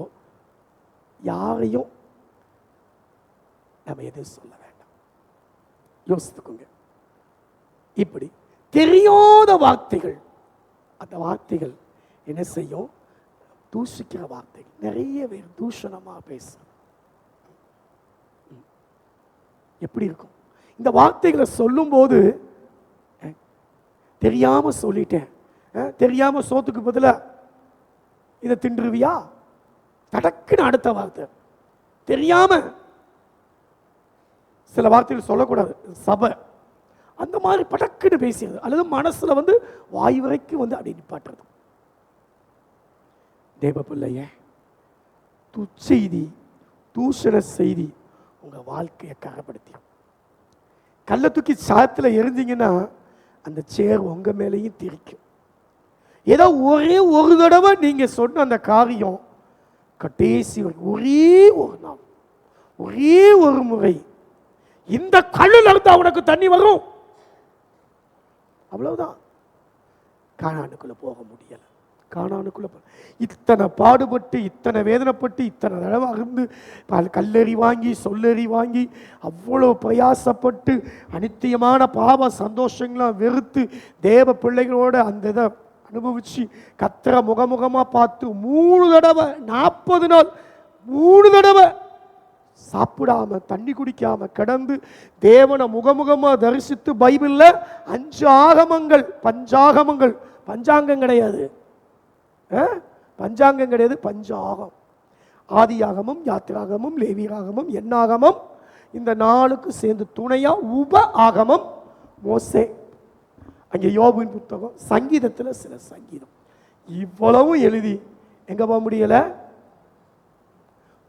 யாரையும் நம்ம எதுவும் சொல்ல வேண்டாம், யோசித்துக்கோங்க. இப்படி தெரியாத வார்த்தைகள், அந்த வார்த்தைகள் என்ன செய்யும்? தூஷிக்கிற வார்த்தைகள். நிறைய பேர் தூஷணமாக பேசும். எப்படி இருக்கும்? இந்த வார்த்தைகளை சொல்லும்போது தெரியாம சொல்லிட்டேன், தெரியாம சோத்துக்கு பதிலாக இதை தின்றுவியா, தடக்குன்னு அடுத்த வார்த்தை. தெரியாம சில வார்த்தைகள் சொல்லக்கூடாது, சபை அந்த மாதிரி படக்குன்னு பேசியது, அல்லது மனசுல வந்து வாய் வரைக்கும் வந்து அப்படி நிப்பாட்டுறது. தேவ பிள்ளைய துச்செய்தி, தூஷண செய்தி உங்க வாழ்க்கையை கரப்படுத்திடும். கல்லை தூக்கி சாத்துல எரிஞ்சிங்கன்னா அந்த சேர் உங்க மேலேயும் திரிக்கும். ஏதோ ஒரே ஒரு தடவை நீங்க சொன்ன அந்த காரியம் கடைசி ஒரே ஒரு நாள், ஒரே ஒரு முறை இந்த கல்லுல இருந்து அவனுக்கு தண்ணி வரும், அவ்வளவுதான். கானானுக்குள்ள போக முடியல. கானானுக்குள்ள இத்தனை பாடுபட்டு, இத்தனை வேதனைப்பட்டு, இத்தனை தடவை அருந்து கல்லெறி வாங்கி சொல்லெறி வாங்கி அவ்வளோ பிரயாசப்பட்டு அனித்தியமான பாவ சந்தோஷங்களாம் வெறுத்து தேவ பிள்ளைகளோட அந்த இதை அனுபவிச்சு கத்தரை முகமுகமாக பார்த்து 3 தடவை 40 நாள் 3 தடவை சாப்பிடாம தண்ணி குடிக்காம கிடந்து தேவனை முகமுகமாக தரிசித்து பைபிளில் 5 ஆகமங்கள், பஞ்சாகமங்கள், பஞ்சாங்கம் கிடையாது, பஞ்சாங்கம் கிடையாது, பஞ்சாகம். ஆதியாகமம், யாத்திராகமம், லேவியராகமம், எண்ணாகமம், இந்த 4க்கு சேர்ந்து துணையா உப ஆகமம் மோசே, அங்கே யோபுவின் புத்தகம், சங்கீதத்தில் சில சங்கீதம், இவ்வளவும் எழுதி எங்க போக முடியல?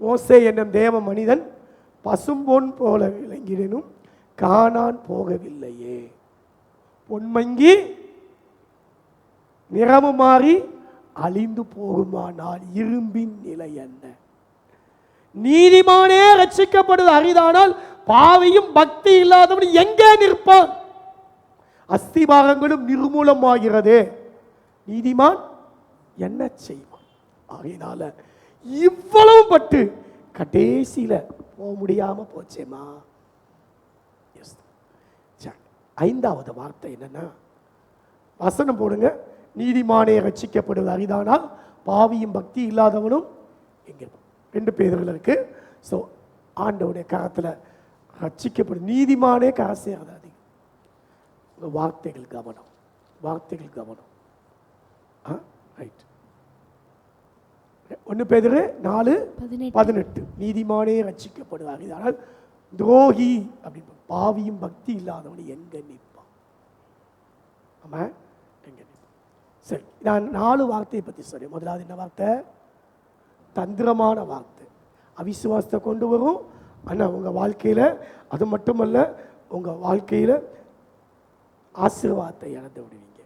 மோசே என்னும் தேவ மனிதன் பசும்பொன் போல விளங்கிடனும் காணான் போகவில்லையே, பொன்மங்கி நிறமு மாறி அழிந்து போகுமானால் இரும்பின் நிலை என்ன? நீதிமானே ரட்சிக்கப்படுவது அரிதானால் பாவியும் பக்தி இல்லாதவன் எங்கே நிற்பான்? அஸ்திபாகங்களும் நிர்மூலமாகிறதே, நீதிமான் என்ன செய்வான்? ஆகையினால இவ்வளவு பட்டு கடைசியில போக முடியாம போச்சேமா. 5வது வார்த்தை என்னன்னா, வசனம் போடுங்க, நீதிமானே ரட்சிக்கப்படுவது அரிதானால் பாவியும் பக்தி இல்லாதவனும் எங்கே? 2 பேர்கள் இருக்கு. ஸோ ஆண்டவுடைய கரத்தில் ரட்சிக்கப்படும் நீதிமானே கரை சேராது. அதிகம் வார்த்தைகள் கவனம், வார்த்தைகள் கவனம். ரைட். 1 பேதுரு 4:18 நீதிமானே ரட்சிக்கப்படுவது அரிதானால் துரோகி அப்படின்னு பாவியும் பக்தி இல்லாதவன் எங்க நிற்பான்? ஆமா, எங்க நிற்பான்? சரி, நான் 4 வார்த்தையை பற்றி சொல்றேன். முதலாவது என்ன வார்த்தை? தந்திரமான வார்த்தை. அவிசுவாசத்தை கொண்டு வரும். ஆனால் உங்கள் வாழ்க்கையில் அது மட்டுமல்ல, உங்கள் வாழ்க்கையில் ஆசீர்வாதத்தை இழந்து விடுவீங்க.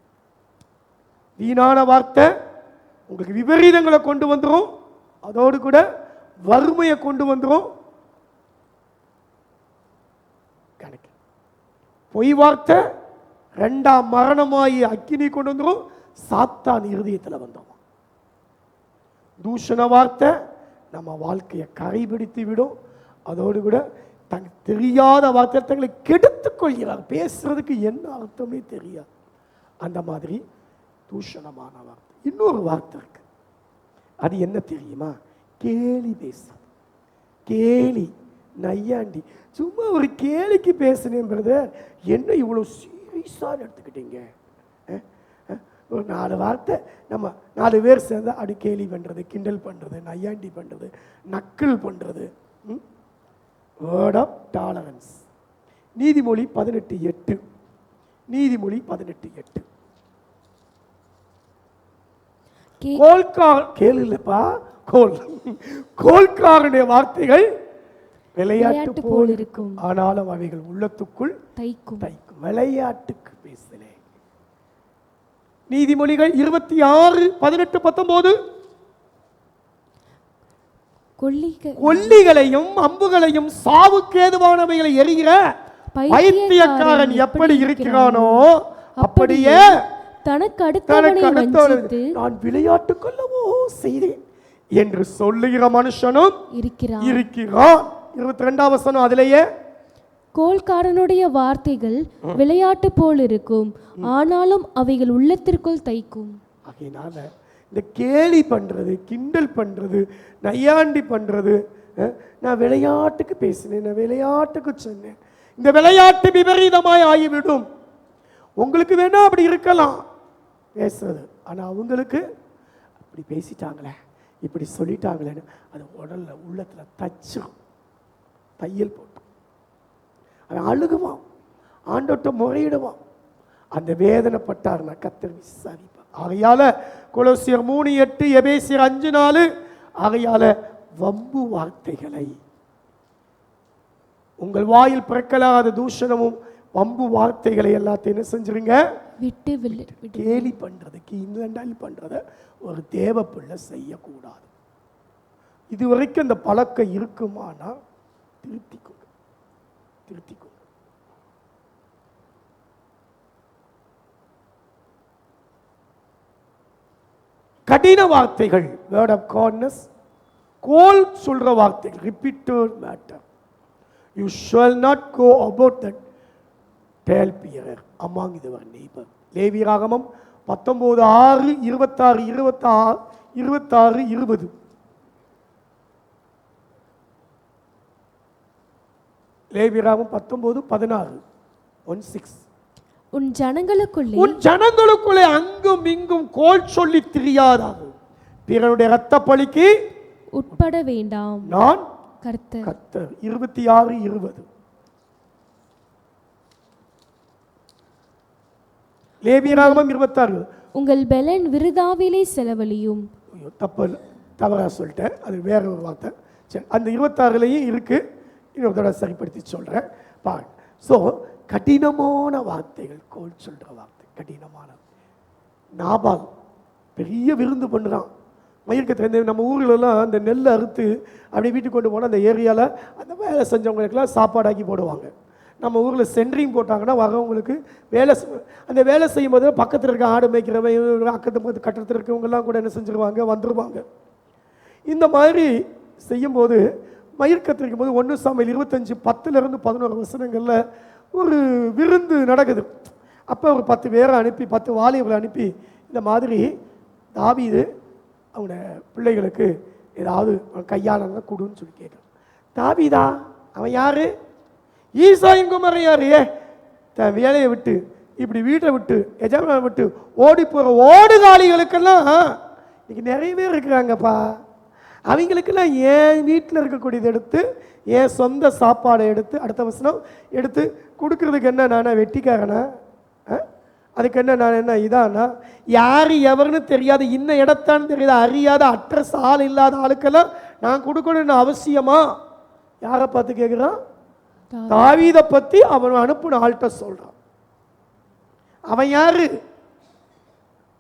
வீணான வார்த்தை உங்களுக்கு விபரீதங்களை கொண்டு வந்துடும், அதோடு கூட வறுமையை கொண்டு வந்துடும். கணக்கு பொய் வார்த்தை ரெண்டாம் மரணமாயி அக்கினி கொண்டு வந்துடும், சாத்தான் இருதயத்தில் வந்தோம். தூஷண வார்த்தை நம்ம வாழ்க்கையை கரைபிடித்து விடும், அதோடு கூட தங்களுக்கு தெரியாத வார்த்தை தங்களை கெடுத்துக் கொள்கிறார். பேசுறதுக்கு என்ன அர்த்தமே தெரியாது. அந்த மாதிரி தூஷணமான வார்த்தை. இன்னொரு வார்த்தை இருக்கு, அது என்ன தெரியுமா? கேலி பேசுறது. கேலி, நையாண்டி. சும்மா ஒரு கேலிக்கு பேசுனேன் பிரதர், என்ன இவ்வளோ சீரியஸாக எடுத்துக்கிட்டீங்க? ஒரு 4 வார்த்தை நம்ம 4 பேர் சேர்ந்து அப்படி கேலி பண்ணுறது, கிண்டல் பண்ணுறது, நையாண்டி பண்ணுறது, நக்கல் பண்ணுறது. Word of tolerance. நீதிமொழி 18:8. நீதிமொழி 18:8. கேளு இல்லப்பா, கோல்காரனுடைய வார்த்தைகள் விளையாட்டு போல் இருக்கும், ஆனாலும் அவைகள் உள்ளத்துக்குள் தைக்கும். விளையாட்டுக்கு பேசல. நீதிமொழிகள் 26:18-19. கொல்லிகளையும் அம்புகளையும் சாவுக்கேதுவானவைகளை எரிகிற பைத்தியக்காரன் எப்படி இருக்கிறானோ அப்படியே தனக்கு அடுத்தவனை நான் விளையாட்டு கொள்ளவோ செய்தேன் என்று சொல்லுகிற மனுஷனும் இருக்கிறான். 22ஆம் வசனம் அதிலேயே, கோல்காரனுடைய வார்த்தைகள் விளையாட்டு போல் இருக்கும், ஆனாலும் அவைகள் உள்ளத்திற்குள் தைக்கும். அதனால இந்த கேலி பண்றது, கிண்டல் பண்றது, நையாண்டி பண்றது, நான் விளையாட்டுக்கு பேசினேன், நான் விளையாட்டுக்கு சொன்னேன், இந்த விளையாட்டு விபரீதமாய் ஆகிவிடும். உங்களுக்கு வேணா அப்படி இருக்கலாம் பேசுறது, ஆனா அவங்களுக்கு அப்படி பேசிட்டாங்களே, இப்படி சொல்லிட்டாங்களேன்னு அது உடல்ல உள்ளத்துல தச்சிரும், தையல் போட்டு அவன் அழுகுவான், ஆண்டோட்ட முறையிடுவான். அந்த வேதனைப்பட்டார்னா கர்த்தர் விசாரிப்பார். ஆகையால கொலோசியர் 3:8, எபேசியர் 5:4. ஆகையால வம்பு வார்த்தைகளை, உங்கள் வாயில் பிறக்கலாத தூஷணமும் வம்பு வார்த்தைகளை எல்லாத்தையும் என்ன செஞ்சிருங்க, விட்டு கேலி பண்றதுக்கு இன்னண்டால் பண்றத ஒரு தேவ பிள்ளை செய்யக்கூடாது. இதுவரைக்கும் அந்த பழக்கம் இருக்குமானா திருத்திக்கோங்க. கடின வார்த்தைகள், வேர்ட் ஆஃப் காட்னஸ், கோல் சொல்ற வார்த்தைகள், repeated matter. You shall not go about that talebearer among your neighbour. லேவியராகமம் 19:6, 26, 20. லேவியராகமம் 19:16, 16. உன் ஜனங்களுக்குள்ளே அங்கும் இங்கும் கோல் சொல்லி திரியாதாக பிறனுடைய இரத்த பழிக்கு உட்பட வேண்டாம், நான் கர்த்தர். 26:20. லேவியராகமம் 26. உங்கள் பெலன் விருதாவிலே செலவழியும். தவறா சொல்லிட்டேன், அது வேற ஒரு வார்த்தை. சரி, அந்த 26லயும் இருக்கு, இன்னொரு தடவை சரிப்படுத்தி சொல்றேன் பாருங்க. ஸோ கடினமான வார்த்தைகள், கோல் சொல்ற வார்த்தை கடினமான. நாபால் பெரிய விருந்து பண்ணுறான். மயிர்கத்தை நம்ம ஊர்களெல்லாம் அந்த நெல்லை அறுத்து அப்படியே வீட்டுக்கு கொண்டு போனால் அந்த ஏரியாவில் அந்த வேலை செஞ்சவங்களுக்கெல்லாம் சாப்பாடாக்கி போடுவாங்க. நம்ம ஊரில் சென்ட்ரிங் போட்டாங்கன்னா வரவங்களுக்கு அந்த வேலை செய்யும் போது பக்கத்தில் இருக்க ஆடு மேய்க்கிறவங்க, அக்கத்து கட்டத்தில் இருக்கவங்கெல்லாம் கூட என்ன செஞ்சுருவாங்க, வந்துடுவாங்க. இந்த மாதிரி செய்யும்போது மயிர் கத்திரிக்கும் போது 1 சாமுவேல் 25:10-11 வசனங்களில் ஒரு விருந்து நடக்குது. அப்போ ஒரு 10 பேரை அனுப்பி, 10 வாலிபர்களை அனுப்பி, இந்த மாதிரி தாவீது அவங்க பிள்ளைகளுக்கு ஏதாவது கையாளங்க கொடுன்னு சொல்லி கேட்குறான். தாவீதா அவன் யாரு? ஈசாயின் குமாரன் யாரு? தன் வேலையை விட்டு, இப்படி வீட்டை விட்டு, எஜமான விட்டு ஓடி போகிற ஓடுகாலிகளுக்கெல்லாம் இன்னைக்கு நிறைய பேர் இருக்கிறாங்கப்பா. அவங்களுக்கெல்லாம் என் வீட்டில் இருக்கக்கூடியதை எடுத்து, என் சொந்த சாப்பாடை எடுத்து, அடுத்த வசனம் எடுத்து கொடுக்கறதுக்கு என்ன நானா வெட்டிக்காரனா? அதுக்கு என்ன நான் என்ன இதானா? யார் எவருன்னு தெரியாத, இன்ன இடத்தான்னு தெரியாத, அறியாத, அட்ரஸ் ஆள் இல்லாத ஆளுக்கெல்லாம் நான் கொடுக்கணும்னு அவசியமா? யாரை பார்த்து கேட்குறான்? தாவீதை பற்றி அவன் அனுப்புன ஆள்கிட்ட சொல்றான். அவன் யாரு?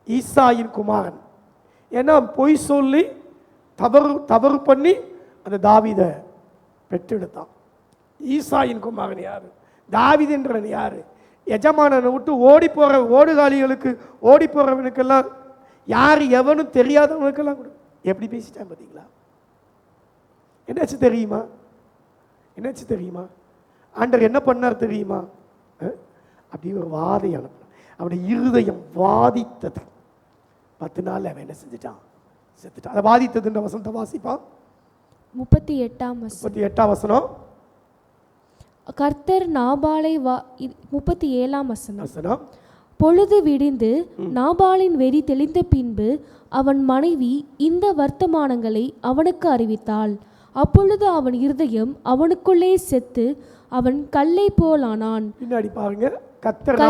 ஈசாயின் குமாரன். ஏன்னா பொய் சொல்லி தவறு பண்ணி அந்த தாவீதை பெற்றெடுத்தான். ஈசாயின் குமாரன் யாரு? தாவீது என்றவன் யாரு? எஜமானனை விட்டு ஓடி போற ஓடுகாலிகளுக்கு, ஓடி போறவனுக்கெல்லாம், யார் எவனும் தெரியாதவனுக்கெல்லாம் கூட எப்படி பேசிட்டான் பார்த்தீங்களா? என்னாச்சு தெரியுமா? என்னாச்சு தெரியுமா? ஆண்டவர் என்ன பண்ணார் தெரியுமா? அப்படி ஒரு வாதை அனுப்பினார். அவனுடைய இருதயம் வாதித்தது. 10 நாள் அவன் என்ன செஞ்சுட்டான்? செத்துட்டான். அதை வாதித்ததுன்ற வசனத்தை வாசிப்பான். 38ஆம் வசனம். கர்த்தர் நாபாலை 37ஆம் வசனம். பொழுது விடிந்து நாபாலின் வெறி தெளிந்த பின்பு அவன் மனைவி இந்த வர்த்தமானங்களை அவனுக்கு அறிவித்தாள். அப்பொழுது அவன் இருதயம் அவனுக்குள்ளே செத்து அவன் கல்லை போலானான். பின்னாடி பாருங்க. கர்த்தர்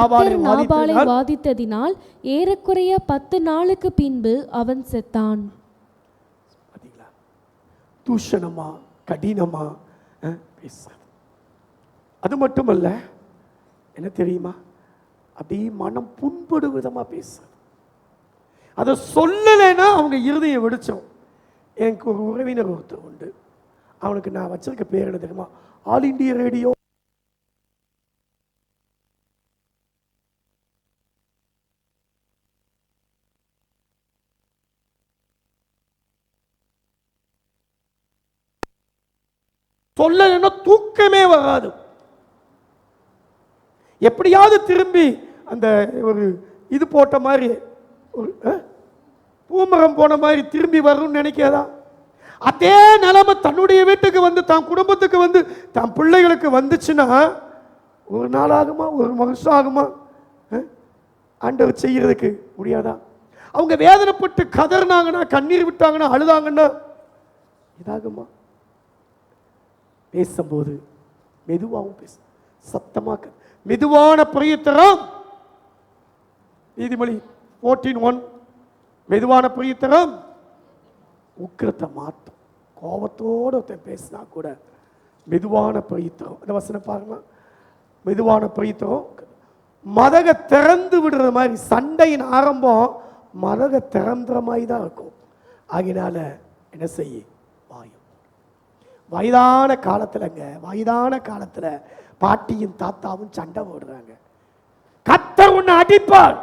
நாபாலை வாதித்ததினால் ஏறக்குறைய 10 நாளுக்கு பின்பு அவன் செத்தான். தூஷணமா கடினமா பேசாது. அது மட்டுமல்ல, என்ன தெரியுமா, அப்படியே மனம் புண்படு விதமா பேசாது. அதை சொல்லலைன்னா அவங்க இருதயம் வெடிச்சோம். எனக்கு ஒரு உறவினர் ஒருத்தர் உண்டு. அவனுக்கு நான் வச்சிருக்க பேர் என்ன தெரியுமா? All India radio. சொல்லலைன்னா தூக்கமே வராது. எப்படியாவது திரும்பி அந்த ஒரு இது போட்ட மாதிரி, ஒரு பூமரம் போன மாதிரி திரும்பி வரும்னு நினைக்காதா? அதே நிலைமை தன்னுடைய வீட்டுக்கு வந்து, தான் குடும்பத்துக்கு வந்து, தான் பிள்ளைகளுக்கு வந்துச்சுன்னா ஒரு நாள் ஆகுமா, ஒரு வருஷம் ஆகுமா? ஆண்டவர் செய்யறதுக்கு முடியாதா? அவங்க வேதனைப்பட்டு கதறினாங்கன்னா, கண்ணீர் விட்டாங்கன்னா, அழுதாங்கன்னா இதாகுமா? பேசும்போது மெதுவாகவும் பேச, சத்தமாக, மெதுவான பிரயத்தனம். நீதிமொழி 14:1. மெதுவான பிரயத்தனம் உக்கிரத்தை மாற்றும். கோபத்தோடு ஒருத்தன் பேசினா கூட மெதுவான பிரயத்தனம். அந்த வசனம் பாருங்க. மெதுவான பிரயத்தனம் மதக திறந்து விடுற மாதிரி. சண்டையின் ஆரம்பம் மதக திறந்துற மாதிரி தான் இருக்கும். ஆகினால என்ன செய்ய? வாயும். வயதான காலத்துல பாட்டியும் தாத்தாவும் சண்டை போடுறாங்க. கர்த்தர் உன்னை அடிப்பார்,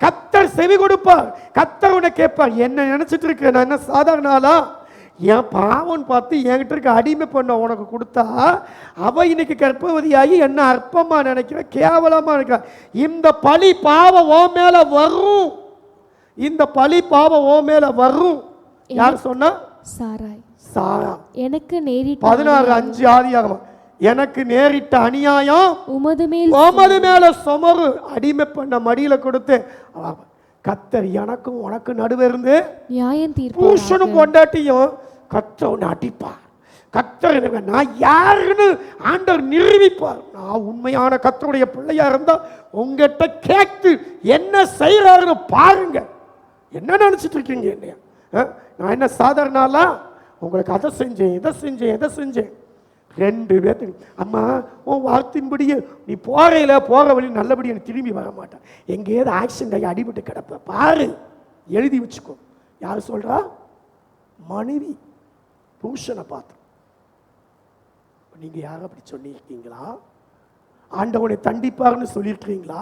கர்த்தர் செவி கொடுப்பார், கர்த்தர் உன்னை கேட்பார். என்ன நினைச்சிட்டு இருக்க? நான் என்ன சாதாரண ஆளா? என் பாவம் பார்த்து என்கிட்ட இருக்க அடிமை பண்ண உனக்கு கொடுத்தா அவ இன்னைக்கு கர்ப்பவதியாகி என்ன அற்பமா நினைக்கிற, கேவலமா நினைக்கிற. இந்த பழி பாவம் ஓ மேல வரும். இந்த பழி பாவம் ஓ மேல வரும். யார் சொன்னா? சாரா. எனக்கு நேரிட்ட 16:5 ஆதியாகமம். எனக்கு நேரிட்ட அநியாயம் உமது மேல சுமரு. அடிமை பண்ண மடியில கொடுத்து கர்த்தர் எனக்கும் உனக்கு நடுவே இருந்து நியாயம் தீர்ப்பார். புருஷனும் பொண்டாட்டியும் கர்த்தர் உன்னை அடிப்பார். கர்த்தர் நான் யாருன்னு ஆண்டவர் நிரூபிப்பார். நான் உண்மையான கர்த்தருடைய பிள்ளையா இருந்தா உங்ககிட்ட கேட்டு என்ன செய்யறாருன்னு பாருங்க. என்ன நினைச்சிட்டு இருக்கீங்க? என்னையா நான் என்ன சாதாரணாலா? உங்களுக்கு அதை செஞ்சேன், இதை செஞ்சேன், எதை செஞ்சேன். 2 பேர்த்துக்கு அம்மா உன் வார்த்தையின்படியே நீ போகிற வழி நல்லபடி எனக்கு திரும்பி வர மாட்டேன். எங்கேயாவது ஆக்சிடென்ட் ஆகி அடிபட்டு கிடப்ப பாரு, எழுதி வச்சுக்கோ. யார் சொல்றா? மனைவி புருஷனை பார்த்து. நீங்க யாரும் அப்படி சொல்லியிருக்கீங்களா? ஆண்டவனை தண்டிப்பாருன்னு சொல்லியிருக்கீங்களா?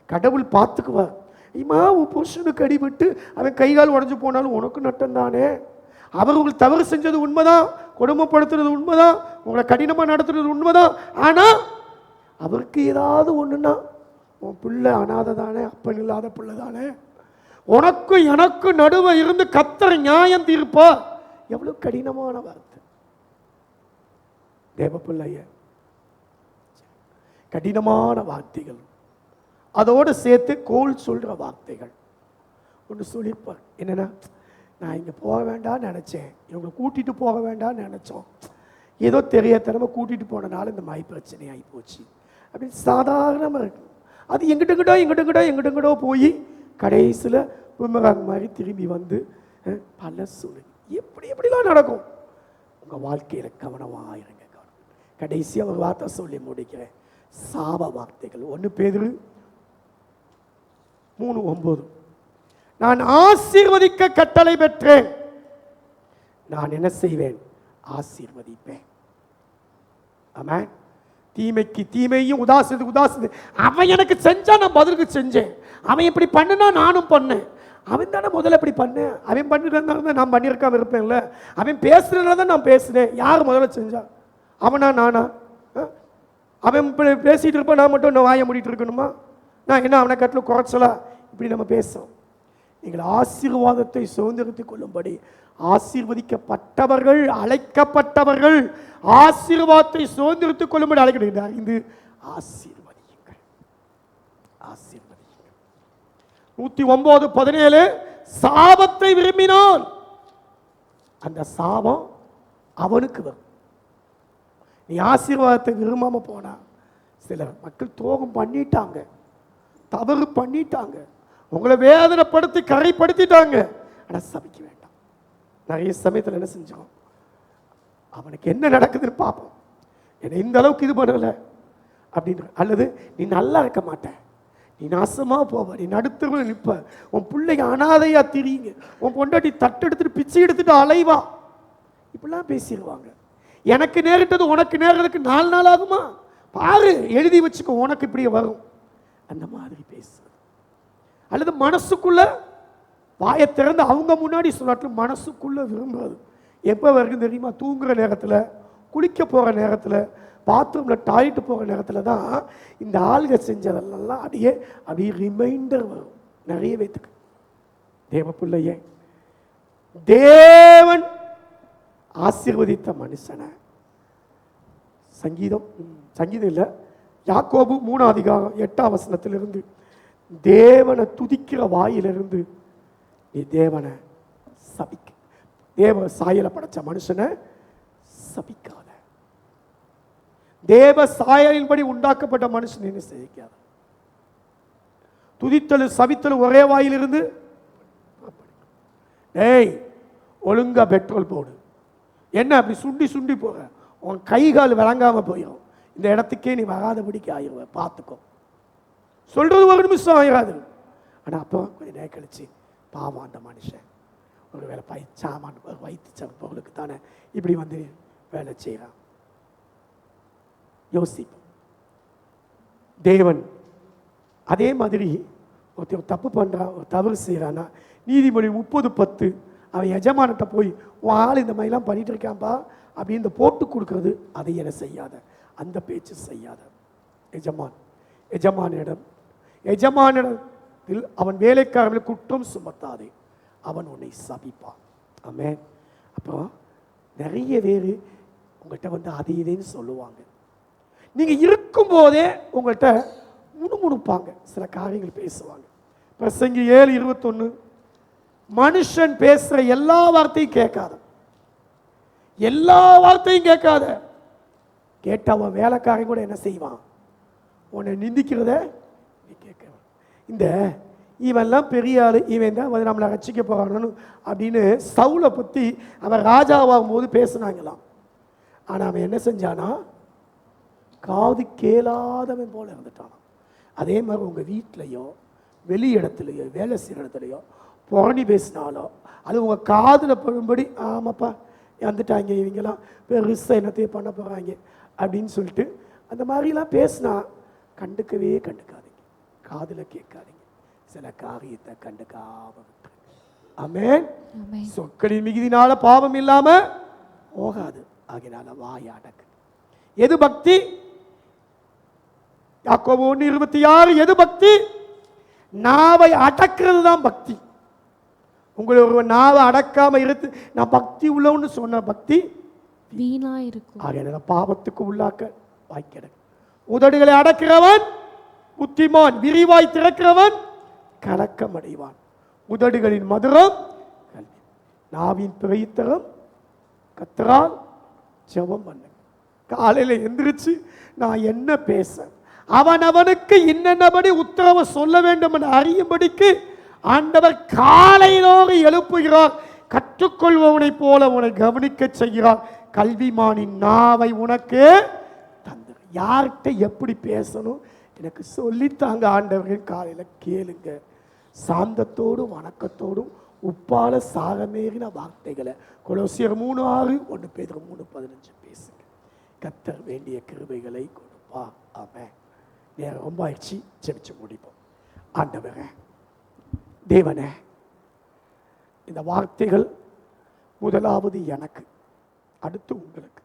கடவுள் பார்த்துக்குவார். இம்மா உன் புருஷனுக்கு அடிபட்டு அவன் கைகால் உடஞ்சு போனாலும் உனக்கு நட்டம் தானே. அவர் உங்களுக்கு தவறு செஞ்சது உண்மைதான், கொடுமைப்படுத்துறது உண்மைதான், உங்களை கடினமாக நடத்துறது உண்மைதான். ஆனால் அவருக்கு ஏதாவது ஒன்றுன்னா உன் பிள்ளை அனாதை தானே, அப்பன் இல்லாத பிள்ளை தானே, உனக்கும் எனக்கும் நடுவே இருந்து கர்த்தர் நியாயம் தீர்ப்பா. எவ்வளோ கடினமான வார்த்தை தேவ பிள்ளைய. கடினமான வார்த்தைகள், அதோடு சேர்த்து கோல் சொல்கிற வார்த்தைகள். ஒன்று சொல்லியிருப்பார், என்னென்னா, நான் இங்கே போக வேண்டாம்னு நினச்சேன், இவங்களை கூட்டிகிட்டு போக வேண்டாம்னு நினச்சோம், ஏதோ தெரியாதனமாக கூட்டிகிட்டு போனனால இந்த மாதிரி பிரச்சனை ஆகி போச்சு அப்படின்னு சாதாரணமாக இருக்கு. அது எங்கிட்டோ போய் கடைசியில் பூமராங் மாதிரி திரும்பி வந்து பல சொல்லு. எப்படிலாம் நடக்கும். உங்கள் வாழ்க்கையில் கவனமாக இருங்க. கடைசியாக ஒரு வார்த்தை சொல்லி முடிக்கிறேன். சாப வார்த்தைகள். 1 பேதுரு 3:9. நான் ஆசீர்வதிக்க கட்டளை பெற்றேன். நான் என்ன செய்வேன்? ஆசீர்வதிப்பேன். ஆமென். தீமைக்கு தீமையும் உதாசீனத்துக்கு உதாசீனம். அவன் எனக்கு செஞ்சா நான் பதிலுக்கு செஞ்சேன். அவன் இப்படி பண்ணுனா நானும் பண்ணேன். அவன் தானே முதல்ல இப்படி பண்ணேன். அவன் பண்ணிருந்தா நான் பண்ணியிருக்காம இருப்பேன்ல. அவன் பேசுறதுனால தான் நான் பேசுனேன். யார் முதல்ல செஞ்சா? அவனா நானா? அவன் பேசிட்டு இருப்பான், நான் மட்டும் நான் வாயை மூடிட்டு இருக்கணுமா? நான் என்ன அவனை கட்டில் குறைச்சலா? இப்படி நம்ம பேசுறோம். நீங்கள் ஆசீர்வாதத்தை சுதந்திரத்துக் கொள்ளும்படி ஆசீர்வதிக்கப்பட்டவர்கள், அழைக்கப்பட்டவர்கள் ஆசீர்வாதத்தை சுதந்திரத்துக் கொள்ளும்படி அழைக்கிறார். இது ஆசீர்வதியுங்கள், ஆசீர்வதியுங்கள். 109:17 சாபத்தை விரும்பினான், அந்த சாபம் அவனுக்கு வரும். நீ ஆசீர்வாதத்தை விரும்பாம போனா, சில மக்கள் துரோகம் பண்ணிட்டாங்க, தவறு பண்ணிட்டாங்க, உங்களை வேதனைப்படுத்தி கரைப்படுத்திட்டாங்க. ஆனா சபிக்க வேண்டாம். நிறைய சமயத்தில் என்ன செஞ்சோம்? அவனுக்கு என்ன நடக்குதுன்னு பார்ப்போம். என்னை இந்த அளவுக்கு இது பண்ணல அப்படின்ற, அல்லது நீ நல்லா இருக்க மாட்ட, நீ நாசமா போவ, நீ நடுத்தருவில் நிற்ப, உன் பிள்ளைங்க அனாதையா திரியுங்க, உன் பொண்டாட்டி தட்டு எடுத்துட்டு பிச்சை எடுத்துட்டு அலைவா, இப்படிலாம் பேசிடுவாங்க. எனக்கு நேரிட்டது உனக்கு நேரத்துக்கு 4 நாள் ஆகுமா? பாரு, எழுதி வச்சுக்கோ, உனக்கு இப்படி வரும். அந்த மாதிரி பேசு. அல்லது மனசுக்குள்ள வாயை திறந்து அவங்க முன்னாடி சொன்னாலும் மனசுக்குள்ள விரும்புறது எப்போ வரைக்கும் தெரியுமா? தூங்குற நேரத்தில், குளிக்க போகிற நேரத்தில், பாத்ரூமில் டாய்லெட் போகிற நேரத்தில் தான் இந்த ஆளுக செஞ்சதெல்லாம் அப்படியே ரிமைண்டர் வரும் நிறைய பேத்துக்கு. தேவ பிள்ளையே, தேவன் ஆசீர்வதித்த மனுஷனை, சங்கீதம் இல்லை, யாக்கோபு 3:8 தேவனை துதிக்கிற வாயிலிருந்து நீ தேவனை சபிக்க, தேவ சாயலை படைச்ச மனுஷனை சபிக்காத. தேவ சாயலின்படி உண்டாக்கப்பட்ட மனுஷன் என்ன செய்யாத. துதித்தலும் சபித்தலும் ஒரே வாயிலிருந்து. ஏய், ஒழுங்கா பெட்ரோல் போடு. என்ன அப்படி சுண்டி சுண்டி போற? உன் கை கால் விளங்காம போயிடும். இந்த இடத்துக்கே நீ வராதபடிக்கு ஆயிடுவ, பார்த்துக்கோ. சொல்றது ஒரு நிமிஷம் ஆயிராது. ஆனா அப்போ கொஞ்ச நேரம் கழிச்சு பாவம் அந்த மனுஷன் ஒருவேளை சாமான் வைத்து பொருளுக்கு தானே இப்படி வந்து வேலை செய்யறான். யோசிப்போம். தேவன் அதே மாதிரி ஒருத்தர் தப்பு பண்றான், ஒரு தவறு செய்யறானா, நீதிமொழி 30:10 அவன் எஜமானட்ட போய் உன் ஆள் இந்த மாதிரிலாம் பண்ணிட்டு இருக்கான்பா அப்படின்னு போட்டு கொடுக்கறது, அதை என செய்யாத, அந்த பேச்சு செய்யாத. எஜமானிடத்தில் அவன் வேலைக்காரர்களை குற்றம் சுமத்தாதே, அவன் உன்னை சபிப்பான். ஆமென். அப்போ நிறைய பேர் உங்கள்கிட்ட வந்து அதை இதேன்னு சொல்லுவாங்க. நீங்க இருக்கும் போதே உங்கள்கிட்ட முணுமுணுப்பாங்க, சில காரியங்கள் பேசுவாங்க. பிரசங்கி 7:21 மனுஷன் பேசுற எல்லா வார்த்தையும் கேட்காத, எல்லா வார்த்தையும் கேட்காத. கேட்ட அவன் வேலைக்காரன் கூட என்ன செய்வான்? உன்னை நிந்திக்கிறத நீ கேட்க. இந்த இவெல்லாம் பெரிய ஆளு, இவன் தான் வந்து நம்மளை ரசிக்க போறானு அப்படின்னு சவுலை பற்றி அவன் ராஜாவாகும் போது பேசினாங்களாம். ஆனால் அவன் என்ன செஞ்சானா? காது கேளாதவன் போல இருந்துட்டான். அதே மாதிரி உங்கள் வீட்டிலையோ வெளி இடத்துலையோ வேலை செய்கிற இடத்துலையோ புரணி பேசினாலோ அது உங்கள் காதில் படும்படி, ஆமாப்பா வந்துட்டாங்க இவங்கெல்லாம் பெருசாக என்னத்தையும் பண்ண போகிறாங்க அப்படின்னு சொல்லிட்டு அந்த மாதிரிலாம் பேசினா கண்டுக்காதீங்க, காதில் கேட்காதீங்க, சில காரியத்தை கண்டுக்காம விட்டுருங்க. ஆமென். சொற்களின் மிகுதினால பாவம் இல்லாம போகாது, ஆகினால வாய் அடக்கு. எது பக்தி? யாக்கோபு 1:26 எது பக்தி? நாவை அடக்கிறது தான் பக்தி. உங்களை ஒரு நாவை அடக்காம இருந்து நான் பக்தி உள்ளவன்னு சொன்ன பக்தி வீணா இருக்கும். ஆகினால பாவத்துக்கு உள்ளாக்க வாய்க்கிடக்கு. உதடுகளை அடக்கிறவன் புத்திமான், விரிவாய் திறக்கிறவன் கலக்கம் அடைவான். உதடுகளின் மதுரம் கல்வி, நாவின் பிழைத்தரம் கத்தரால் ஜெபம் பண்ணு. காலையில் எந்திரிச்சு நான் என்ன பேச, அவனுக்கு இன்னபடி உத்தரவு சொல்ல வேண்டும் என்று அறியும்படிக்கு ஆண்டவர் காலையிலோடு எழுப்புகிறார். கற்றுக்கொள்பவனை போல உன்னை கவனிக்க செய்கிறார். கல்விமானின் நாவை உனக்கு தந்து. யார்கிட்ட எப்படி பேசணும் எனக்கு சொல்லித்தாங்க ஆண்டவர்கள். காலையில் கேளுங்க, சாந்தத்தோடும் வணக்கத்தோடும் உப்பால சாகமேறின வார்த்தைகளை கொலோசியர் 3:6, 1 பேதுரு 3:15 பேசுங்க. கர்த்தர் வேண்டிய கிருபைகளை கொடுப்பா. ஆமென். நேரம் ரொம்ப ஆயிடுச்சு, ஜெபிச்சு முடிப்போம். ஆண்டவரே, தேவனே, இந்த வார்த்தைகள் முதலாவது எனக்கு, அடுத்து உங்களுக்கு.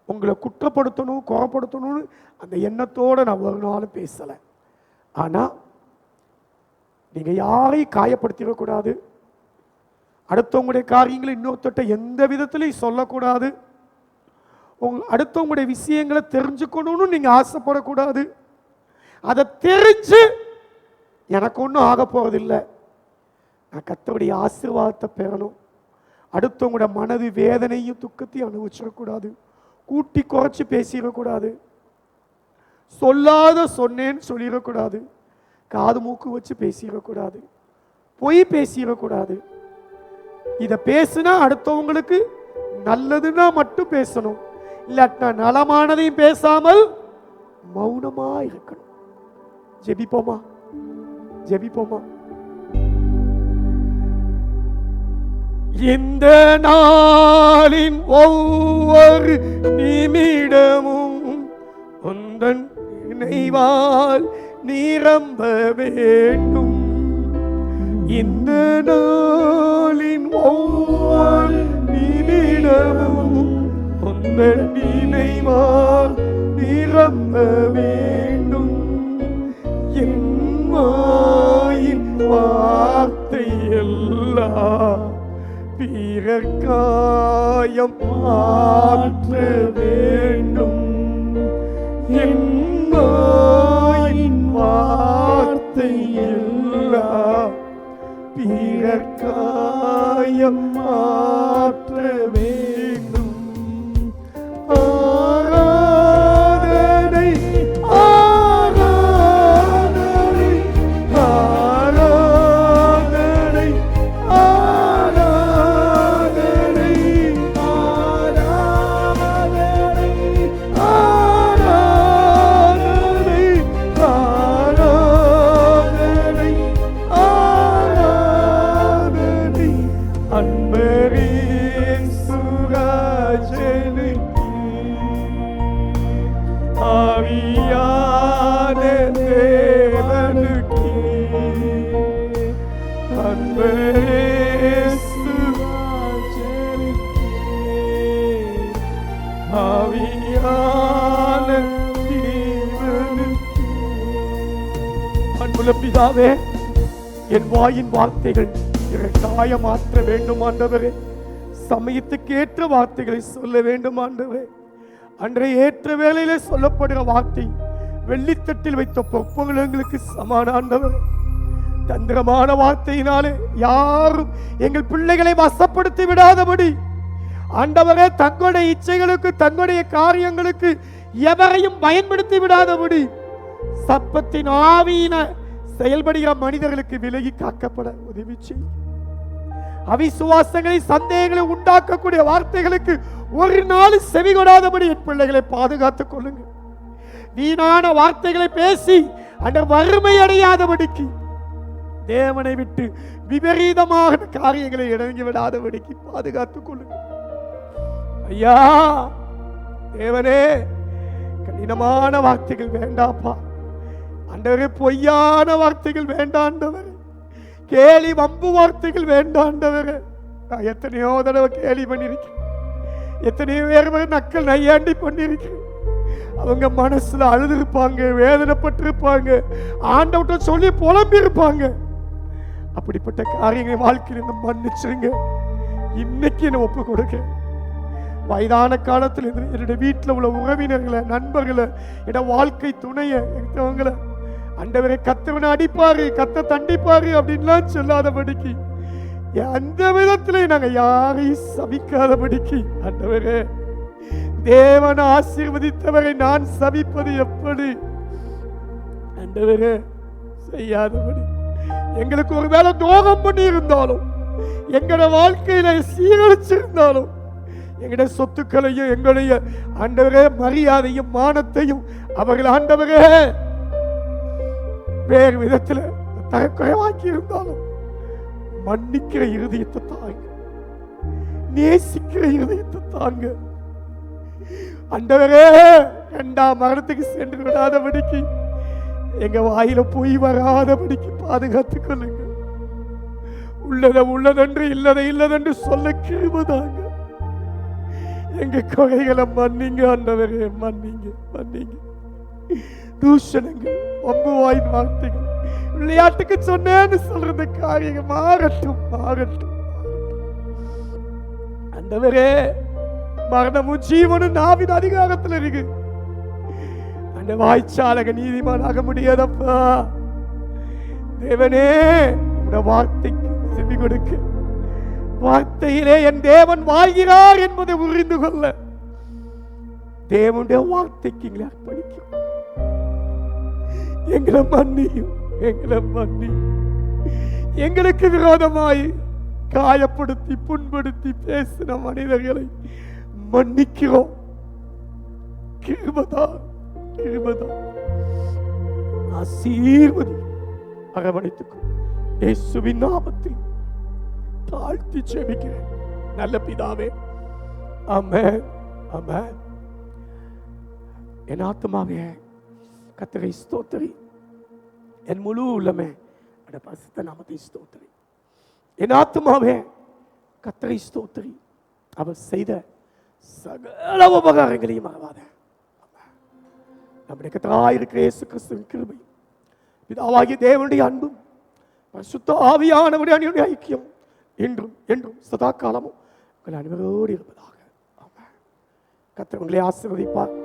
உங்களை குற்றப்படுத்தணும், குறப்படுத்தணும்னு அந்த எண்ணத்தோடு நான் ஒரு நாளும் பேசலை. ஆனால் நீங்கள் யாரையும் காயப்படுத்திடக்கூடாது, அடுத்தவங்களுடைய காரியங்களை இன்னொருத்தட்ட எந்த விதத்திலையும் சொல்லக்கூடாது, அடுத்தவங்களுடைய விஷயங்களை தெரிஞ்சுக்கணும்னு நீங்கள் ஆசைப்படக்கூடாது. அதை தெரிஞ்சு எனக்கு ஒன்றும் ஆக போகிறதில்லை, நான் கர்த்தருடைய ஆசீர்வாதத்தை பெறணும், அடுத்தவங்களோட மனது வேதனையும் துக்கத்தையும் அனுபவிச்சிடக்கூடாது, கூட்டி குறைச்சி பேசிடக்கூடாது, சொல்லாத சொன்னேன்னு சொல்லிடக்கூடாது, காது மூக்கு வச்சு பேசிடக்கூடாது, பொய் பேசிடக்கூடாது. இதை பேசுனா அடுத்தவங்களுக்கு நல்லதுன்னா மட்டும் பேசணும், இல்லாட்டினா நலமானதையும் பேசாமல் மௌனமா இருக்கணும். ஜெபிப்போமா, ஜெபிப்போமா. இந்த நாளின் ஒவ்வொரு நிமிடமும் உந்தன் நினைவால் நிரம்ப வேண்டும். இந்த நாளின் ஒவ்வொரு நிமிடமும் உந்தன் நினைவால் நிரம்ப வேண்டும். என் வாயின் வார்த்தை எல்லாம் பிறர் காயம் மாற்ற வேண்டும். என் வாயின் வார்த்தை எல்லாம் பிறர் காயம் மாற்ற வேண்டும். ஆராதனை ஆராதனை ஆராதனை ஆராதனை ஆராதனை ஆராதனை ஆராதனை ஆராதனை அன்பரின் சுராஜனுக்கு ஆவியான தேவனுக்கு அன்பரின் சுராஜனுக்கு ஆவியான தேவனுக்கு. அன்புள்ள பிதாவே, என் வாயின் வார்த்தைகள் காய மாற்ற வேண்டும் ஆண்டவரே. சமயத்துக்கு ஏற்ற வார்த்தைகளை சொல்ல வேண்டும் ஆண்டவரே. அன்றைய ஏற்ற வேளையிலே சொல்லப்படுகிற வார்த்தை வெள்ளித்தட்டில் வைத்த பொற்பங்களுக்கு சமான ஆண்டவரே. தந்திரமான வார்த்தையினாலே யாரும் எங்கள் பிள்ளைகளை வசப்படுத்தி விடாதபடி ஆண்டவரே, தங்களுடைய இச்சைகளுக்கு தங்களுடைய காரியங்களுக்கு எவரையும் பயன்படுத்தி விடாதபடி சப்பத்தின் ஆவியின செயல்படுகிற மனிதர்களுக்கு விலகி காக்கப்பட உதவி செய்யும். அவிசுவாசங்களை சந்தேகங்களை உண்டாக்கக்கூடிய வார்த்தைகளுக்கு ஒரு நாள் செவி கொடாதபடி என் பிள்ளைகளை பாதுகாத்துக் கொள்ளுங்க. வீணான வார்த்தைகளை பேசி அந்த வறுமை அடையாதபடிக்கு, தேவனை விட்டு விபரீதமான காரியங்களை இறங்கி விடாதபடிக்கு பாதுகாத்துக் கொள்ளுங்க. ஐயா தேவனே, கடினமான வார்த்தைகள் வேண்டாப்பா ஆண்டவரே, பொய்யான வார்த்தைகள் வேண்டாண்டவரே, கேலி வம்பு வார்த்தைகள் வேண்டாண்டவரே. நான் எத்தனையோ தடவை கேலி பண்ணியிருக்கேன், எத்தனையோ பேர் நக்கல் நையாண்டி பண்ணியிருக்கேன். அவங்க மனசுல அழுதுருப்பாங்க, வேதனைப்பட்டிருப்பாங்க, ஆண்டவர்கிட்ட சொல்லி புலம்பி இருப்பாங்க. அப்படிப்பட்ட காரியங்களை வாழ்க்கையில் மன்னிச்சிருங்க. இன்னைக்கு என்ன ஒப்பு கொடுக்க, வயதான காலத்தில் என்னுடைய வீட்டில் உள்ள உறவினர்களை, நண்பர்களை, என்னோட வாழ்க்கை துணையை எடுத்தவங்களை ஆண்டவரை கத்தவனை அடிப்பாரு, கத்த தண்டிப்பாரு அப்படின்லாம் சொல்லாதபடிக்கு, அந்த விதத்திலே நாங்கள் யாரையும் சபிக்காதபடிக்கு ஆண்டவரே, தேவன் ஆசீர்வதித்தவரை நான் சபிப்பது எப்படி ஆண்டவரே செய்யாதபடி, எங்களுக்கு ஒருவேளை துரோகம் பண்ணி இருந்தாலும், எங்களோட வாழ்க்கையில சீரழிச்சிருந்தாலும், எங்களுடைய சொத்துக்களையும் எங்களுடைய ஆண்டவரே மரியாதையும் மானத்தையும் அவர்கள் ஆண்டவரே வேறு விதத்தில் தரக்குறைவாக்கி இருந்தாலும் மன்னிக்கிற இருதயத்தை தாங்க, நேசிக்கிற இருதயத்தை தாங்க. ஆண்டவரே, 2ஆம் மரணத்துக்கு சென்று விடாதபடிக்கு, எங்க வாயில பொய் வராதபடிக்கு பாதுகாத்துக் கொள்ளுங்க. உள்ளதை உள்ளதென்று இல்லதை இல்லதென்று சொல்ல கிருபைதாங்க. எங்க குறைகளை மன்னிங்க ஆண்டவரே, மன்னிங்க மன்னிங்க. தூஷணங்கள், வம்புவாயின் வார்த்தைகள், விளையாட்டுக்கு சொன்னேன்னு சொல்றது காரியம் மாறட்டும் மாறட்டும். ஆண்டவரே, மரணமும் ஜீவனும் நாவின் அதிகாரத்தில் இருக்கு. அந்த வாய்ச்சாலக நீதிமானாக முடியாதப்பா. தேவனே, இந்த வார்த்தைக்கு செவி கொடுக்க, வார்த்தையிலே என் தேவன் வாழ்கிறார் என்பதை புரிந்து கொள்ள தேவனுடைய வார்த்தைக்கு எங்களை அர்ப்பணிக்கும். எங்களை மன்னியும், எங்களை மன்னியும். எங்களுக்கு விரோதமாய் காயப்படுத்தி புண்படுத்தி பேசின மனிதர்களை மன்னிக்கிறோம். கிருபைதான், கிருபைதான். ஆசீர்வதி, அரவணைத்துக்கும். இயேசுவின் நாமத்தில் தாழ்த்தி ஜெபிக்கிறேன் நல்ல பிதாவே, ஆமென், ஆமென். என் ஆத்துமாவே கர்த்தரை ஸ்தோத்திரி, என் முழு உள்ளமே அந்த பரிசுத்த நாமத்தை ஸ்தோத்திரி. என் ஆத்துமாவே கர்த்தரை ஸ்தோத்திரி, அவர் செய்த சகல உபகாரங்களையும் மறவாத. நம்முடைய கர்த்தராய் இருக்கிற இயேசு கிறிஸ்துவின் கிருபை, பிதாவாகிய தேவனுடைய அன்பும் பரிசுத்த ஆவியானவருடைய அன்பின் ஐக்கியம் இன்றும் என்றும் சதா காலமும் உங்கள் அனைவரோடு இருப்பதாக. ஆமென். கர்த்தர் உங்களை ஆசீர்வதிப்பார்.